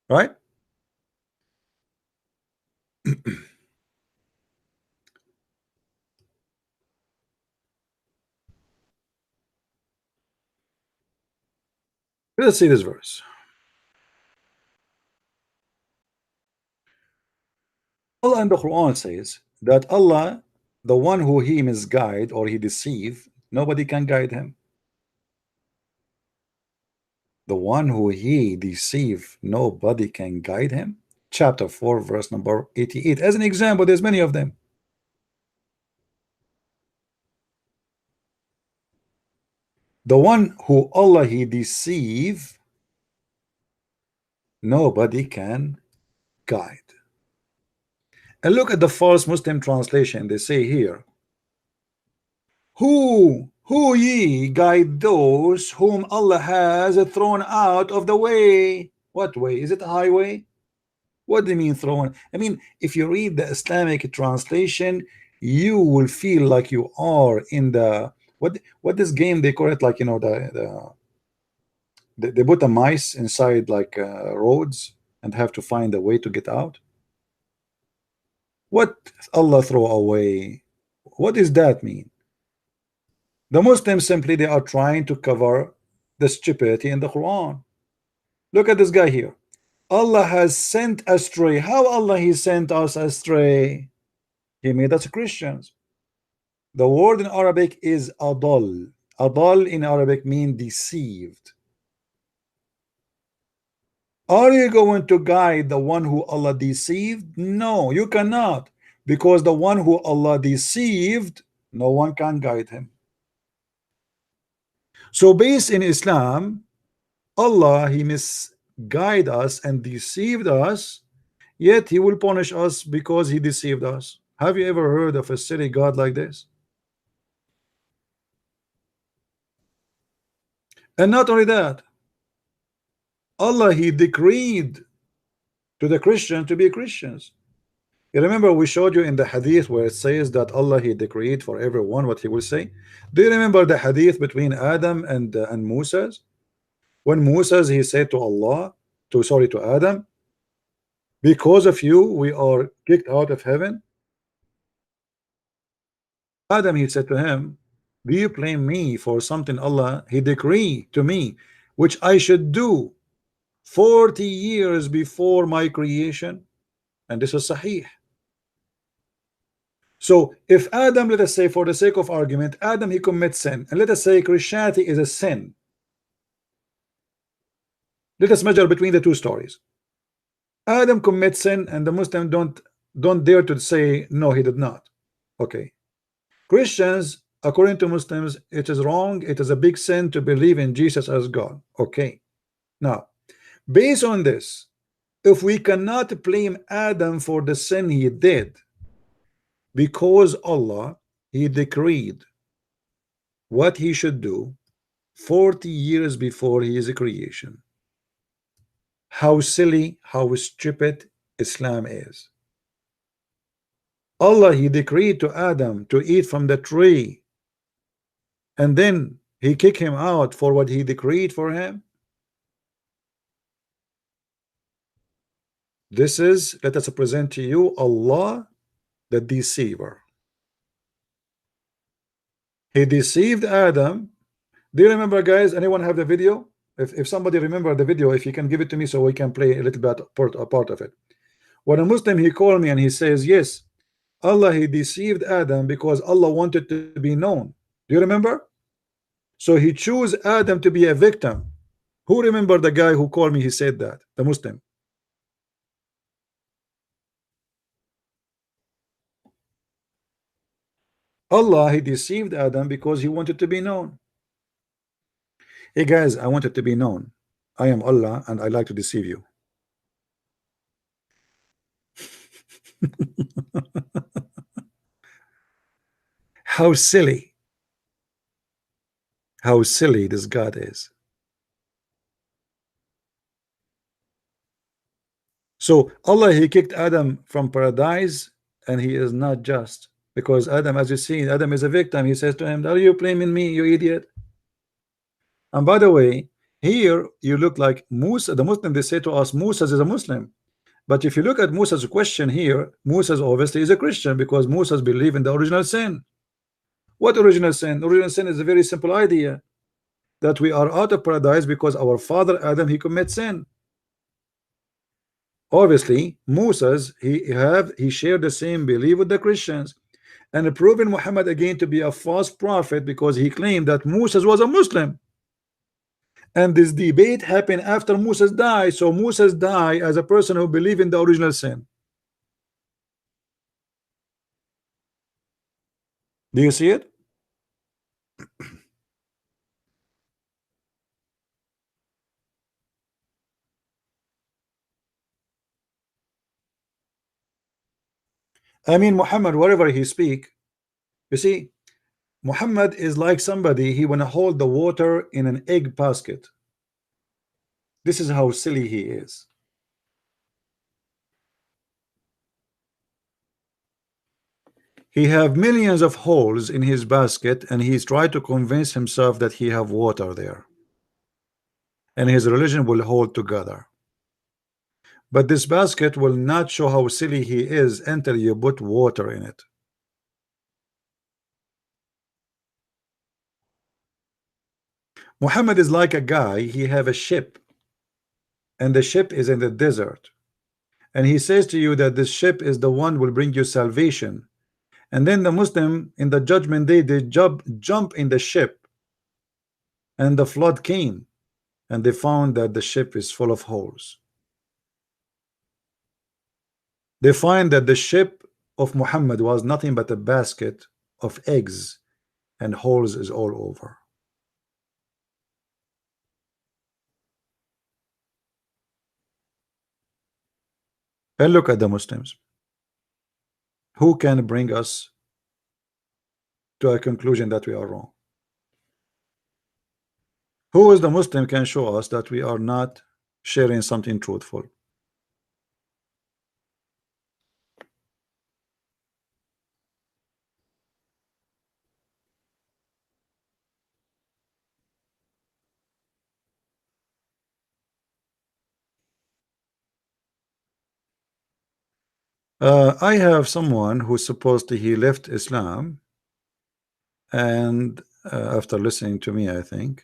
Right? Let's see this verse. Allah in the Quran says that Allah, the one who He misguide or He deceive, nobody can guide him. The one who He deceive, nobody can guide him. Chapter 4, verse number 88. As an example, there's many of them. The one who Allah He deceive, nobody can guide. And look at the false Muslim translation. They say here, who ye guide those whom Allah has thrown out of the way. What way? Is it a highway? What do you mean thrown? I mean, if you read the Islamic translation, you will feel like you are in the what this game they call it, like, you know, they put a mice inside like roads and have to find a way to get out. What Allah throw away? What does that mean? The Muslims simply they are trying to cover the stupidity in the Quran. Look at this guy here. Allah has sent astray. How Allah He sent us astray? He made us Christians. The word in Arabic is adal. Adal in Arabic means deceived. Are you going to guide the one who Allah deceived? No, you cannot, because the one who Allah deceived, no one can guide him. So based in Islam, Allah He misguided us and deceived us, yet He will punish us because He deceived us. Have you ever heard of a silly God like this? And not only that, Allah He decreed to the Christian to be Christians. You remember we showed you in the hadith where it says that Allah He decreed for everyone what He will say. Do you remember the hadith between Adam and Moses? When Moses he said to Allah, to Adam, because of you we are kicked out of heaven. Adam he said to him, do you blame me for something Allah He decreed to me which I should do 40 years before my creation? And this is sahih. So if Adam, let us say for the sake of argument, Adam he commits sin, and let us say Christianity is a sin. Let us measure between the two stories. Adam commits sin and the Muslim don't dare to say no, he did not. Okay. Christians, according to Muslims, it is wrong, it is a big sin to believe in Jesus as God. Okay. Now, based on this, if we cannot blame Adam for the sin he did, Because Allah, He decreed what He should do 40 years before His creation. How silly, how stupid Islam is. Allah, He decreed to Adam to eat from the tree, and then He kicked him out for what He decreed for him. This is, let us present to you Allah the deceiver. He deceived Adam. Do you remember, guys? Anyone have the video? If somebody remember the video, if you can give it to me so we can play a little bit a part of it. When a Muslim, he called me and he says, yes, Allah, He deceived Adam because Allah wanted to be known. Do you remember? So He chose Adam to be a victim. Who remember the guy who called me? He said that, the Muslim. Allah, He deceived Adam because He wanted to be known. Hey guys, I wanted to be known. I am Allah and I like to deceive you. How silly this God is. So Allah, He kicked Adam from paradise, and He is not just, because Adam, as you see, Adam is a victim. He says to him, are you blaming me, you idiot? And by the way, here you look like Musa, the Muslim. They say to us, Musa is a Muslim. But if you look at Musa's question here, Musa obviously is a Christian, because Musa believes in the original sin. What original sin? Original sin is a very simple idea, that we are out of paradise because our father Adam, he commits sin. Obviously Moses, he shared the same belief with the Christians, and proven Muhammad again to be a false prophet because he claimed that Moses was a Muslim. And this debate happened after Moses died. So Moses died as a person who believed in the original sin. Do you see it? I mean, Muhammad, whatever he speak, you see, Muhammad is like somebody, he want to hold the water in an egg basket. This is how silly he is. He have millions of holes in his basket, and he's tried to convince himself that he have water there, and his religion will hold together. But this basket will not show how silly he is until you put water in it. Muhammad is like a guy, he have a ship, and the ship is in the desert, and he says to you that this ship is the one will bring you salvation. And then the Muslim in the judgment day, they jump in the ship, and the flood came, and they found that the ship is full of holes. They find that the ship of Muhammad was nothing but a basket of eggs, and holes is all over. And look at the Muslims. Who can bring us to a conclusion that we are wrong? Who is the Muslim can show us that we are not sharing something truthful? I have someone who's supposed to he left Islam, and after listening to me, I think,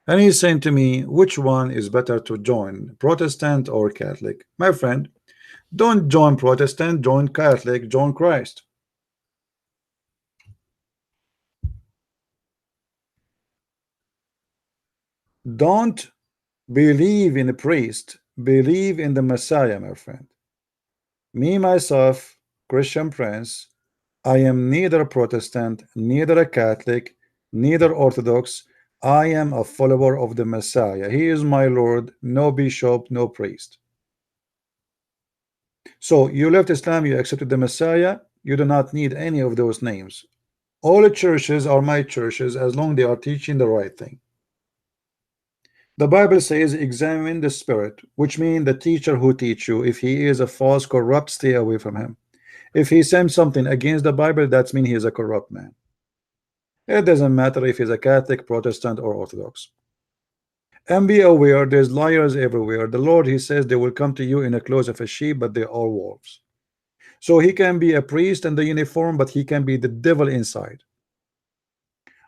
and he's saying to me, which one is better to join, Protestant or Catholic? My friend, don't join Protestant, join Catholic, join Christ. Don't believe in a priest, believe in the Messiah, my friend. Me, myself, Christian Prince, I am neither a Protestant, neither a Catholic, neither Orthodox. I am a follower of the Messiah. He is my Lord, no bishop, no priest. So you left Islam, you accepted the Messiah, you do not need any of those names. All the churches are my churches as long they are teaching the right thing. The Bible says examine the spirit, which means the teacher who teach you. If he is a false, corrupt, stay away from him. If he says something against the Bible, that means he is a corrupt man. It doesn't matter if he's a Catholic, Protestant, or Orthodox. And be aware, there's liars everywhere. The Lord, he says, they will come to you in the clothes of a sheep, but they are wolves. So he can be a priest in the uniform, but he can be the devil inside.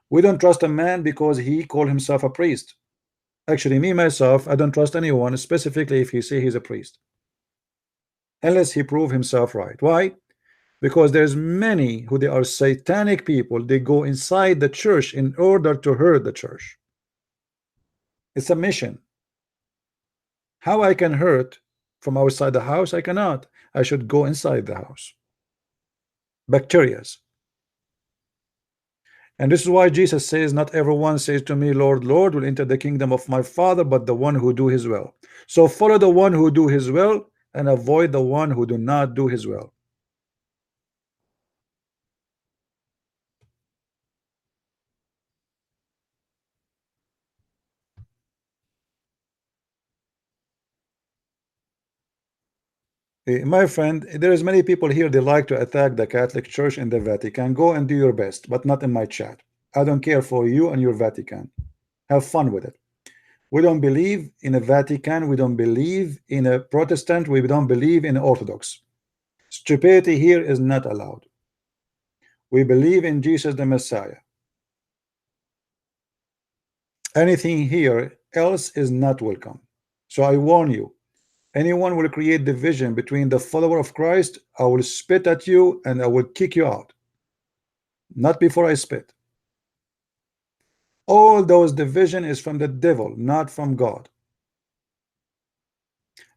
We don't trust a man because he called himself a priest. Actually, me myself, I don't trust anyone, specifically if he say he's a priest, unless he prove himself right. Why? Because there's many who they are satanic people. They go inside the church in order to hurt the church. It's a mission. How I can hurt from outside the house? I cannot. I should go inside the house. Bacterias. And this is why Jesus says, not everyone says to me, Lord, Lord, will enter the kingdom of my Father, but the one who do his will. So follow the one who do his will and avoid the one who do not do his will. My friend, there is many people here, they like to attack the Catholic Church in the Vatican. Go and do your best, but not in my chat. I don't care for you and your Vatican. Have fun with it. We don't believe in a Vatican. We don't believe in a Protestant. We don't believe in Orthodox. Stupidity here is not allowed. We believe in Jesus the Messiah. Anything here else is not welcome. So I warn you, anyone will create division between the follower of Christ, I will spit at you and I will kick you out. Not before I spit. All those division is from the devil, not from God.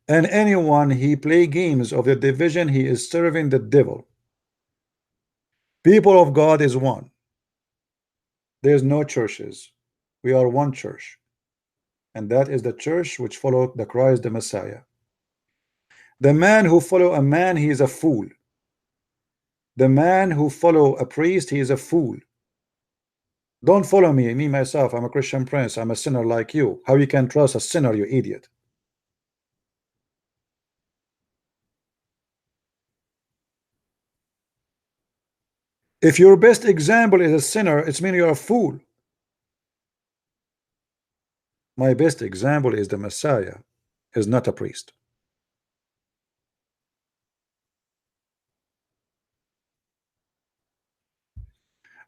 And anyone he play games of the division, he is serving the devil. People of God is one. There's no churches. We are one church. And that is the church which followed the Christ the Messiah. The man who follow a man, he is a fool. The man who follow a priest, he is a fool. Don't follow me. Me myself, I'm a Christian prince. I'm a sinner like you. How you can trust a sinner, you idiot? If your best example is a sinner, it's mean you're a fool. My best example is the Messiah, is not a priest.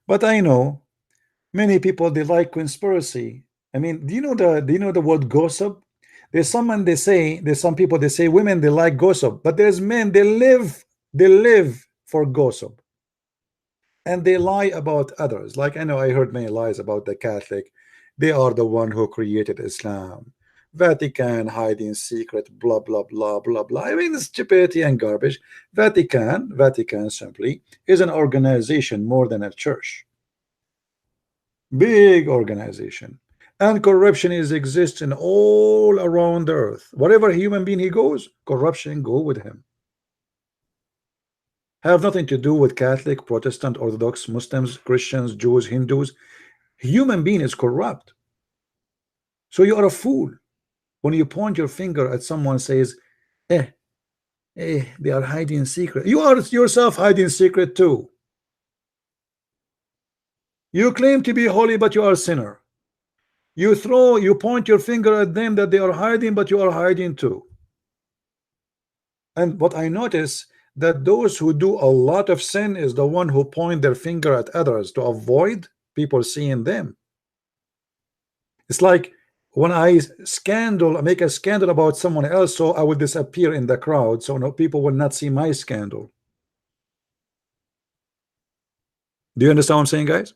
But I know many people, they like conspiracy. I mean, do you know the word gossip? There's someone, they say, there's some people, they say women, they like gossip, but there's men, they live for gossip. And they lie about others. Like, I know I heard many lies about the Catholic. They are the one who created Islam. Vatican hiding secret, blah blah blah blah blah. I mean, it's stupidity and garbage. Vatican simply is an organization more than a church. Big organization. And corruption exists in all around the earth. Whatever human being he goes, corruption go with him. Have nothing to do with Catholic, Protestant, Orthodox, Muslims, Christians, Jews, Hindus. Human being is corrupt. So you are a fool when you point your finger at someone, says, they are hiding secret. You are yourself hiding secret too. You claim to be holy, but you are a sinner. You point your finger at them that they are hiding, but you are hiding too. And what I notice, that those who do a lot of sin is the one who point their finger at others to avoid people seeing them. It's like when I make a scandal about someone else, so I will disappear in the crowd, so no people will not see my scandal. Do you understand what I'm saying, guys?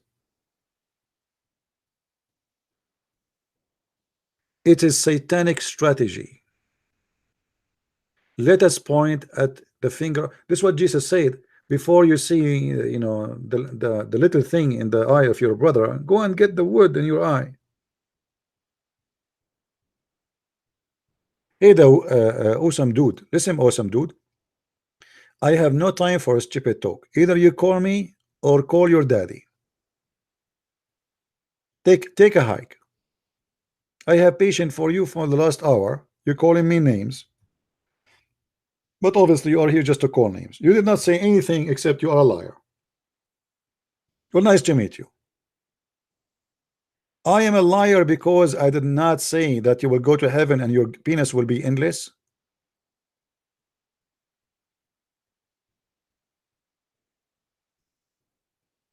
It is satanic strategy. Let us point at the finger. This is what Jesus said. Before you see, the little thing in the eye of your brother, go and get the wood in your eye. Hey, the awesome dude. Listen, awesome dude. I have no time for a stupid talk. Either you call me or call your daddy. Take a hike. I have patience for you for the last hour. You're calling me names, but obviously you are here just to call names. You did not say anything except you are a liar. Well, nice to meet you. I am a liar because I did not say that you will go to heaven and your penis will be endless.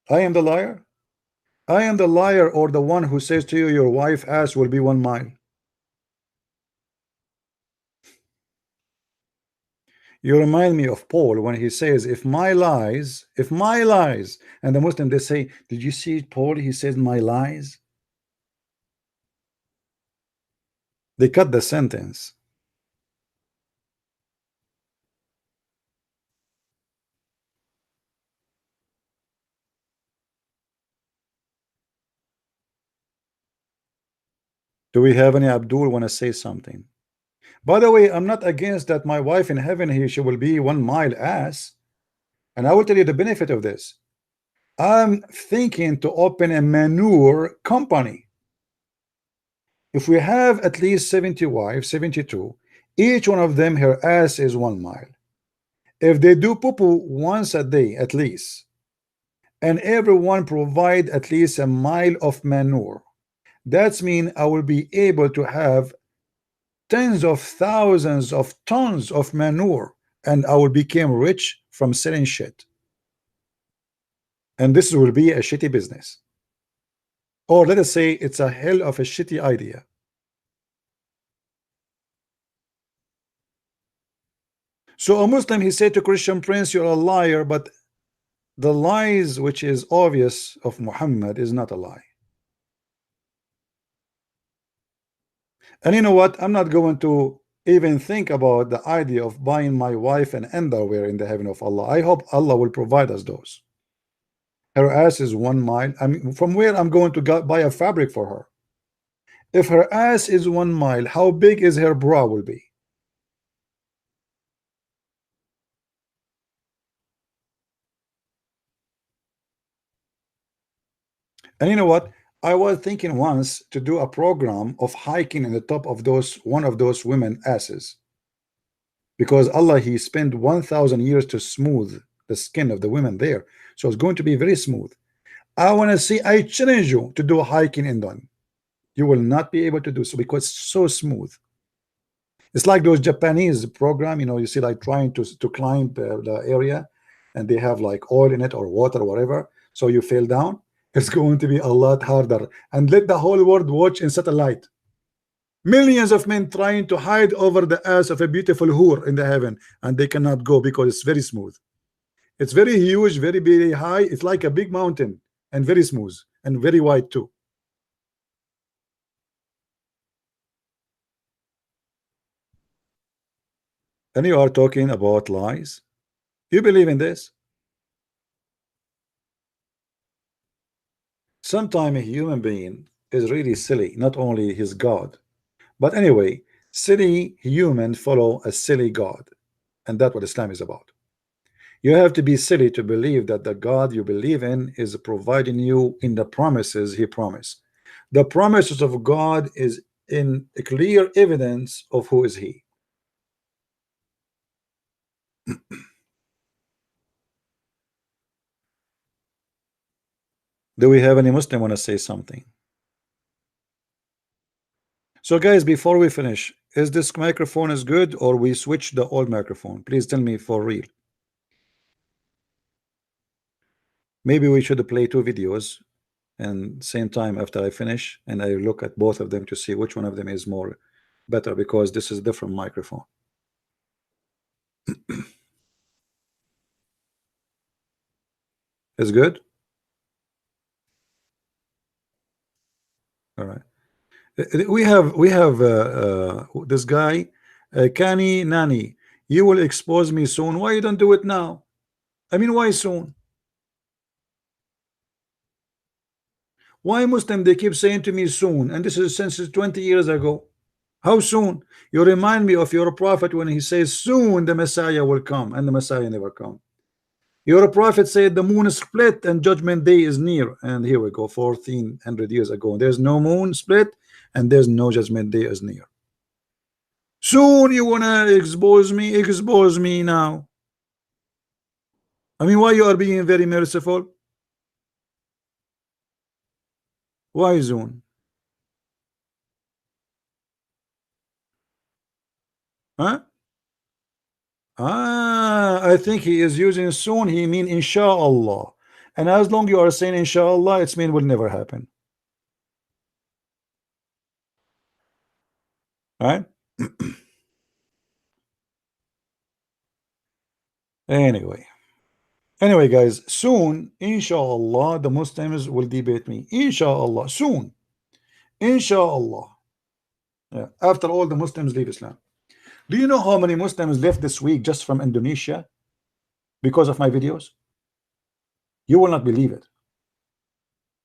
I am the liar. I am the liar or the one who says to you your wife ass will be 1 mile. You remind me of Paul when he says, if my lies, and the Muslim they say, did you see Paul? He says my lies. They cut the sentence. Do we have any Abdul want to say something? By the way, I'm not against that my wife in heaven here, she will be 1 mile ass. And I will tell you the benefit of this. I'm thinking to open a manure company. If we have at least 70 wives, 72, each one of them, her ass is 1 mile. If they do poo-poo once a day at least, and everyone provide at least a mile of manure, that's mean I will be able to have tens of thousands of tons of manure, and I will become rich from selling shit. And this will be a shitty business. Or let us say it's a hell of a shitty idea. So a Muslim, he said to Christian Prince, you're a liar, but the lies which is obvious of Muhammad is not a lie. And you know what? I'm not going to even think about the idea of buying my wife an underwear in the heaven of Allah. I hope Allah will provide us those. Her ass is 1 mile. I mean, from where I'm going to buy a fabric for her? If her ass is 1 mile, how big is her bra will be? And you know what? I was thinking once to do a program of hiking in the top of those one of those women asses, because Allah he spent 1,000 years to smooth the skin of the women there, so it's going to be very smooth. I want to see. I challenge you to do a hiking in them. You will not be able to do so because it's so smooth. It's like those Japanese program, you know, you see like trying to climb the area, and they have like oil in it or water or whatever, so you fell down. It's going to be a lot harder. And let the whole world watch in satellite. Millions of men trying to hide over the ass of a beautiful whore in the heaven, and they cannot go because it's very smooth. It's very huge, very, very high. It's like a big mountain, and very smooth and very wide too. And you are talking about lies. You believe in this? Sometimes a human being is really silly, not only his God. But anyway, silly humans follow a silly God, and that's what Islam is about. You have to be silly to believe that the God you believe in is providing you in the promises he promised. The promises of God is in clear evidence of who is he. Do we have any Muslim want to say something? So guys, before we finish, is this microphone is good or we switch the old microphone? Please tell me for real. Maybe we should play two videos and same time after I finish, and I look at both of them to see which one of them is more better, because this is different microphone. Is good. All right. We have this guy, Kani Nani. You will expose me soon. Why you don't do it now? I mean, why soon? Why Muslim they keep saying to me soon, and this is since 20 years ago. How soon? You remind me of your prophet when he says soon the Messiah will come, and the Messiah never come. Your prophet said the moon is split and judgment day is near, and here we go, 1400 years ago. There's no moon split and there's no judgment day is near. Soon you wanna expose me? Expose me now. I mean, why you are being very merciful? Why soon? Huh? I think he is using soon. He mean inshallah, and as long you are saying inshallah, it's mean will never happen. Right? Anyway. Anyway, guys, soon, inshallah, the Muslims will debate me. Inshallah, soon. Inshallah. Yeah. After all, the Muslims leave Islam. Do you know how many Muslims left this week just from Indonesia because of my videos? You will not believe it.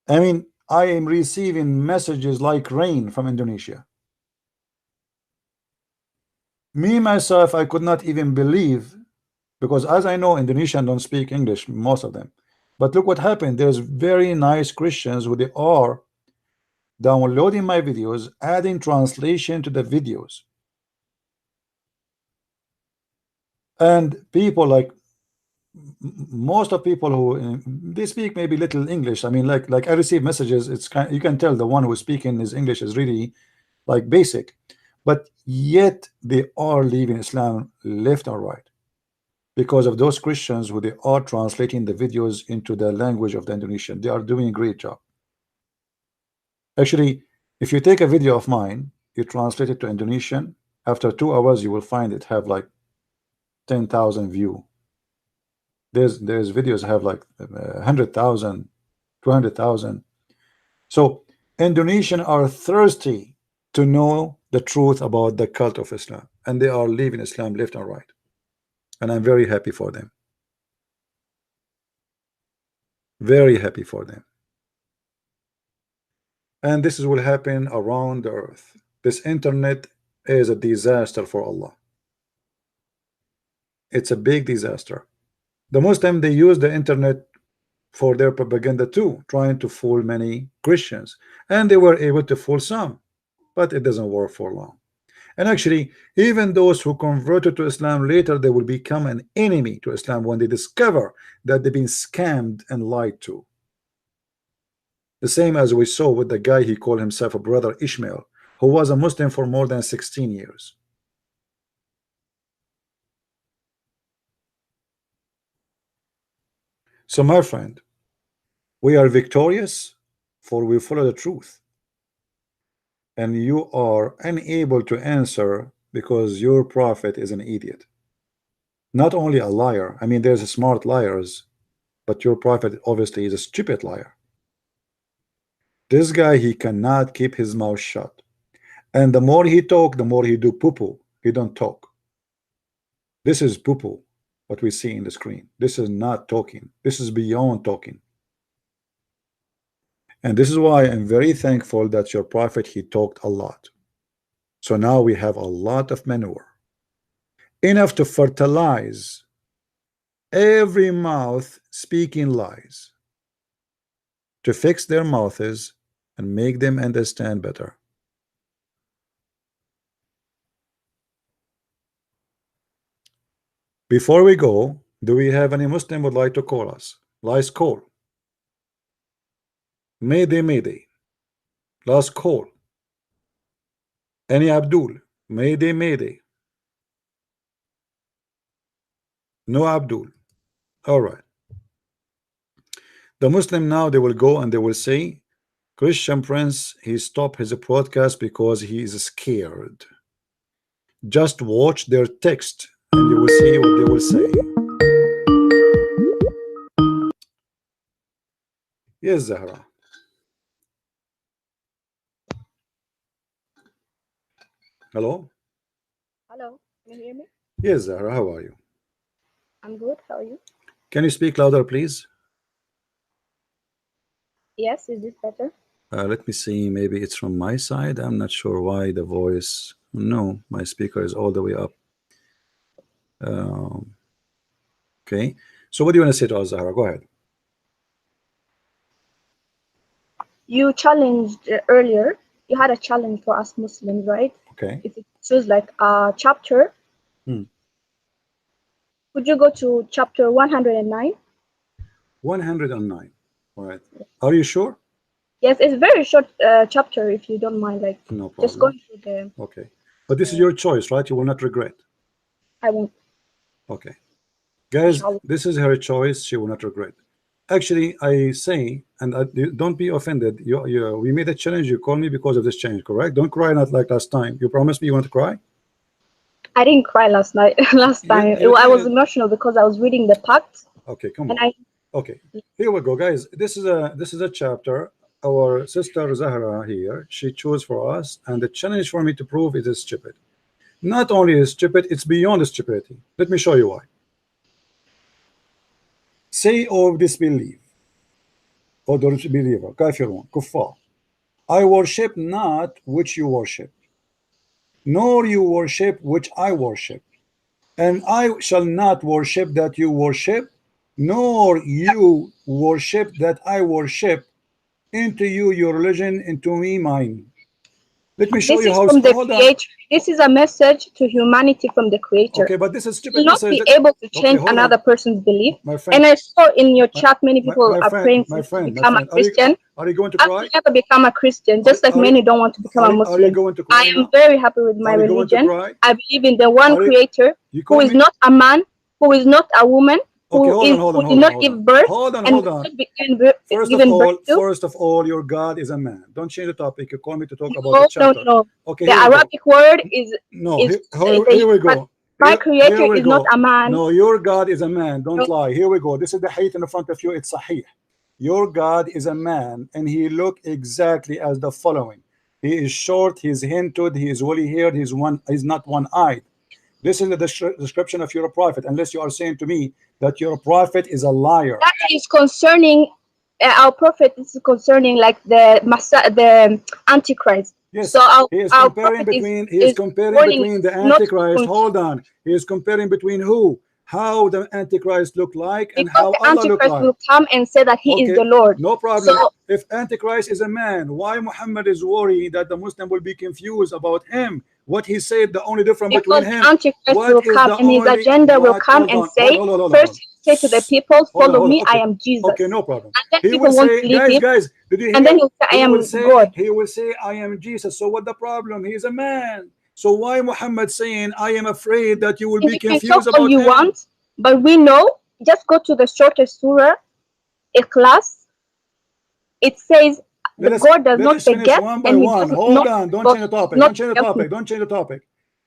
I mean, I am receiving messages like rain from Indonesia. Me, myself, I could not even believe, because as I know, Indonesian don't speak English, most of them. But look what happened. There's very nice Christians who they are downloading my videos, adding translation to the videos. And people like most of people who they speak maybe little English. I mean, like I receive messages. It's kind, you can tell the one who is speaking his English is really like basic, but yet they are leaving Islam left and right because of those Christians who they are translating the videos into the language of the Indonesian. They are doing a great job. Actually, if you take a video of mine, you translate it to Indonesian, after 2 hours you will find it have like 10,000 view. There's videos have like 100,000, 200,000. So Indonesian are thirsty to know the truth about the cult of Islam, and they are leaving Islam left and right, and I'm very happy for them. Very happy for them. And this will happen around the earth. This internet is a disaster for Allah. It's a big disaster. The Muslim, they use the internet for their propaganda too, trying to fool many Christians, and they were able to fool some, but it doesn't work for long. And actually, even those who converted to Islam later, they will become an enemy to Islam when they discover that they've been scammed and lied to. The same as we saw with the guy he called himself a brother Ishmael, who was a Muslim for more than 16 years. So my friend, we are victorious, for we follow the truth, and you are unable to answer because your prophet is an idiot. Not only a liar, I mean there's smart liars, but your prophet obviously is a stupid liar. This guy, he cannot keep his mouth shut, and the more he talk, the more he do poo-poo. He don't talk. This is poo-poo, what we see in the screen. This is not talking. This is beyond talking. And this is why I'm very thankful that your prophet, he talked a lot. So now we have a lot of manure, enough to fertilize every mouth speaking lies, to fix their mouths and make them understand better. Before we go, do we have any Muslim would like to call us? Last call. Mayday, Mayday. Last call. Any Abdul? Mayday, Mayday. No Abdul. All right. The Muslim now, they will go and they will say, Christian Prince, he stopped his broadcast because he is scared. Just watch their text and you will see what they will say. Yes, Zahra. Hello? Hello, can you hear me? Yes, Zahra, how are you? I'm good. How are you? Can you speak louder, please? Yes, is this better? Let me see. Maybe it's from my side. I'm not sure why the voice. No, my speaker is all the way up. Okay. So what do you want to say to us, Zahra? Go ahead. You challenged earlier. You had a challenge for us Muslims, right? Okay. If it choose like a chapter, would you go to chapter 109? 109. All right. Are you sure? Yes, it's a very short chapter. If you don't mind, like No just problem. going through the. Okay. But this is your choice, right? You will not regret. I won't. Okay. Guys, Inshallah. this is her choice. She will not regret. Actually, I say, and don't be offended. We made a challenge. You called me because of this challenge, correct? Don't cry, not like last time. You promised me you want to cry? I didn't cry last night. Last time, I was emotional because I was reading the pact. Okay, come and on. Okay, here we go, guys. This is a chapter. Our sister Zahra here, she chose for us, and the challenge for me to prove it is stupid. Not only is stupid, it's beyond stupidity. Let me show you why. Say or disbelieve, or disbeliever, kafirun, kuffar. I worship not which you worship, nor you worship which I worship, and I shall not worship that you worship, nor you worship that I worship. Into you your religion, into me mine. Let me show this you is how. from the Hold on. creator. This is a message to humanity from the creator. Okay, but this is You stupid will not message. be able to change hold another on. person's belief. My friend, And I saw in your chat many people my are friend, praying my to friend, become a Christian. Are you going to I cry? will never become a Christian, just like many don't want to become a Are you Muslim. going to cry I am now? very happy with my Are you going to religion. cry? I believe in the one Are you- creator You who call is me? not a man, who is not a woman, Okay, who did not give birth Hold and on. will not be given birth to. First of all, your God is a man. Don't change the topic. You call me to talk about No, the chapter. no. Okay, The here we go. Arabic word is No, is here we go. my creator is not a man. No, your God is a man. Don't No. lie. Here we go. This is the hadith in front of you. It's sahih. Your God is a man, and he look exactly as the following. He is short, he is hinted, he is woolly haired, he's not one-eyed. This is the description of your prophet, unless you are saying to me that your prophet is a liar. That is concerning our prophet. Is concerning like the Antichrist. Yes, so he is our comparing prophet between warning the not to Antichrist. Hold on, he is comparing between who, how the Antichrist look like, and because how the Allah look Antichrist like. will come and say that he is the Lord. No problem. So if Antichrist is a man, why Muhammad is worried that the Muslim will be confused about him? What he said, the only difference between because him, the Antichrist what will is come the and his only agenda will what? come Hold and on, say, hold on. first he will say to the people, follow me, Okay. I am Jesus. Okay, no problem. And then He people will won't say, believe him. guys, did you hear? And then he'll say, I am God. He will say, I am Jesus. So what the problem? He is a man. So why Muhammad saying, I am afraid that you will be You can confused talk all about you him? want, but we know, just go to the shortest surah, Ikhlas. It says God does not forget, one by and he one. does Hold not on, don't change the topic. Don't change the topic.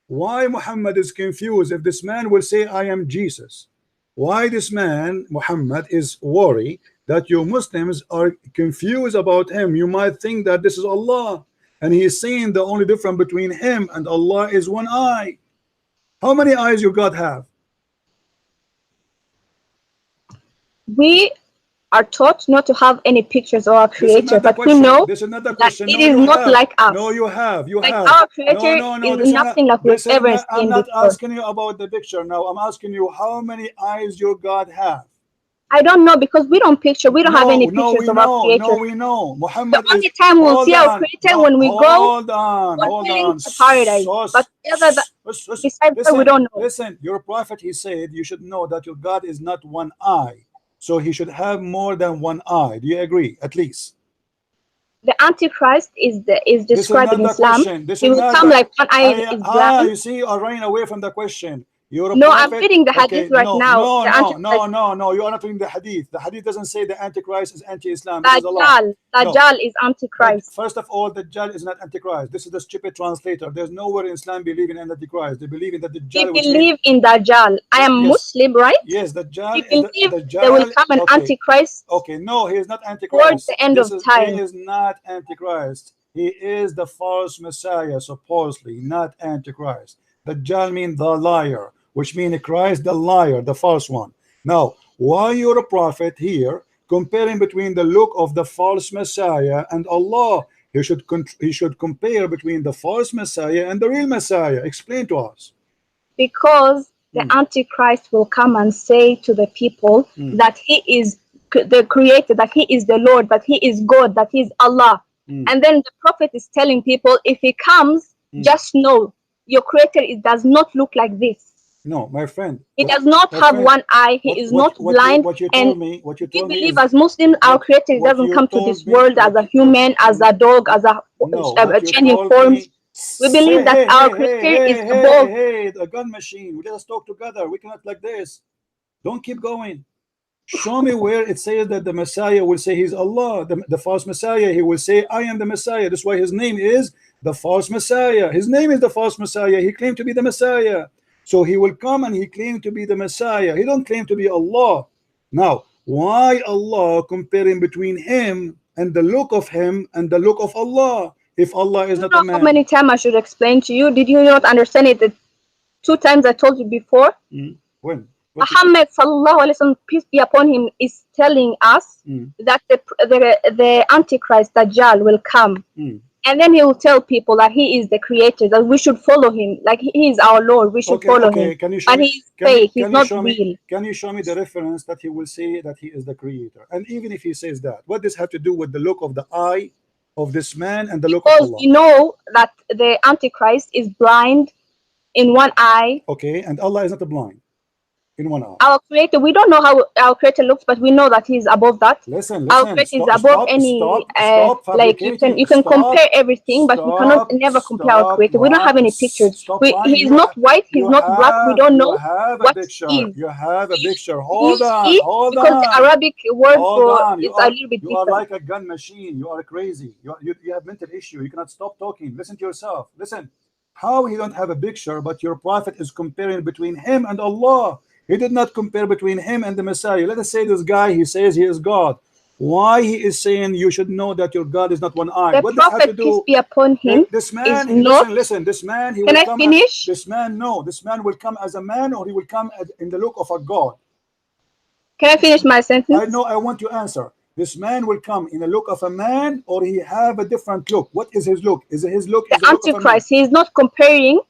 Why Muhammad is confused if this man will say, I am Jesus? Why this man, Muhammad, is worried that you Muslims are confused about him? You might think that this is Allah, and he is saying the only difference between him and Allah is one eye. How many eyes you God have? We are taught not to have any pictures of our creator, but we know this is not the that question. it No, is you not have. like us. No, you have. You Like have. our creator No. is nothing like we've ever seen I'm not before. asking you about the picture now. I'm asking you how many eyes your God have. I don't know, because we don't have any pictures of our creator. No, we know. Muhammad the only time we'll see our creator when we go hold on. to paradise. But besides that, we don't know. Listen, your prophet, he said you should know that your God is not one eye. So he should have more than one eye. Do you agree? At least. The Antichrist is described in Islam. He will come like one eye is blind. You see, you are running away from the question. You're a No, prophet. I'm reading the hadith right now. No. You are not reading the hadith. The hadith doesn't say the Antichrist is anti-Islam. This is a lie. Dajjal is Antichrist. First of all, Dajjal is not Antichrist. This is the stupid translator. There's nowhere in Islam believing in Antichrist. They believe in the Dajjal. We believe in Dajjal. I am Muslim, right? Yes, Dajjal. We believe there will come an Antichrist. Okay, no, he is not Antichrist. Towards the end of time. He is not Antichrist. He is the false Messiah, supposedly, not Antichrist. Dajjal means the liar, which means Christ the liar, the false one. Now, why you're a prophet here comparing between the look of the false Messiah and Allah? He should compare between the false Messiah and the real Messiah. Explain to us. Because the Antichrist will come and say to the people that he is the creator, that he is the Lord, that he is God, that he is Allah. And then the prophet is telling people, if he comes, just know your creator does not look like this. No, my friend. He does not have one eye. He is not blind. And we believe as Muslims, our creator doesn't come to this world as a human, as a dog, as a changing forms. We believe that our creator is above. Hey, a gun machine. Let us talk together. We cannot like this. Don't keep going. Show me where it says that the Messiah will say he's Allah. The false Messiah, he will say, I am the Messiah. That's why his name is the false Messiah. His name is the false Messiah. He claimed to be the Messiah. So he will come and he claimed to be the Messiah. He don't claim to be Allah. Now, why Allah comparing between him and the look of him and the look of Allah? If Allah is not a man. How many times I should explain to you? Did you not understand it? The 2 times I told you before. When? Muhammad sallallahu alaihi wasallam, peace be upon him, is telling us that the Antichrist Dajjal will come, and then he will tell people that he is the creator, that we should follow him, like he is our Lord, we should follow him. And he's fake, he's not real. Can you show me the reference that he will say that he is the creator? And even if he says that, what does have to do with the look of the eye of this man and the look of Allah? Because we know that the Antichrist is blind in one eye. Okay, and Allah is not blind in one eye. Our creator, we don't know how our creator looks, but we know that he's above that. Listen, our creator is above any like you can compare everything, but we cannot never compare our creator. We don't have any pictures. He's not white, he's not black, we don't know what he is. You have a picture. Hold on. Because the Arabic word for is a little bit different. You are like a gun machine. You are crazy. You have mental issue. You cannot stop talking. Listen to yourself. Listen. How he don't have a picture, but your prophet is comparing between him and Allah. He did not compare between him and the Messiah. Let us say this guy, he says he is God. Why he is saying you should know that your God is not one eye? The prophet, peace be upon him, this man, listen, this man, he can will I come finish? This man will come as a man, or he will come in the look of a God. Can I finish my sentence? I know, I want to answer. This man will come in the look of a man, or he have a different look. What is his look? Is his look the Antichrist? He is not comparing.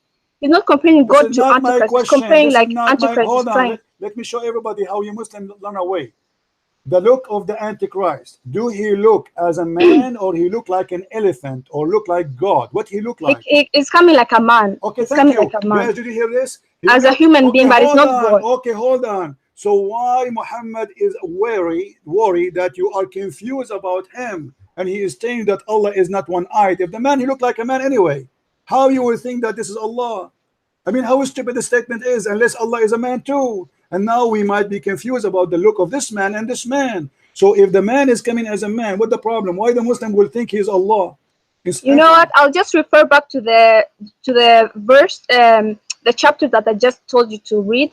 He's not comparing God to Antichrist. He's comparing like Antichrist is trying. Let me show everybody how you Muslims run away. The look of the Antichrist. Do he look as a man, or he look like an elephant, or look like God? What he look like? It's coming like a man. Okay, it's thank you. like a man. Yes, did you hear this? As a human being, but it's not God. Okay, hold on. So why Muhammad is worried that you are confused about him, and he is saying that Allah is not one-eyed? If the man, he looked like a man anyway, how you will think that this is Allah? I mean, how stupid the statement is, unless Allah is a man too. And now we might be confused about the look of this man and this man. So if the man is coming as a man, what the problem? Why the Muslim will think he is Allah? You know what? I'll just refer back to the verse, the chapter that I just told you to read.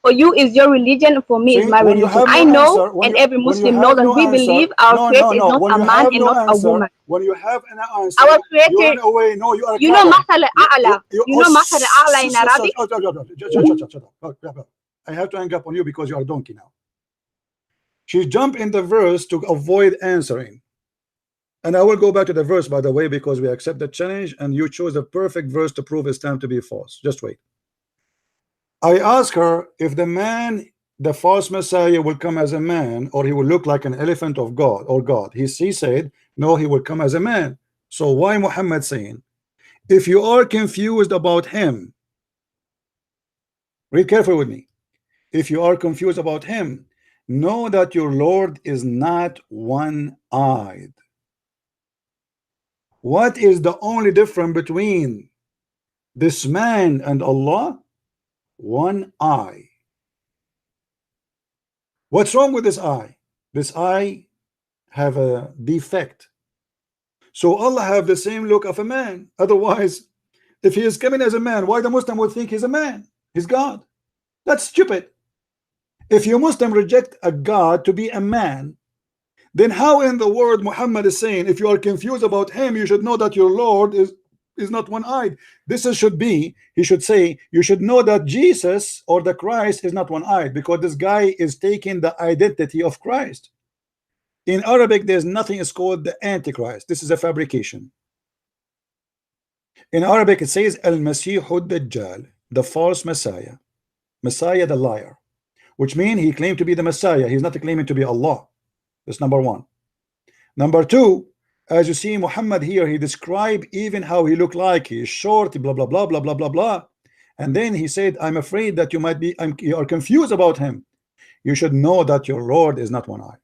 For you is your religion, for me is my religion. I know, and every Muslim knows, and we believe our creator is not a man and not a woman. When you have an answer, our creator, you run away. No, you are. You know Masal A'la. You know Masal A'la in Arabic. Shut up. I have to hang up on you because you are a donkey now. She jumped in the verse to avoid answering. And I will go back to the verse, by the way, because we accept the challenge, and you chose the perfect verse to prove Islam to be false. Just wait. I asked her if the man, the false Messiah, will come as a man, or he will look like an elephant of God or God. He said, no, he will come as a man. So why Muhammad saying, if you are confused about him, read carefully with me. If you are confused about him, know that your Lord is not one-eyed. What is the only difference between this man and Allah? One eye. What's wrong with this eye? This eye have a defect. So Allah have the same look of a man. Otherwise, if he is coming as a man, why the Muslim would think he's a man? He's God. That's stupid. If you Muslim reject a God to be a man, then how in the world Muhammad is saying, if you are confused about him, you should know that your Lord is not one-eyed? This should be, he should say, you should know that Jesus or the Christ is not one-eyed, because this guy is taking the identity of Christ. In Arabic, there's nothing is called the Antichrist. This is a fabrication. In Arabic, it says Al-Masih Dajjal, the false Messiah. Messiah, the liar. Which means he claimed to be the Messiah. He's not claiming to be Allah. That's number one. Number two, as you see Muhammad here, he described even how he looked like. He is short, blah, blah, blah, blah, blah, blah, blah. And then he said, I'm afraid that you are confused about him. You should know that your Lord is not one eye.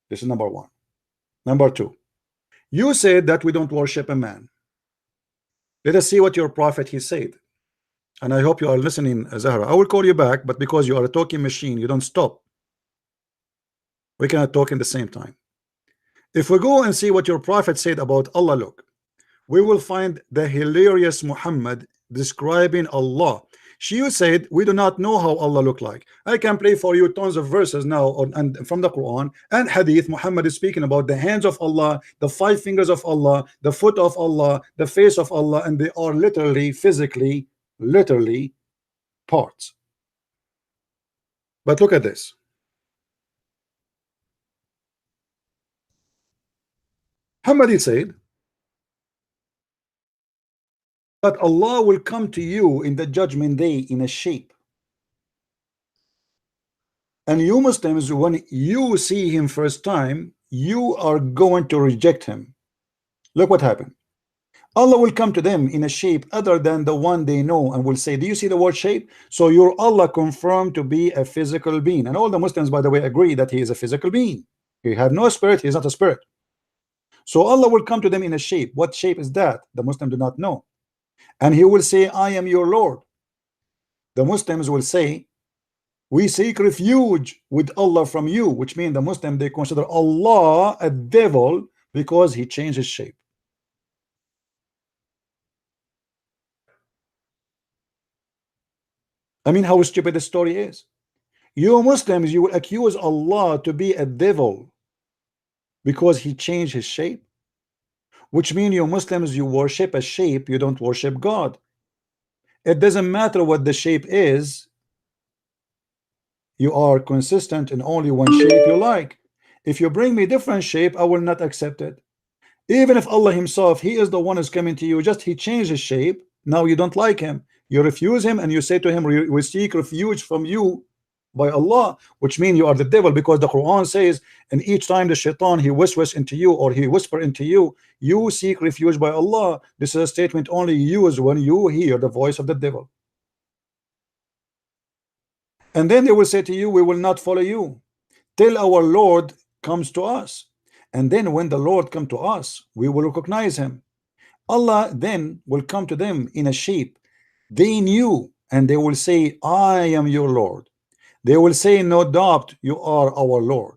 This is number one. Number two, you said that we don't worship a man. Let us see what your prophet he said. And I hope you are listening, Zahra. I will call you back, but because you are a talking machine, you don't stop. We cannot talk in the same time. If we go and see what your prophet said about Allah, look, we will find the hilarious Muhammad describing Allah. She said, we do not know how Allah looked like. I can play for you tons of verses now and from the Quran and Hadith. Muhammad is speaking about the hands of Allah, the 5 fingers of Allah, the foot of Allah, the face of Allah, and they are literally, physically, literally parts. But look at this. Muhammad said that Allah will come to you in the judgment day in a shape. And you Muslims, when you see him first time, you are going to reject him. Look what happened. Allah will come to them in a shape other than the one they know and will say, do you see the word shape? So your Allah confirmed to be a physical being. And all the Muslims, by the way, agree that he is a physical being. He have no spirit, he is not a spirit. So Allah will come to them in a shape. What shape is that? The Muslims do not know. And he will say, I am your Lord. The Muslims will say, we seek refuge with Allah from you, which means the Muslim, they consider Allah a devil because he changed his shape. I mean, how stupid the story is. You Muslims, you will accuse Allah to be a devil because he changed his shape, which means you Muslims, you worship a shape, you don't worship God. It doesn't matter what the shape is, you are consistent in only one shape you like. If you bring me different shape, I will not accept it. Even if Allah himself, he is the one who's coming to you, just he changed his shape, now you don't like him, you refuse him and you say to him, we seek refuge from you by Allah, which means you are the devil, because the Quran says, and each time the shaitan he whispers into you or he whisper into you, you seek refuge by Allah. This is a statement only used when you hear the voice of the devil. And then they will say to you, we will not follow you till our Lord comes to us. And then when the Lord come to us, we will recognize him. Allah then will come to them in a shape they knew, and they will say, I am your Lord. They will say, no doubt you are our Lord,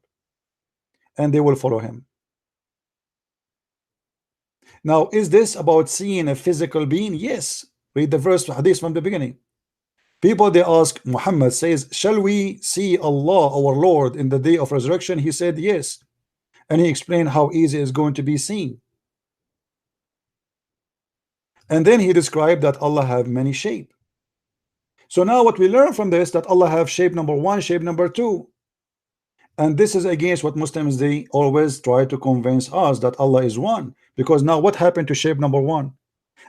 and they will follow him. Now, is this about seeing a physical being? Yes. Read the verse hadith from the beginning. People, they ask, Muhammad says, shall we see Allah our Lord in the day of resurrection? He said yes, and he explained how easy it's going to be seen. And then he described that Allah have many shape. So now what we learn from this, that Allah have shape number 1, shape number 2. And this is against what Muslims, they always try to convince us that Allah is one. Because now what happened to shape number 1?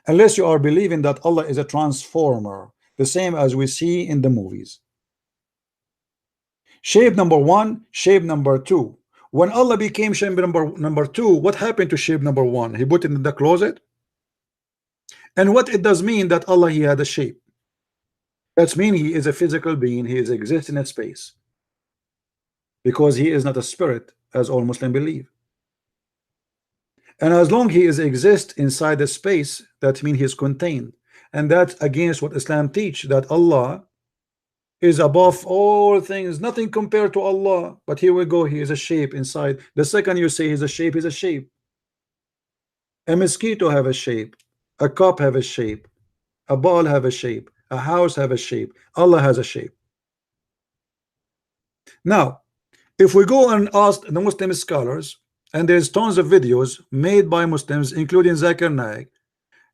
Unless you are believing that Allah is a transformer, the same as we see in the movies. Shape number 1, shape number 2. When Allah became shape number 2, what happened to shape number 1? He put it in the closet. And what it does mean that Allah, he had a shape. That means he is a physical being, he is existing in space. Because he is not a spirit, as all Muslims believe. And as long he is exist inside the space, that means he is contained. And that's against what Islam teach, that Allah is above all things, nothing compared to Allah. But here we go, he is a shape inside. The second you say he's a shape, he's a shape. A mosquito have a shape, a cup have a shape, a ball have a shape, a house have a shape. Allah has a shape. Now, if we go and ask the Muslim scholars, and there's tons of videos made by Muslims, including Zakir Naik.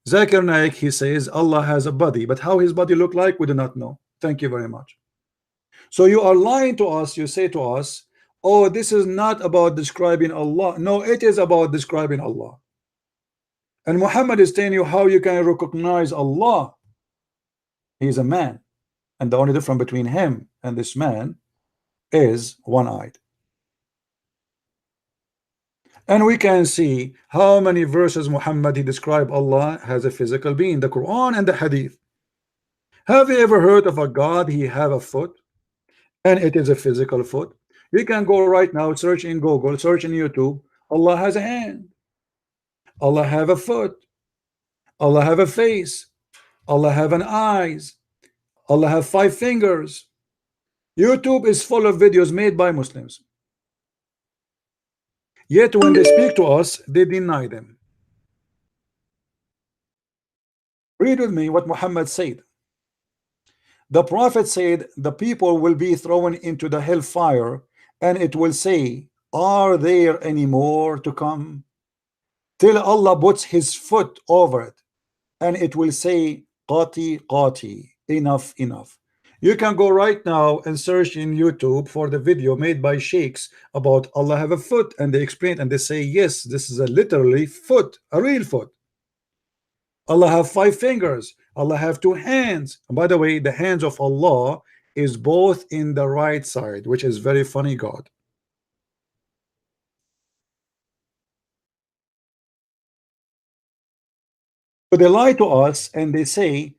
Zakir Naik, he says Allah has a body, but how his body look like, we do not know. Thank you very much. So you are lying to us. You say to us, Oh, this is not about describing Allah. No, it is about describing Allah. And Muhammad is telling you how you can recognize Allah. He's a man, and the only difference between him and this man is one-eyed. And we can see how many verses Muhammad he described Allah as a physical being, the Quran and the Hadith. Have you ever heard of a God he have a foot and it is a physical foot? You can go right now, search in Google, search in YouTube. Allah has a hand. Allah have a foot. Allah have a face. Allah have an eyes. Allah have 5 fingers. YouTube is full of videos made by Muslims. Yet when they speak to us, they deny them. Read with me what Muhammad said. The Prophet said, the people will be thrown into the hellfire, and it will say, are there any more to come? Till Allah puts his foot over it, and it will say, qati qati, enough, enough. You can go right now and search in YouTube for the video made by sheikhs about Allah have a foot, and they explain and they say, yes, this is a literally foot, a real foot. Allah have 5 fingers. Allah have 2 hands. And by the way, the hands of Allah is both in the right side, which is very funny God. So they lie to us and they say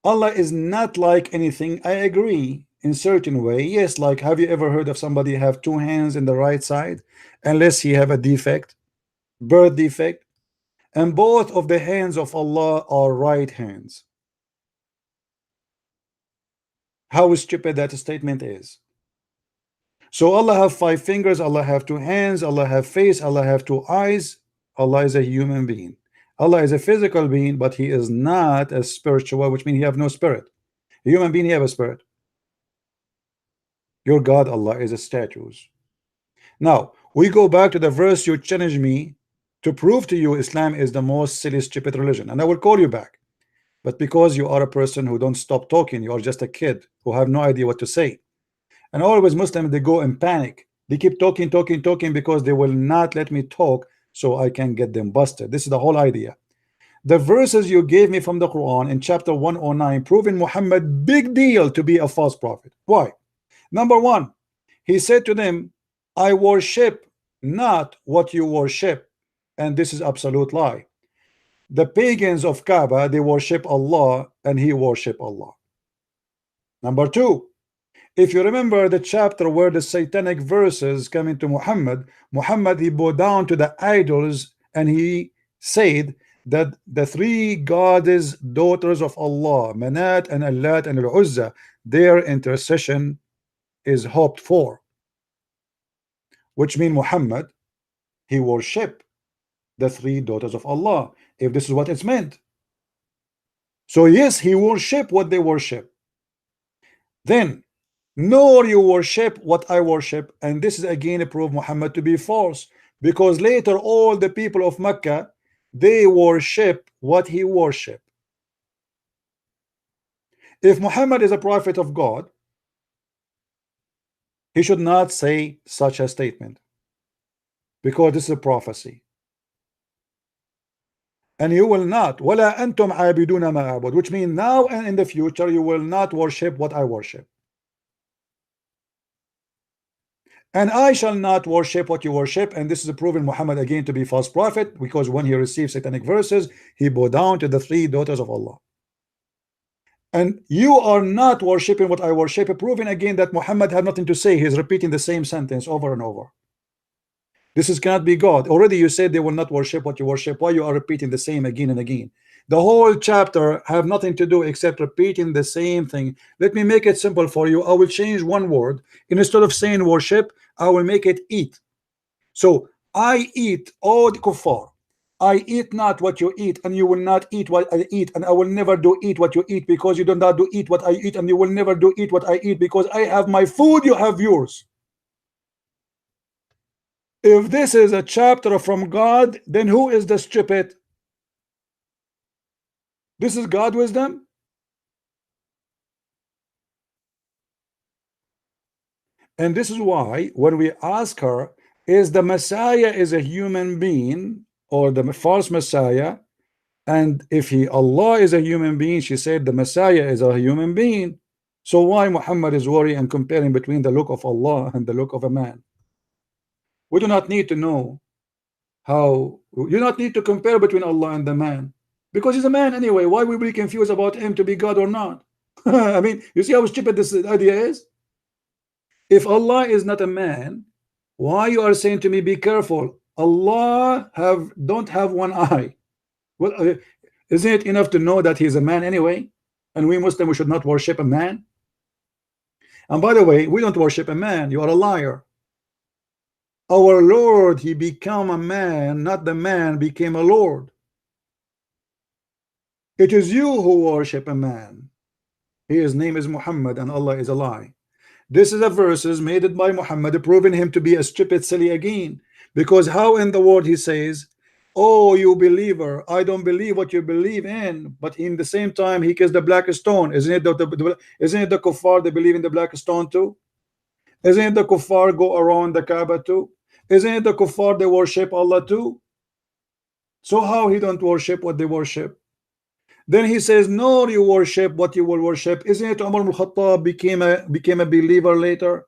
Allah is not like anything. I agree in certain way. Yes, like have you ever heard of somebody have 2 hands in the right side unless he have a defect, birth defect? And both of the hands of Allah are right hands. How stupid that statement is. So Allah have 5 fingers, Allah have 2 hands, Allah have face, Allah have 2 eyes. Allah is a human being. Allah is a physical being, but he is not a spiritual, which means he have no spirit. A human being, he have a spirit. Your God, Allah, is a statues. Now we go back to the verse you challenged me to prove to you Islam is the most silly, stupid religion, and I will call you back. But because you are a person who don't stop talking, you are just a kid who have no idea what to say. And always Muslims, they go in panic. They keep talking because they will not let me talk so I can get them busted. This is the whole idea. The verses you gave me from the Quran in chapter 109 proving Muhammad big deal to be a false prophet. Why? Number 1, he said to them, I worship not what you worship, and this is absolute lie. The pagans of Kaaba, they worship Allah and he worship Allah. Number 2, if you remember the chapter where the satanic verses come into Muhammad, he bowed down to the idols and he said that the 3 goddess daughters of Allah, Manat and Allat and Al-Uzza, their intercession is hoped for, which means Muhammad, he worship the 3 daughters of Allah, if this is what it's meant. So yes, he worship what they worship. Then nor you worship what I worship, and this is again a proof Muhammad to be false, because later all the people of Mecca, they worship what he worship. If Muhammad is a prophet of God, he should not say such a statement, because this is a prophecy. And you will not, وَلَا أَنْتُمْ عَابِدُونَ مَا أَعْبُدُ, which means now and in the future you will not worship what I worship. And I shall not worship what you worship. And this is proven Muhammad again to be false prophet, because when he received satanic verses, he bowed down to the 3 daughters of Allah. And you are not worshiping what I worship, proving again that Muhammad had nothing to say. He's repeating the same sentence over and over. This is cannot be God. Already you said they will not worship what you worship. Why you are repeating the same again and again? The whole chapter have nothing to do except repeating the same thing. Let me make it simple for you. I will change one word. Instead of saying worship, I will make it eat. So I eat, all the kuffar. I eat not what you eat, and you will not eat what I eat, and I will never do eat what you eat, because you do not do eat what I eat, and you will never do eat what I eat, because I have my food, you have yours. If this is a chapter from God, then who is the stupid? This is God wisdom. And this is why when we ask her, is the Messiah is a human being or the false Messiah? And if Allah is a human being, she said the Messiah is a human being. So why Muhammad is worrying and comparing between the look of Allah and the look of a man? We do not need to know how, you do not need to compare between Allah and the man, because he's a man anyway. Why would we be confused about him to be God or not? I mean, you see how stupid this idea is? If Allah is not a man, why you are saying to me, be careful, Allah don't have one eye? Well, isn't it enough to know that he's a man anyway? And we Muslims, we should not worship a man. And by the way, we don't worship a man. You are a liar. Our Lord, he became a man, not the man became a Lord. It is you who worship a man. His name is Muhammad and Allah is a lie. This is a verses made by Muhammad, proving him to be a stupid silly again. Because how in the world he says, oh, you believer, I don't believe what you believe in, but in the same time he kissed the black stone. Isn't it isn't it the kuffar they believe in the black stone too? Isn't it the kuffar go around the Kaaba too? Isn't it the kuffar they worship Allah too? So how he don't worship what they worship? Then he says, no, you worship what you will worship. Isn't it Umar al-Khattab became a believer later?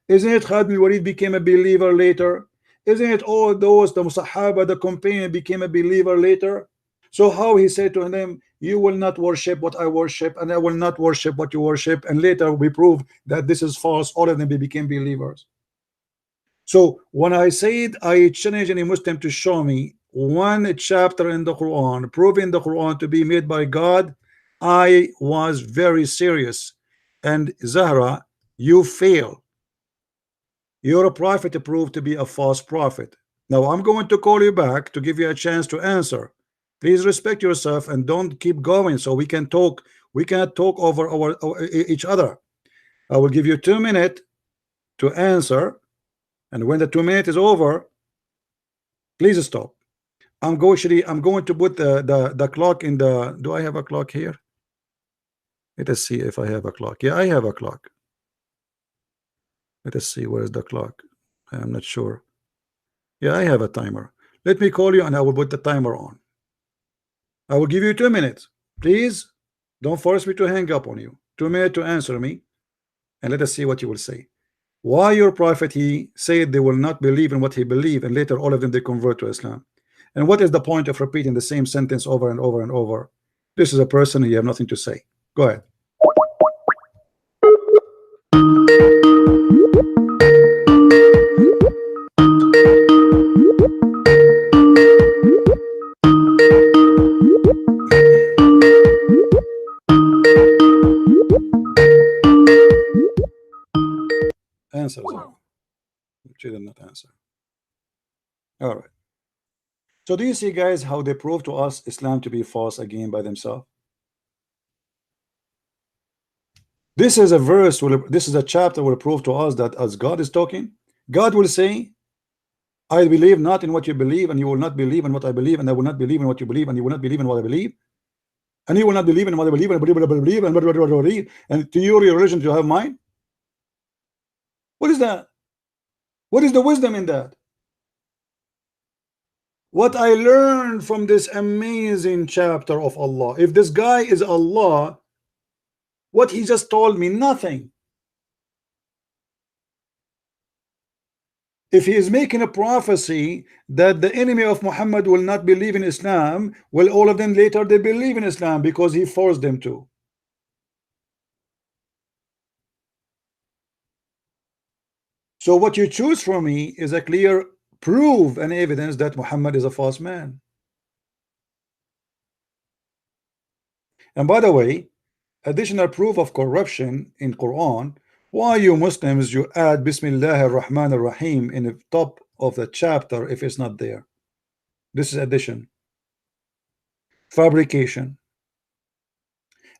Isn't it Khalid al-Walid became a believer later? Isn't it all those, the Sahaba, the companion became a believer later? So how he said to them, you will not worship what I worship, and I will not worship what you worship, and later we prove that this is false, all of them became believers. So when I said I challenge any Muslim to show me one chapter in the Quran proving the Quran to be made by God, I was very serious. And Zahra, you fail. You're a prophet proved to be a false prophet. Now I'm going to call you back to give you a chance to answer. Please respect yourself and don't keep going so we can talk. We cannot talk over each other. I will give you 2 minutes to answer, and when the 2 minutes is over, please stop. I'm going to put the clock in the, do I have a clock here? Let us see if I have a clock. Yeah, I have a clock. Let us see, where is the clock? I'm not sure. Yeah, I have a timer. Let me call you and I will put the timer on. I will give you 2 minutes. Please don't force me to hang up on you. 2 minutes to answer me, and let us see what you will say. Why your prophet, he said they will not believe in what he believed, and later all of them they convert to Islam. And what is the point of repeating the same sentence over and over and over? This is a person you have nothing to say. Go ahead. Answer. She did not answer. All right. So do you see, guys, how they prove to us Islam to be false again by themselves? This is a verse, this is a chapter will prove to us that as God is talking, God will say, I believe not in what you believe, and you will not believe in what I believe, and I will not believe in what you believe, and you will not believe in what I believe, and you will not believe in what I believe, and believe, and to your religion to have mine. What is that? What is the wisdom in that? What I learned from this amazing chapter of Allah, if this guy is Allah, what he just told me, nothing. If he is making a prophecy that the enemy of Muhammad will not believe in Islam, well, all of them later they believe in Islam because he forced them to. So what you choose from me is a clear proof and evidence that Muhammad is a false man. And by the way, additional proof of corruption in Quran, why you Muslims you add Bismillah ar-Rahman ar-Rahim in the top of the chapter if it's not there? This is addition. Fabrication.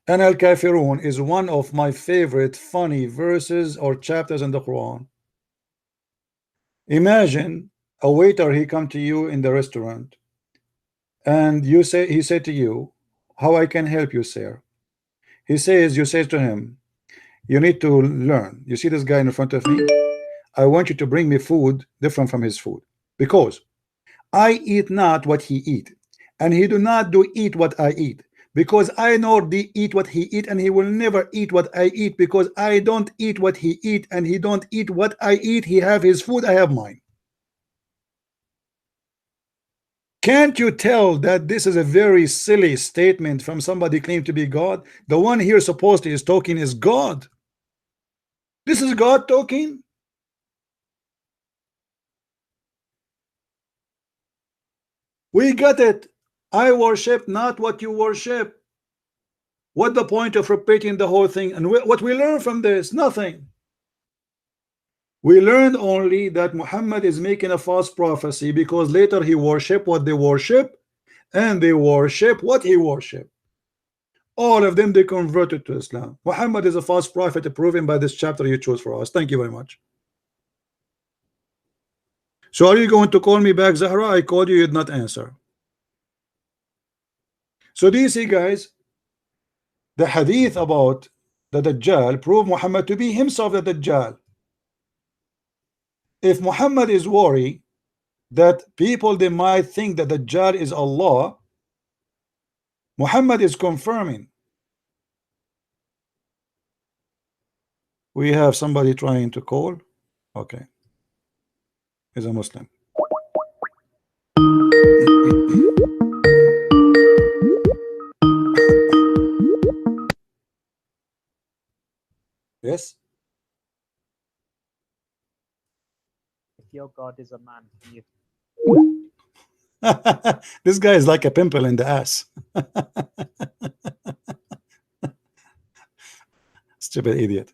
And Al-Kafirun is one of my favorite funny verses or chapters in the Quran. Imagine a waiter, he come to you in the restaurant and you say, he said to you, how I can help you, sir? He says, you say to him, you need to learn. You see this guy in front of me? I want you to bring me food different from his food, because I eat not what he eat, and he do not do eat what I eat, because I nor the eat what he eat, and he will never eat what I eat, because I don't eat what he eat, and he don't eat what I eat. He have his food, I have mine. Can't you tell that this is a very silly statement from somebody claimed to be God? The one here supposedly is talking is God. This is God talking. We got it. I worship not what you worship. What the point of repeating the whole thing? And what we learn from this? Nothing. We learned only that Muhammad is making a false prophecy, because later he worship what they worship, and they worship what he worship. All of them, they converted to Islam. Muhammad is a false prophet, proven by this chapter you chose for us. Thank you very much. So are you going to call me back, Zahra? I called you, you did not answer. So do you see, guys, the hadith about the Dajjal prove Muhammad to be himself the Dajjal. If Muhammad is worried that people, they might think that Dajjal is Allah, Muhammad is confirming. We have somebody trying to call. Okay, he's a Muslim. Yes. If your God is a man, can you? This guy is like a pimple in the ass. Stupid idiot.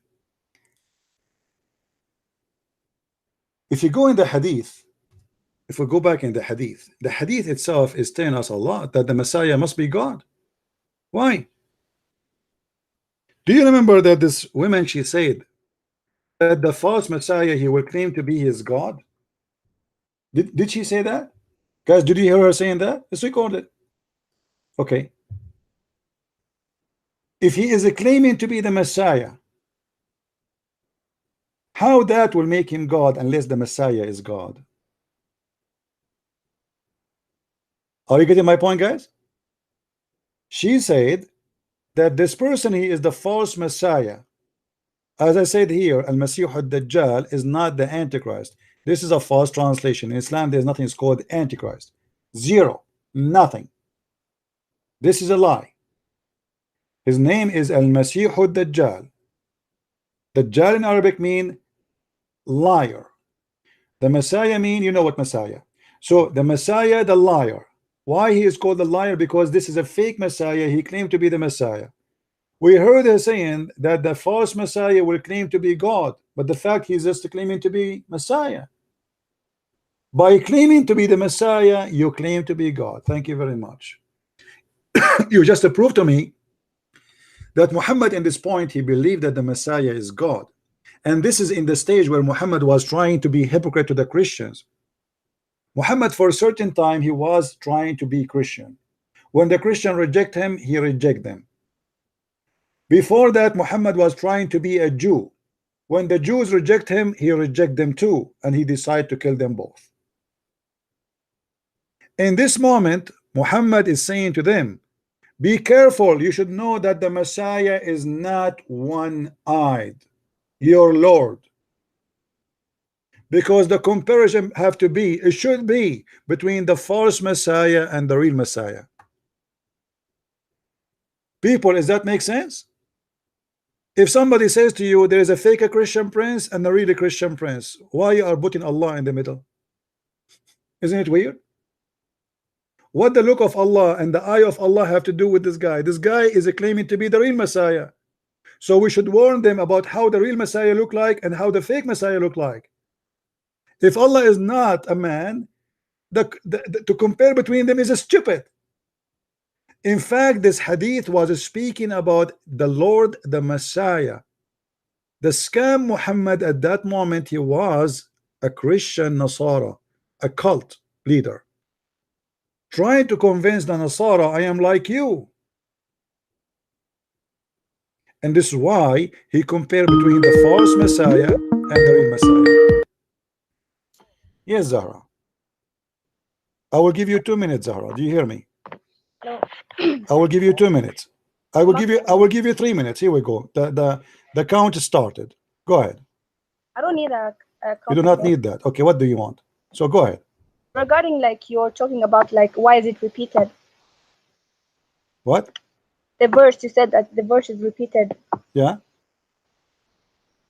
If you go in the hadith, if we go back in the hadith itself is telling us a lot that the Messiah must be God. Why? Do you remember that this woman, she said that the false Messiah, he will claim to be his God? Did she say that? Guys, did you hear her saying that? It's recorded. Okay. If he is claiming to be the Messiah, how that will make him God unless the Messiah is God? Are you getting my point, guys? She said that this person, he is the false Messiah. As I said here, Al-Masih al-Dajjal is not the Antichrist. This is a false translation. In Islam, there's nothing called Antichrist. Zero. Nothing. This is a lie. His name is Al-Masih al-Dajjal. Dajjal in Arabic mean liar. The Messiah mean, you know what Messiah. So the Messiah, the liar. Why he is called the liar? Because this is a fake Messiah. He claimed to be the Messiah. We heard her saying that the false Messiah will claim to be God, but the fact he's just claiming to be Messiah. By claiming to be the Messiah, you claim to be God. Thank you very much. You just proved to me that Muhammad in this point, he believed that the Messiah is God. And this is in the stage where Muhammad was trying to be hypocrite to the Christians. Muhammad, for a certain time, he was trying to be Christian. When the Christian reject him, he reject them. Before that, Muhammad was trying to be a Jew. When the Jews reject him, he reject them too, and he decided to kill them both. In this moment, Muhammad is saying to them, be careful, you should know that the Messiah is not one-eyed, your Lord. Because the comparison have to be, it should be between the false Messiah and the real Messiah. People, does that make sense? If somebody says to you there is a fake Christian prince and a really Christian prince, why you are putting Allah in the middle? Isn't it weird? What the look of Allah and the eye of Allah have to do with this guy? This guy is claiming to be the real Messiah. So we should warn them about how the real Messiah look like and how the fake Messiah look like. If Allah is not a man, to compare between them is stupid. In fact, this hadith was speaking about the Lord, the Messiah. The scam Muhammad at that moment, he was a Christian Nasara, a cult leader, trying to convince the Nasara, I am like you. And this is why he compared between the false Messiah and the real Messiah. Yes, Zahra. I will give you 2 minutes, Zahra. Do you hear me? No. I will give you 2 minutes. I will give you 3 minutes. Here we go. The count started. Go ahead. I don't need a You do not need that. Okay, what do you want? So go ahead. Regarding like you're talking about like why is it repeated? What? The verse, you said that the verse is repeated. Yeah.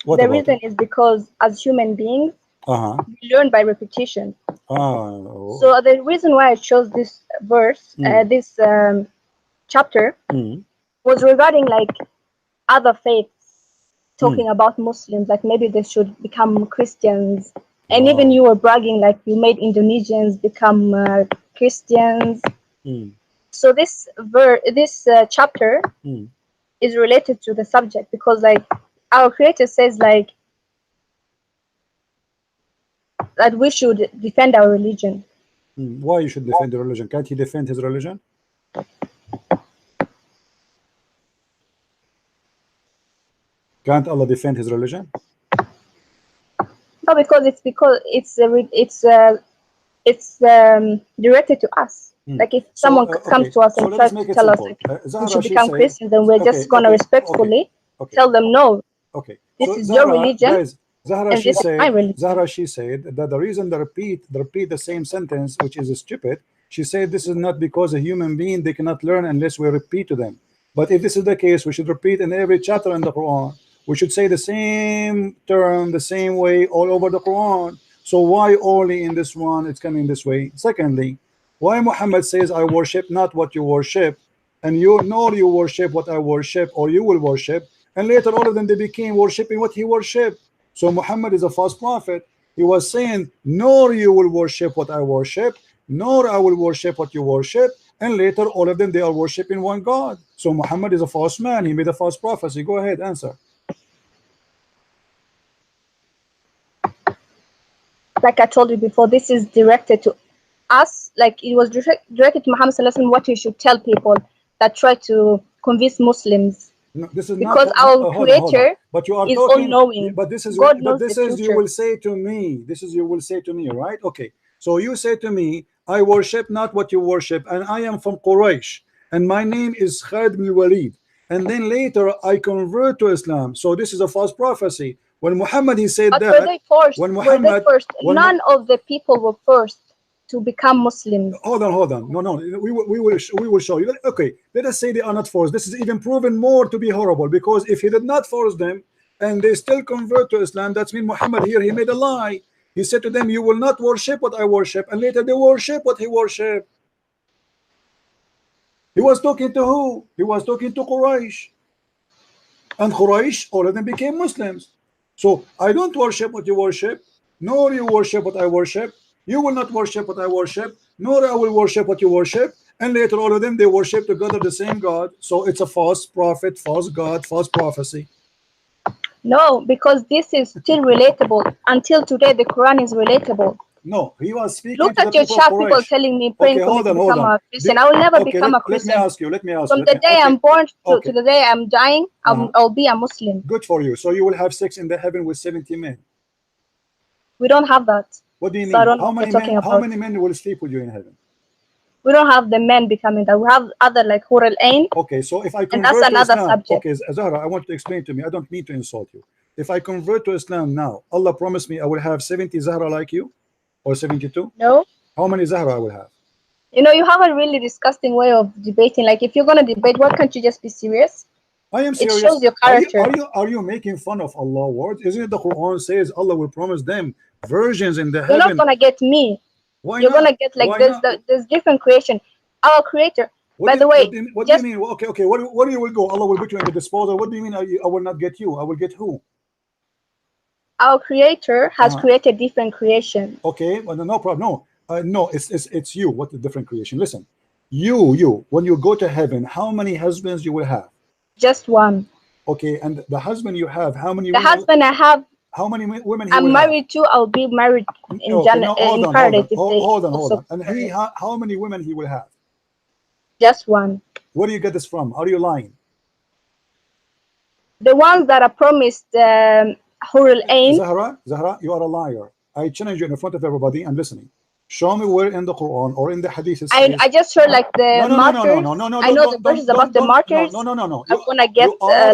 What the about reason it? is because as human beings, Uh-huh. we learn by repetition. Oh. So the reason why I chose this verse, this chapter, was regarding like other faiths, talking about Muslims, like maybe they should become Christians. And even you were bragging like you made Indonesians become Christians. So this chapter is related to the subject because like our Creator says like that we should defend our religion. Why you should defend the religion? Can't he defend his religion? Can't Allah defend his religion? No, because it's directed to us. Like if someone comes to us and tries to tell us like we should become Christians, then we're just gonna respectfully tell them no. Okay. This So is Zahra, your religion, guys, Zahra, and this is my religion. Zahra, she said that the reason they repeat the same sentence, which is stupid. She said this is not because a human being they cannot learn unless we repeat to them. But if this is the case, we should repeat in every chapter in the Quran. We should say the same term the same way all over the Quran. So why only in this one it's coming this way? Secondly, why Muhammad says I worship not what you worship, and you nor you worship what I worship or you will worship, and later all of them they became worshiping what he worshiped. So Muhammad is a false prophet. He was saying nor you will worship what I worship, nor I will worship what you worship, and later all of them they are worshiping one God. So Muhammad is a false man. He made a false prophecy. Go ahead, answer. Like I told you before, this is directed to us. Like it was directed to Muhammad Sallallahu Alaihi Wasallam, what you should tell people that try to convince Muslims. No, this is because not, our Creator but you are is talking, all-knowing. but this is God but knows this the is you future. will say to me, this is you will say to me, right? Okay, so you say to me, I worship not what you worship, and I am from Quraysh, and my name is Khalid bin Walid, and then later I convert to Islam. So this is a false prophecy. When Muhammad he said But that, were they forced? when Muhammad, None of the people were forced to become Muslims. hold on, no, we will show you. Okay, let us say they are not forced. This is even proven more to be horrible, because if he did not force them and they still convert to Islam, that's mean Muhammad here he made a lie. He said to them, you will not worship what I worship, and later they worship what he worshiped. He was talking to who? He was talking to Quraysh, and Quraysh all of them became Muslims. So I don't worship what you worship, nor you worship what I worship. You will not worship what I worship, nor I will worship what you worship. And later all of them they worship together the same God. So it's a false prophet, false God, false prophecy. No, because this is still relatable. Until today, the Quran is relatable. No, he was speaking Look to at the your people chat, of people Quraysh. telling me, praying Okay, for me to become a Christian. Do, I will never okay, become a let Christian. me ask you. From the day I'm born to the day I'm dying, I'll be a Muslim. Good for you. So you will have sex in the heaven with 70 men. We don't have that. What do you mean? So I don't know what you're talking about. How many men will sleep with you in heaven? We don't have the men becoming that. We have other like Hur al-Ain. Okay, so if I and convert that's to another Islam, subject. okay, Zahra, I want to explain to me. I don't mean to insult you. If I convert to Islam now, Allah promised me I will have 70 Zahra like you, or 72. No. How many Zahra I will have? You know, you have a really disgusting way of debating. Like, if you're gonna debate, why can't you just be serious? I am serious. It shows your character. Are you making fun of Allah's words? Isn't it the Quran says Allah will promise them virgins in the You're heaven? not gonna get me. Why You're not? gonna get like Why there's different creation. Our Creator. What By do the way, what do you mean? Okay. What do you will go? Allah will put you in the disposal. What do you mean? I will not get you. I will get who? Our Creator has created different creation. Okay, well, no problem. No, it's you. What the different creation? Listen, you. When you go to heaven, how many husbands you will have? Just one. Okay, and the husband you have, how many? The husband I have. How many women? I'm married to. I'll be married in in paradise. Hold on. And he, how many women he will have? Just one. Where do you get this from? Are you lying? The ones that are promised Hur al-Ain. Zahra, you are a liar. I challenge you in front of everybody. I'm listening. Show me where in the Quran or in the Hadith it I says. I just heard like the No, martyrs. I know the verses about the martyrs. No. I wanna get You are a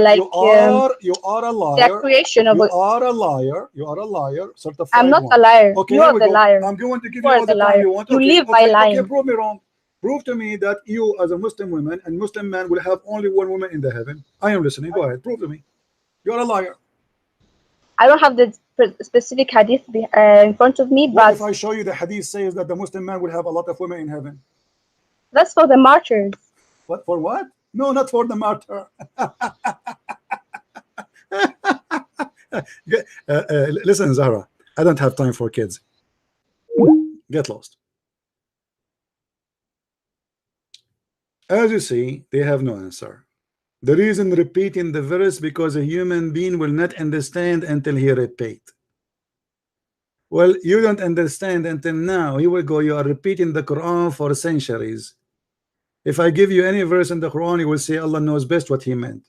the liar. creation of You it. are a liar. You are a liar. Certified I'm not one. a liar. Okay, You here are we the go. liar. I'm going to give You you are all the the time liar. you want. You Okay, live by okay, lying. prove me wrong. Prove to me that you, as a Muslim woman and Muslim man, will have only one woman in the heaven. I am listening. Go ahead. Prove to me. You are a liar. I don't have the specific hadith in front of me, What but if I show you the hadith says that the Muslim man will have a lot of women in heaven? that's for the martyrs. What for what? No, not for the martyr. Listen, Zahra, I don't have time for kids. Get lost. As you see, they have no answer. The reason repeating the verse because a human being will not understand until he repeat. Well, you don't understand until now. He will go, you are repeating the Quran for centuries. If I give you any verse in the Quran, you will say Allah knows best what he meant.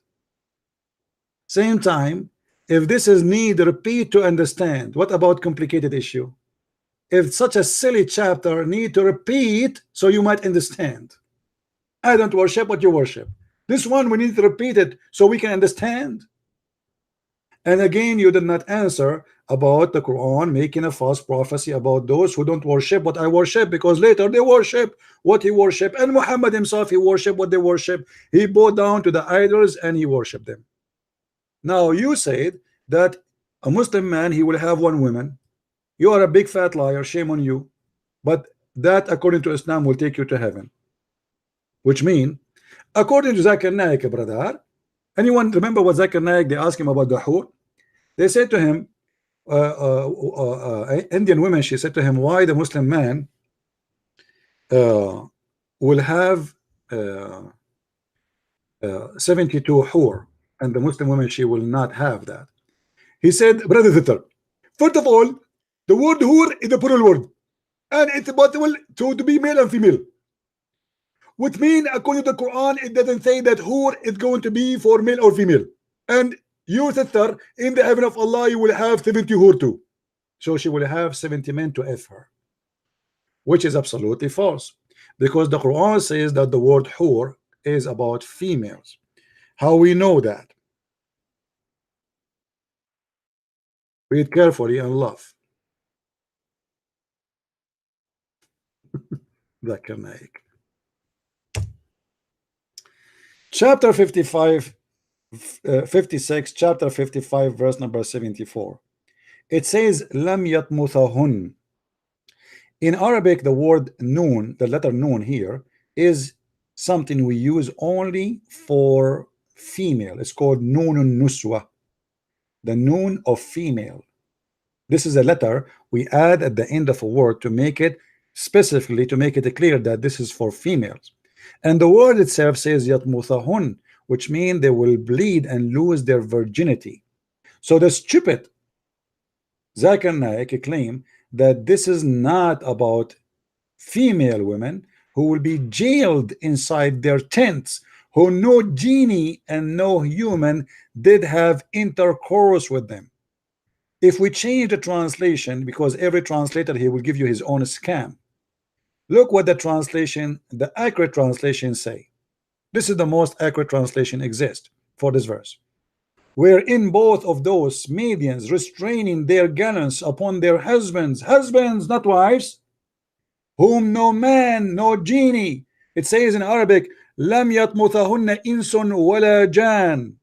Same time, if this is need repeat to understand, what about complicated issue? If such a silly chapter need to repeat so you might understand. I don't worship what you worship. This one we need to repeat it so we can understand. And again, you did not answer about the Quran making a false prophecy about those who don't worship what I worship, because later they worship what he worship, and Muhammad himself, he worship what they worship. He bowed down to the idols and he worshiped them. Now you said that a Muslim man, he will have one woman. You are a big fat liar, shame on you. But that according to Islam will take you to heaven, which mean according to Zakir Naik, brother, anyone remember what Zakir Naik, they asked him about the hur? They said to him, Indian women, she said to him, why the Muslim man will have 72 hur, and the Muslim woman, she will not have that. He said, brother sister, first of all, the word hur is a plural word, and it's possible to be male and female, which means according to the Quran, it doesn't say that hur is going to be for male or female. And your sister, in the heaven of Allah, you will have 70 hur too. So she will have 70 men to F her, which is absolutely false, because the Quran says that the word hur is about females. How we know that? Read carefully and love. Zakir Naik. Chapter 55, 56, chapter 55, verse number 74. It says, Lam yatmuthahun. In Arabic, the word noon, the letter noon here, is something we use only for female. It's called noonun nuswa, the noon of female. This is a letter we add at the end of a word to make it specifically, to make it clear that this is for females. And the word itself says yatmuthahun, which means they will bleed and lose their virginity. So the stupid Zakir Naik claim that this is not about female women who will be jailed inside their tents, who no genie and no human did have intercourse with them. If we change the translation, because every translator here will give you his own scam, look what the translation, the accurate translation say. This is the most accurate translation exist for this verse, wherein both of those medians restraining their gallants upon their husbands, not wives, whom no man, no genie. It says in Arabic, lam yatmuthahunna insun wala jan.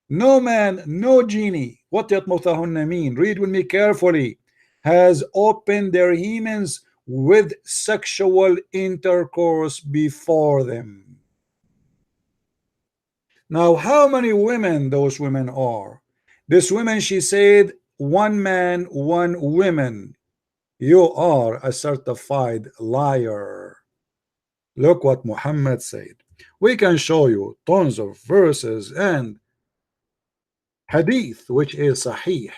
No man, no genie. What yatmuthahunna mean? Read with me carefully. Has opened their hymens with sexual intercourse before them. Now, how many women those women are? This woman, she said, one man, one woman. You are a certified liar. Look what Muhammad said. We can show you tons of verses and hadith which is sahih,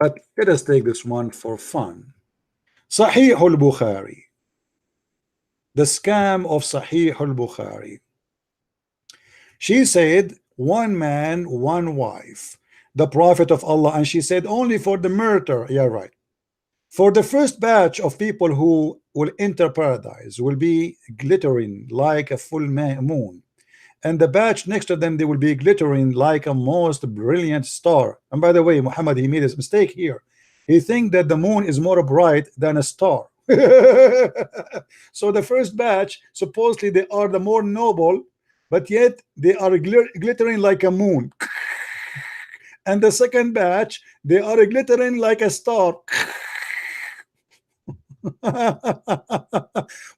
but let us take this one for fun. Sahih al-Bukhari, the scam of Sahih al-Bukhari. She said, one man, one wife. the Prophet of Allah, and she said only for the murder. Yeah, right. For the first batch of people who will enter paradise will be glittering like a full moon, and the batch next to them, they will be glittering like a most brilliant star. And by the way, Muhammad, he made a mistake here. He think that the moon is more bright than a star. So the first batch, supposedly they are the more noble, but yet they are glittering like a moon. And the second batch, they are glittering like a star.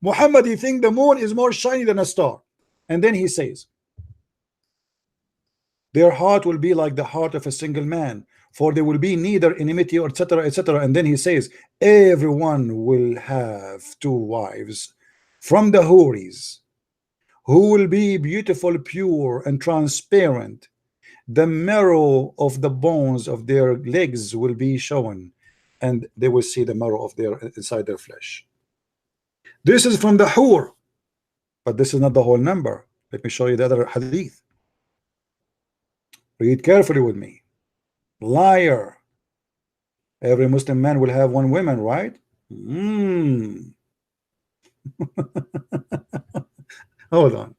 Muhammad, he think the moon is more shiny than a star. And then he says, their heart will be like the heart of a single man, for there will be neither enmity or etc etc. And then he says, everyone will have two wives from the houris, who will be beautiful, pure and transparent. The marrow of the bones of their legs will be shown, and they will see the marrow of their inside their flesh. This is from the hur, but this is not the whole number. Let me show you the other hadith. Read carefully with me. Liar. Every Muslim man will have one woman, right? Hold on.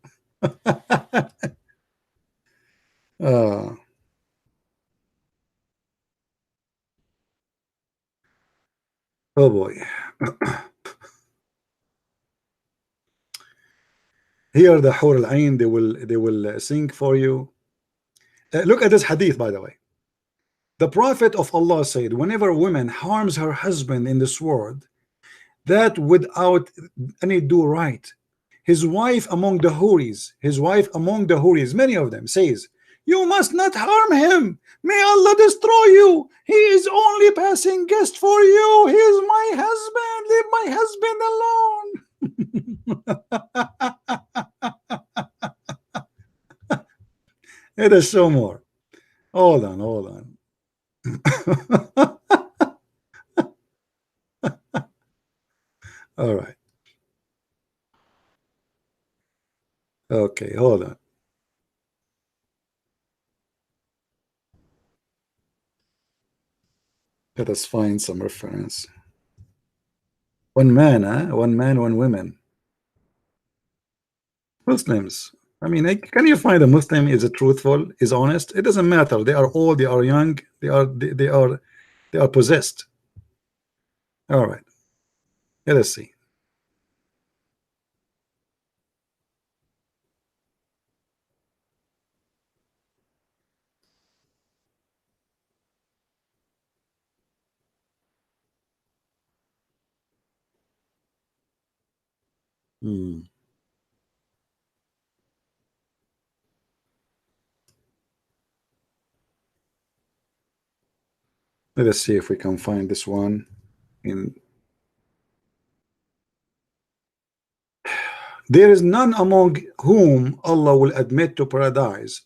Oh boy. Here the Hur al-Ain, they will sing for you. Look at this hadith, by the way. The Prophet of Allah said, whenever a woman harms her husband in this world, that without any do right, his wife among the houris, many of them says, you must not harm him. May Allah destroy you. He is only passing guest for you. He is my husband. Leave my husband alone. It is so more. Hold on. All right. Okay, hold on. Let us find some reference. One man, one women. Muslims. I mean, can you find a Muslim is truthful, is honest? It doesn't matter. They are old, they are young, they are possessed. All right. Let us see. Let us see if we can find this one in. There is none among whom Allah will admit to paradise,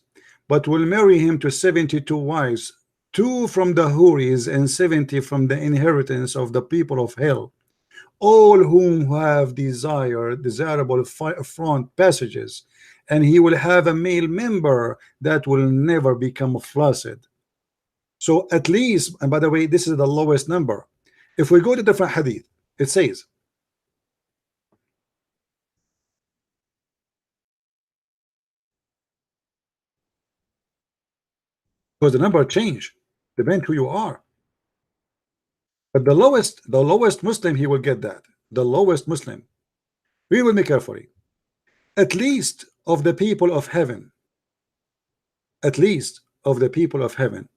but will marry him to 72 wives, 2 from the houris and 70 from the inheritance of the people of hell, all whom have desirable front passages, and he will have a male member that will never become flaccid. So at least, and by the way, this is the lowest number. If we go to different hadith, it says, because the number change, depend who you are. But the lowest Muslim, he will get that. The lowest Muslim. We will make carefully. At least of the people of heaven. At least of the people of heaven.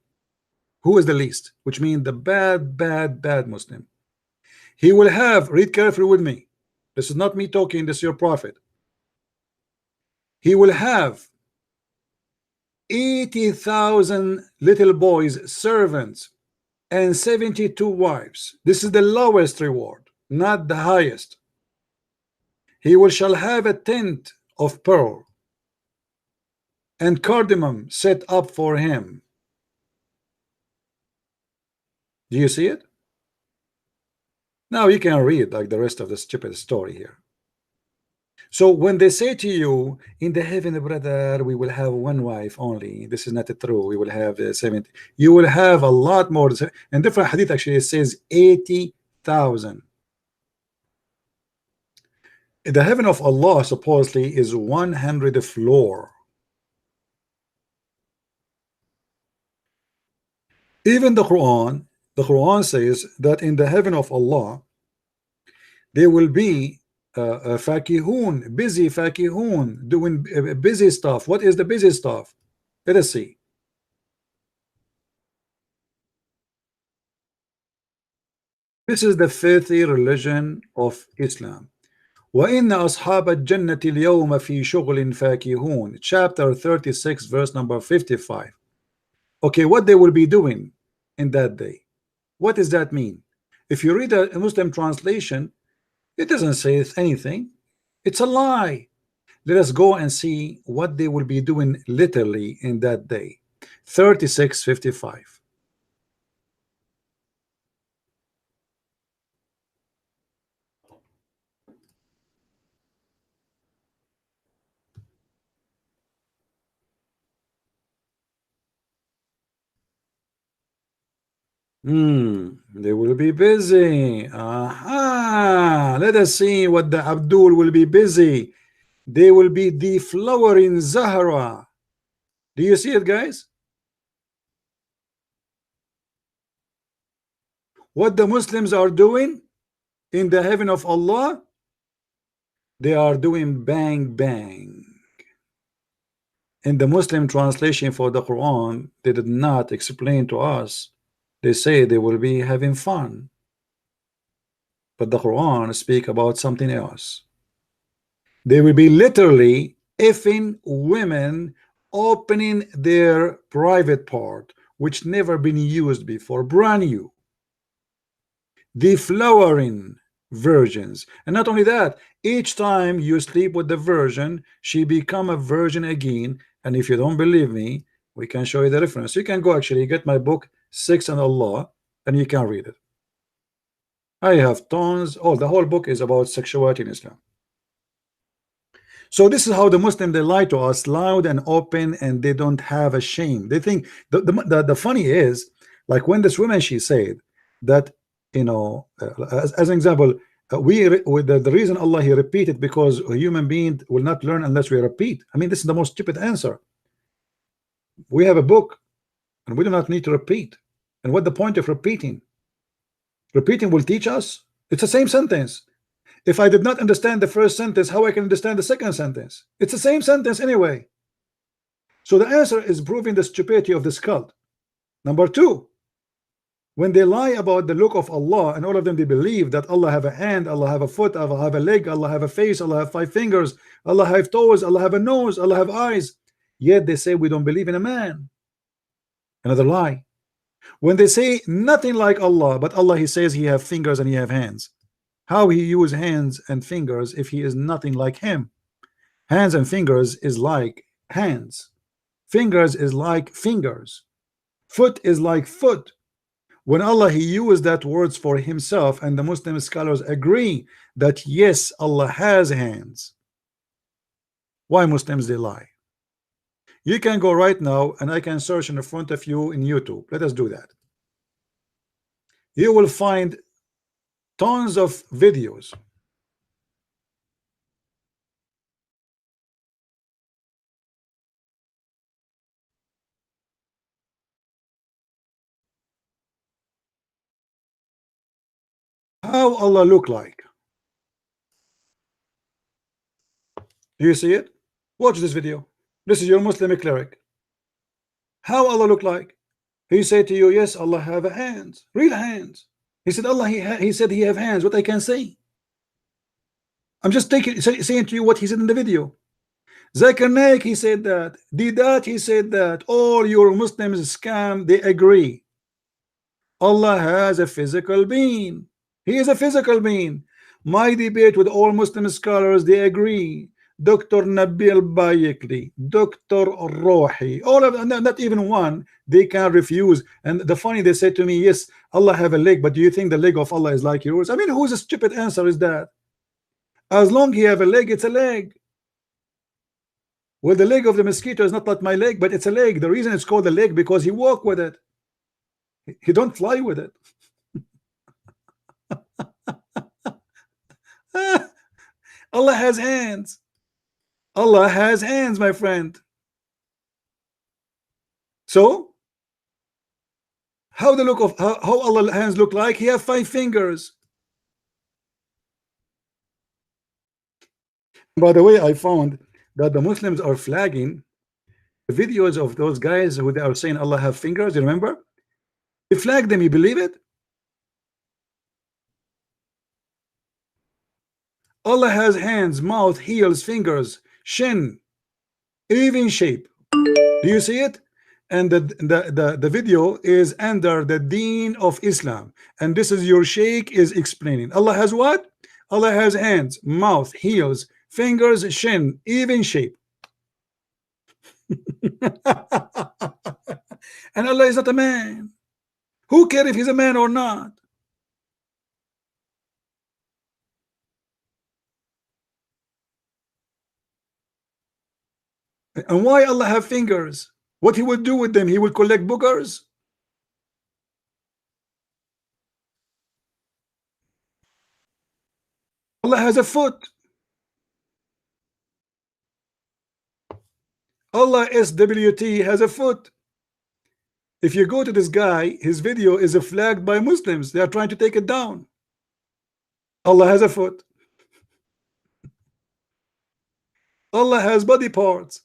Who is the least? Which means the bad Muslim. He will have, read carefully with me. This is not me talking, this is your prophet. He will have 80,000 little boys, servants, and 72 wives. This is the lowest reward, not the highest. He shall have a tent of pearl and cardamom set up for him. Do you see it? Now you can read like the rest of the stupid story here. So when they say to you, in the heaven, brother, we will have one wife only, this is not true. We will have 70. You will have a lot more. And different hadith actually, it says 80,000. The heaven of Allah supposedly is 100 floor. Even the Quran says that in the heaven of Allah there will be fakihun, busy fakihun, doing busy stuff. What is the busy stuff? Let us see. This is the filthy religion of Islam. وَإِنَّ أَصْحَابَ الْجَنَّةِ الْيَوْمَ فِي شُغْلٍ فَاكِهُونَ, chapter 36 verse number 55. Okay, what they will be doing in that day, what does that mean? If you read a Muslim translation, it doesn't say anything. It's a lie. Let us go and see what they will be doing literally in that day. 36:55. They will be busy. Aha. Let us see what the Abdul will be busy. They will be deflowering Zahra. Do you see it, guys? What the Muslims are doing in the heaven of Allah, they are doing bang bang. In the Muslim translation for the Quran, they did not explain to us. They say they will be having fun, but the Quran speak about something else. They will be literally effing women, opening their private part which never been used before, brand new, deflowering virgins. And not only that, each time you sleep with the virgin, she become a virgin again. And if you don't believe me, we can show you the reference. You can go actually get my book Sex and Allah and you can read it. I have tons. Oh, the whole book is about sexuality in Islam. So this is how the Muslim, they lie to us loud and open, and they don't have a shame. They think the funny is, like when this woman, she said that, you know, as an example, the reason Allah he repeated because a human being will not learn unless we repeat. I mean, this is the most stupid answer. We have a book and we do not need to repeat. And what the point of repeating? Repeating will teach us. It's the same sentence. If I did not understand the first sentence, how I can understand the second sentence? It's the same sentence anyway. So the answer is proving the stupidity of this cult. Number two, when they lie about the look of Allah, and all of them they believe that Allah have a hand, Allah have a foot, Allah have a leg, Allah have a face, Allah have 5 fingers, Allah have toes, Allah have a nose, Allah have eyes. Yet they say we don't believe in a man. Another lie. When they say nothing like Allah, but Allah he says he have fingers and he have hands. How he use hands and fingers if he is nothing like him? Hands and fingers is like hands. Fingers is like fingers. Foot is like foot. When Allah he used that words for himself, and the Muslim scholars agree that yes, Allah has hands. Why Muslims they lie? You can go right now and I can search in front of you in YouTube. Let us do that. You will find tons of videos. How Allah look like? Do you see it? Watch this video. This is your Muslim cleric. How Allah look like? He said to you, yes, Allah have hands, real hands. He said Allah he said he have hands. What I can say? I'm just saying to you what he said in the video. Zakir Naik, he said that. Didat, he said that. All your Muslims scam, they agree. Allah has a physical being. He is a physical being. My debate with all Muslim scholars, they agree. Dr. Nabil Bayekli, Dr. Rohi, all of them, not even one, they can refuse. And the funny, they say to me, yes, Allah have a leg, but do you think the leg of Allah is like yours? I mean, whose stupid answer is that? As long he have a leg, it's a leg. Well, the leg of the mosquito is not like my leg, but it's a leg. The reason it's called a leg because he walk with it. He don't fly with it. Allah has hands. Allah has hands, my friend. So how the look of how Allah's hands look like? He have 5 fingers. By the way, I found that the Muslims are flagging the videos of those guys who they are saying Allah have fingers. You remember? They flagged them. You believe it? Allah has hands, mouth, heels, fingers, shin, even shape. Do you see it? And the video is under the deen of Islam, and this is your sheikh is explaining. Allah has what? Allah has hands, mouth, heels, fingers, shin, even shape. And Allah is not a man. Who cares if he's a man or not? And why Allah have fingers? What he would do with them? He would collect boogers. Allah has a foot. Allah SWT has a foot. If you go to this guy, his video is flagged by Muslims. They are trying to take it down. Allah has a foot. Allah has body parts.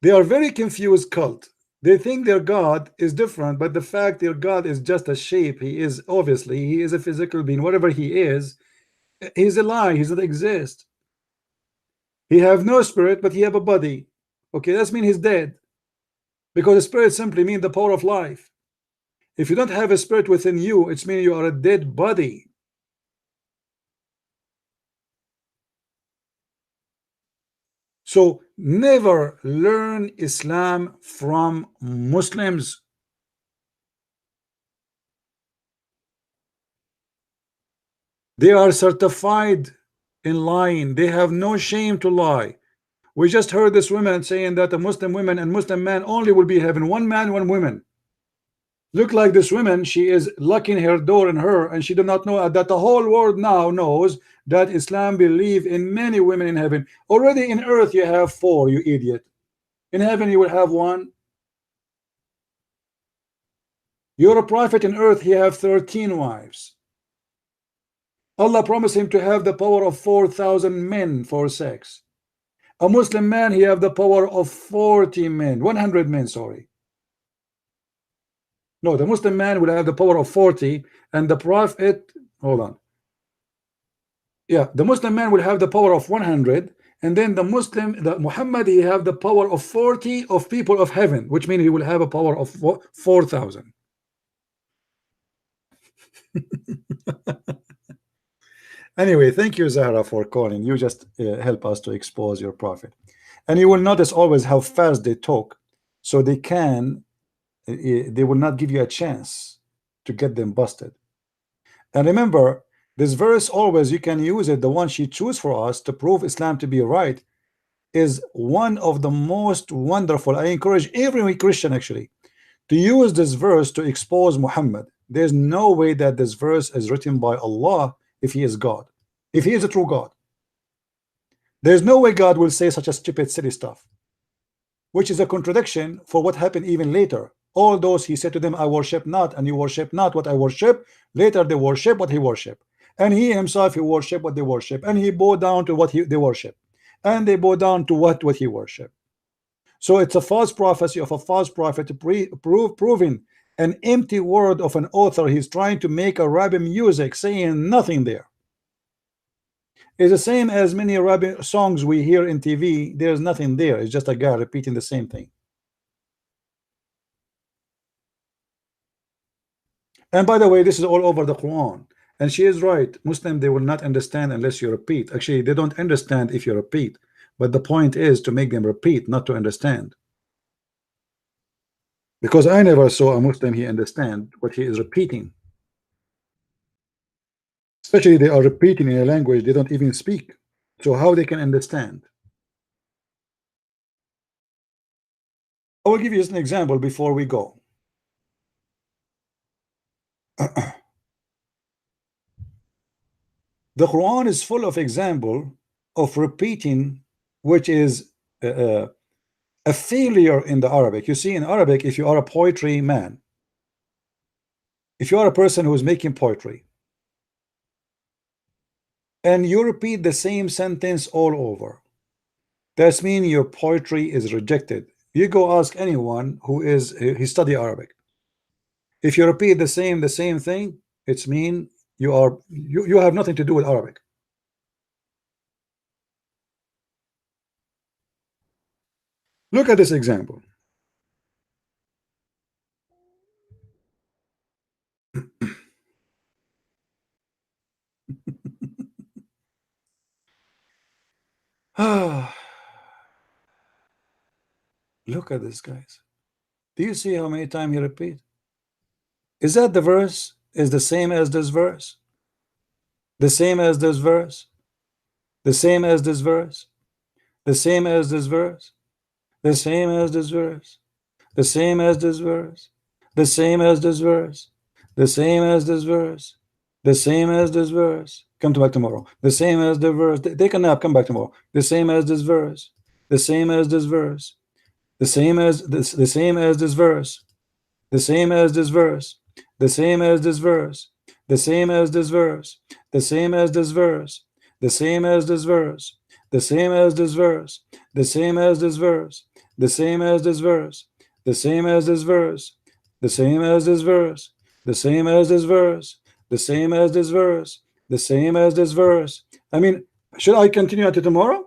They are very confused cult. They think their God is different, but the fact their God is just a shape. He is obviously, he is a physical being. Whatever he is, he's a lie. He doesn't exist. He have no spirit, but he have a body. Okay, that means he's dead. Because the spirit simply means the power of life. If you don't have a spirit within you, it's means you are a dead body. So never learn Islam from Muslims. They are certified in lying. They have no shame to lie. We just heard this woman saying that the Muslim women and Muslim men only will be having one man, one woman. Look like this woman, she is locking her door in her, and she do not know that the whole world now knows that Islam believe in many women in heaven. Already in earth you have 4, you idiot. In heaven you will have 1. You're a prophet in earth, he have 13 wives. Allah promised him to have the power of 4,000 men for sex. A Muslim man, he have the power of 40 men, 100 men, sorry. No, the Muslim man will have the power of 40, and the prophet, hold on. Yeah, the Muslim man will have the power of 100, and then the Muhammad, he have the power of 40 of people of heaven, which means he will have a power of 4,000. Anyway, thank you, Zahra, for calling. You just help us to expose your prophet. And you will notice always how fast they talk, so they will not give you a chance to get them busted. And remember, this verse always, you can use it, the one she choose for us to prove Islam to be right, is one of the most wonderful. I encourage every Christian actually to use this verse to expose Muhammad. There's no way that this verse is written by Allah if he is God, if he is a true God. There's no way God will say such a stupid silly stuff, which is a contradiction for what happened even later. All those he said to them, I worship not, and you worship not what I worship. Later they worship what he worship, and he himself, he worship what they worship, and he bow down to what they worship, and they bow down to what he worship. So it's a false prophecy of a false prophet, proving an empty word of an author. He's trying to make a rabbi music, saying nothing there. It's the same as many rabbi songs we hear in TV. There's nothing there. It's just a guy repeating the same thing. And by the way, this is all over the Quran. And she is right. Muslim, they will not understand unless you repeat. Actually, they don't understand if you repeat. But the point is to make them repeat, not to understand. Because I never saw a Muslim he understand what he is repeating. Especially they are repeating in a language they don't even speak. So how they can understand? I will give you just an example before we go. The Quran is full of example of repeating, which is a failure in the Arabic. You see, in Arabic, if you are a poetry man, if you are a person who is making poetry, and you repeat the same sentence all over, that means your poetry is rejected. You go ask anyone who is he study Arabic. If you repeat the same thing, it's mean you have nothing to do with Arabic. Look at this example. Look at this, guys. Do you see how many times he repeat? Is that the verse is the same as this verse? The same as this verse? The same as this verse? The same as this verse? The same as this verse? The same as this verse? The same as this verse? The same as this verse? The same as this verse? Come back tomorrow. The same as the verse. Take a nap. Come back tomorrow. The same as this verse. The same as this verse. The same as this. The same as this verse. The same as this verse. The same as this verse. The same as this verse. The same as this verse. The same as this verse. The same as this verse. The same as this verse. The same as this verse. The same as this verse. The same as this verse. The same as this verse. The same as this verse. The same as this verse. I mean, should I continue until tomorrow?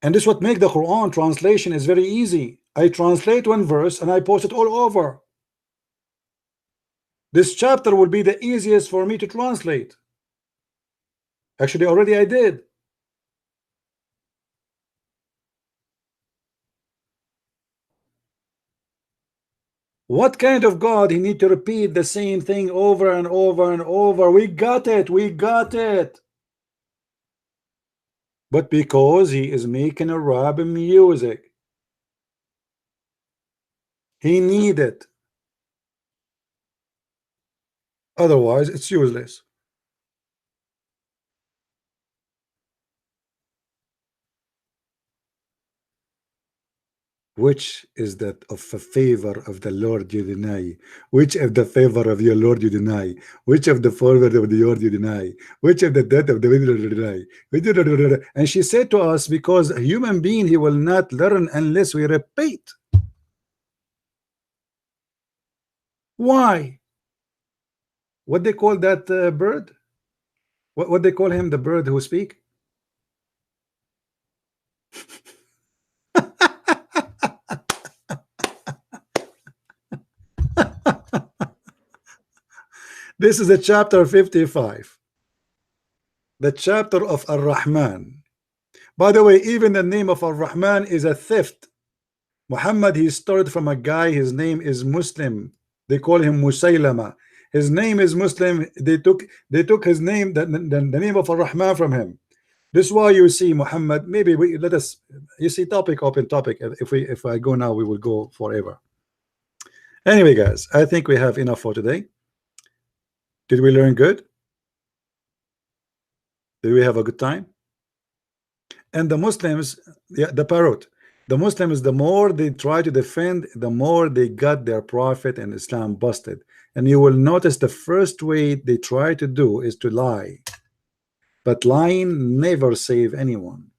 And this what make the Quran translation is very easy. I translate one verse and I post it all over. This chapter will be the easiest for me to translate. Actually, already I did. What kind of God he need to repeat the same thing over and over and over? We got it. We got it. But because he is making a rap music, he need it. Otherwise, it's useless. Which is that of a favor of the Lord you deny? Which of the favor of your Lord you deny? Which of the favor of the Lord you deny? Which of the death of the Lord you deny? And she said to us, because a human being, he will not learn unless we repeat. Why? What they call that bird? What they call him, the bird who speak? This is the chapter 55, the chapter of Ar-Rahman. By the way, even the name of Ar-Rahman is a theft. Muhammad, he stole from a guy, his name is Muslim. They call him Musaylama. His name is Muslim. They took his name, the name of Ar-Rahman from him. This is why you see Muhammad. Maybe we let us. You see, topic open topic. If I go now, we will go forever. Anyway, guys, I think we have enough for today. Did we learn good? Did we have a good time? And the Muslims, the parrot, the Muslims, the more they try to defend, the more they got their prophet and Islam busted. And you will notice the first way they try to do is to lie. But lying never save anyone.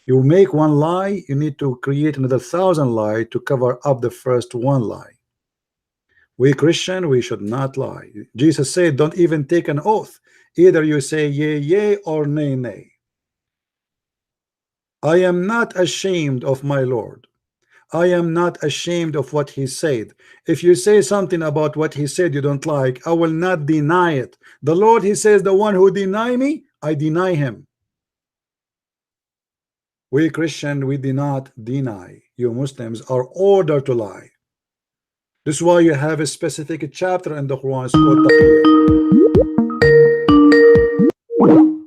You make one lie, you need to create another 1,000 lies to cover up the first one lie. We Christian, we should not lie. Jesus said, don't even take an oath. Either you say yea, yea, or nay, nay. I am not ashamed of my Lord. I am not ashamed of what he said. If you say something about what he said you don't like, I will not deny it. The Lord, he says, the one who deny me, I deny him. We Christian, we do not deny. You Muslims are ordered to lie. This is why you have a specific chapter in the Quran. It's called taqiyya.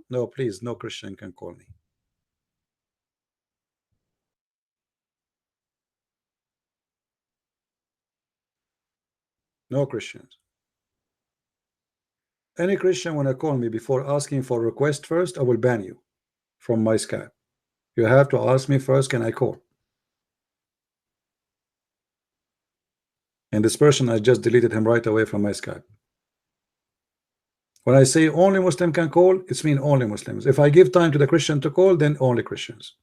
No, please, no Christian can call me. No Christians. Any Christian when I call me before asking for a request first, I will ban you from my Skype. You have to ask me first, can I call? And this person, I just deleted him right away from my Skype. When I say only Muslim can call, it's mean only Muslims. If I give time to the Christian to call, then only Christians.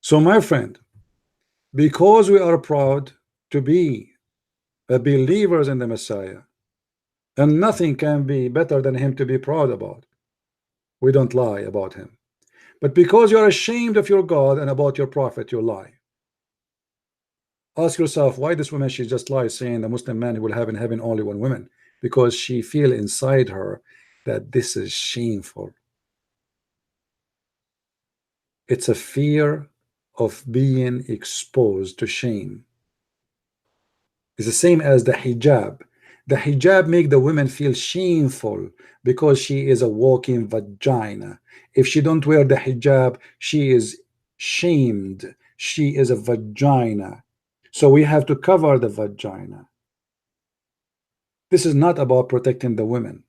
So my friend, because we are proud to be believers in the Messiah, and nothing can be better than him to be proud about, we don't lie about him. But because you are ashamed of your God and about your prophet, you lie. Ask yourself why this woman, she just lies saying the Muslim man will have in heaven only one woman, because she feel inside her that this is shameful. It's a fear of being exposed to shame. It's the same as the hijab. The hijab make the women feel shameful because she is a walking vagina. If she don't wear the hijab, she is shamed. She is a vagina. So we have to cover the vagina. This is not about protecting the women.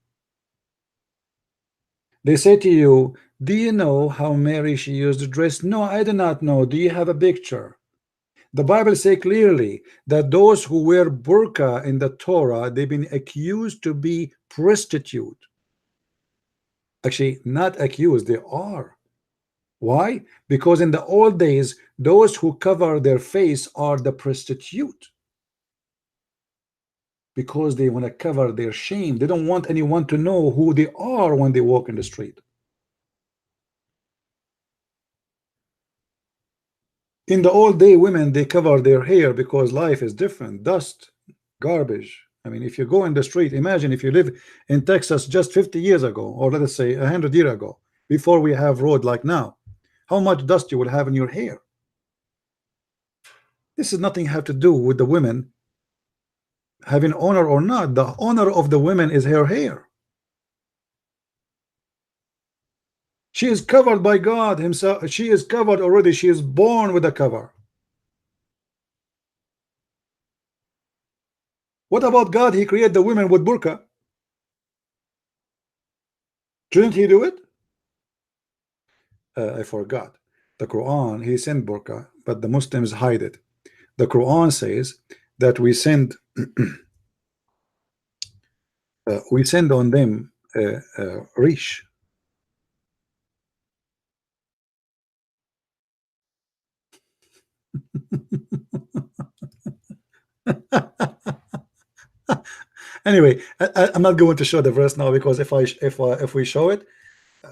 They say to you, do you know how Mary she used to dress? No, I do not know. Do you have a picture? The Bible says clearly that those who wear burqa in the Torah, they've been accused to be prostitute. Actually, not accused, they are. Why? Because in the old days, those who cover their face are the prostitute. Because they want to cover their shame. They don't want anyone to know who they are when they walk in the street. In the old day, women, they cover their hair because life is different. Dust, garbage. I mean, if you go in the street, imagine if you live in Texas just 50 years ago, or let us say 100 years ago, before we have road like now, how much dust you will have in your hair. This is nothing have to do with the women having honor or not. The honor of the women is her hair. She is covered by God himself. She is covered already. She is born with a cover. What about God? He created the women with burqa. Shouldn't he do it? I forgot. The Quran, he sent burqa, but the Muslims hide it. The Quran says that we send on them rish. Anyway, I'm not going to show the verse now, because if we show it,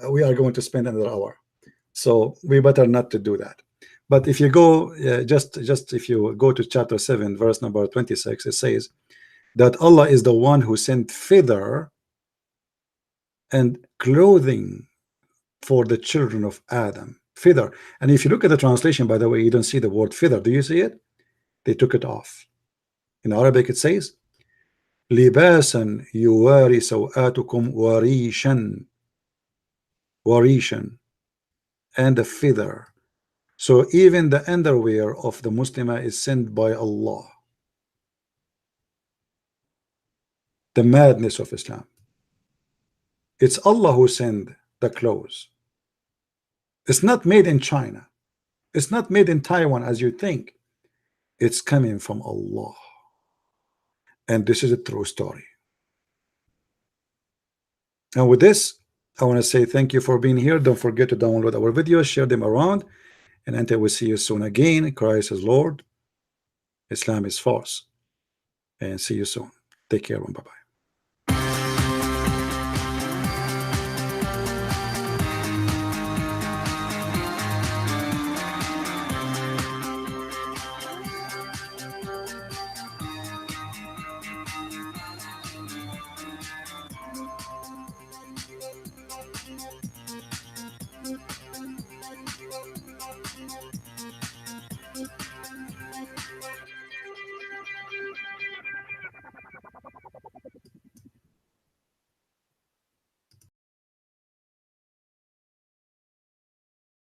we are going to spend another hour. So we better not to do that. But if you go just if you go to chapter 7, verse number 26, it says that Allah is the one who sent feather and clothing for the children of Adam. Feather. And if you look at the translation, by the way, you don't see the word feather. Do you see it? They took it off. In Arabic it says libasan yuwari sawatukum warishan, warishan, and a feather. So even the underwear of the Muslimah is sent by Allah. The madness of Islam. It's Allah who sent the clothes. It's not made in China. It's not made in Taiwan as you think. It's coming from Allah. And this is a true story. And with this, I want to say thank you for being here. Don't forget to download our videos, share them around, and until we see you soon again, Christ is Lord, Islam is false, and see you soon. Take care. Bye bye.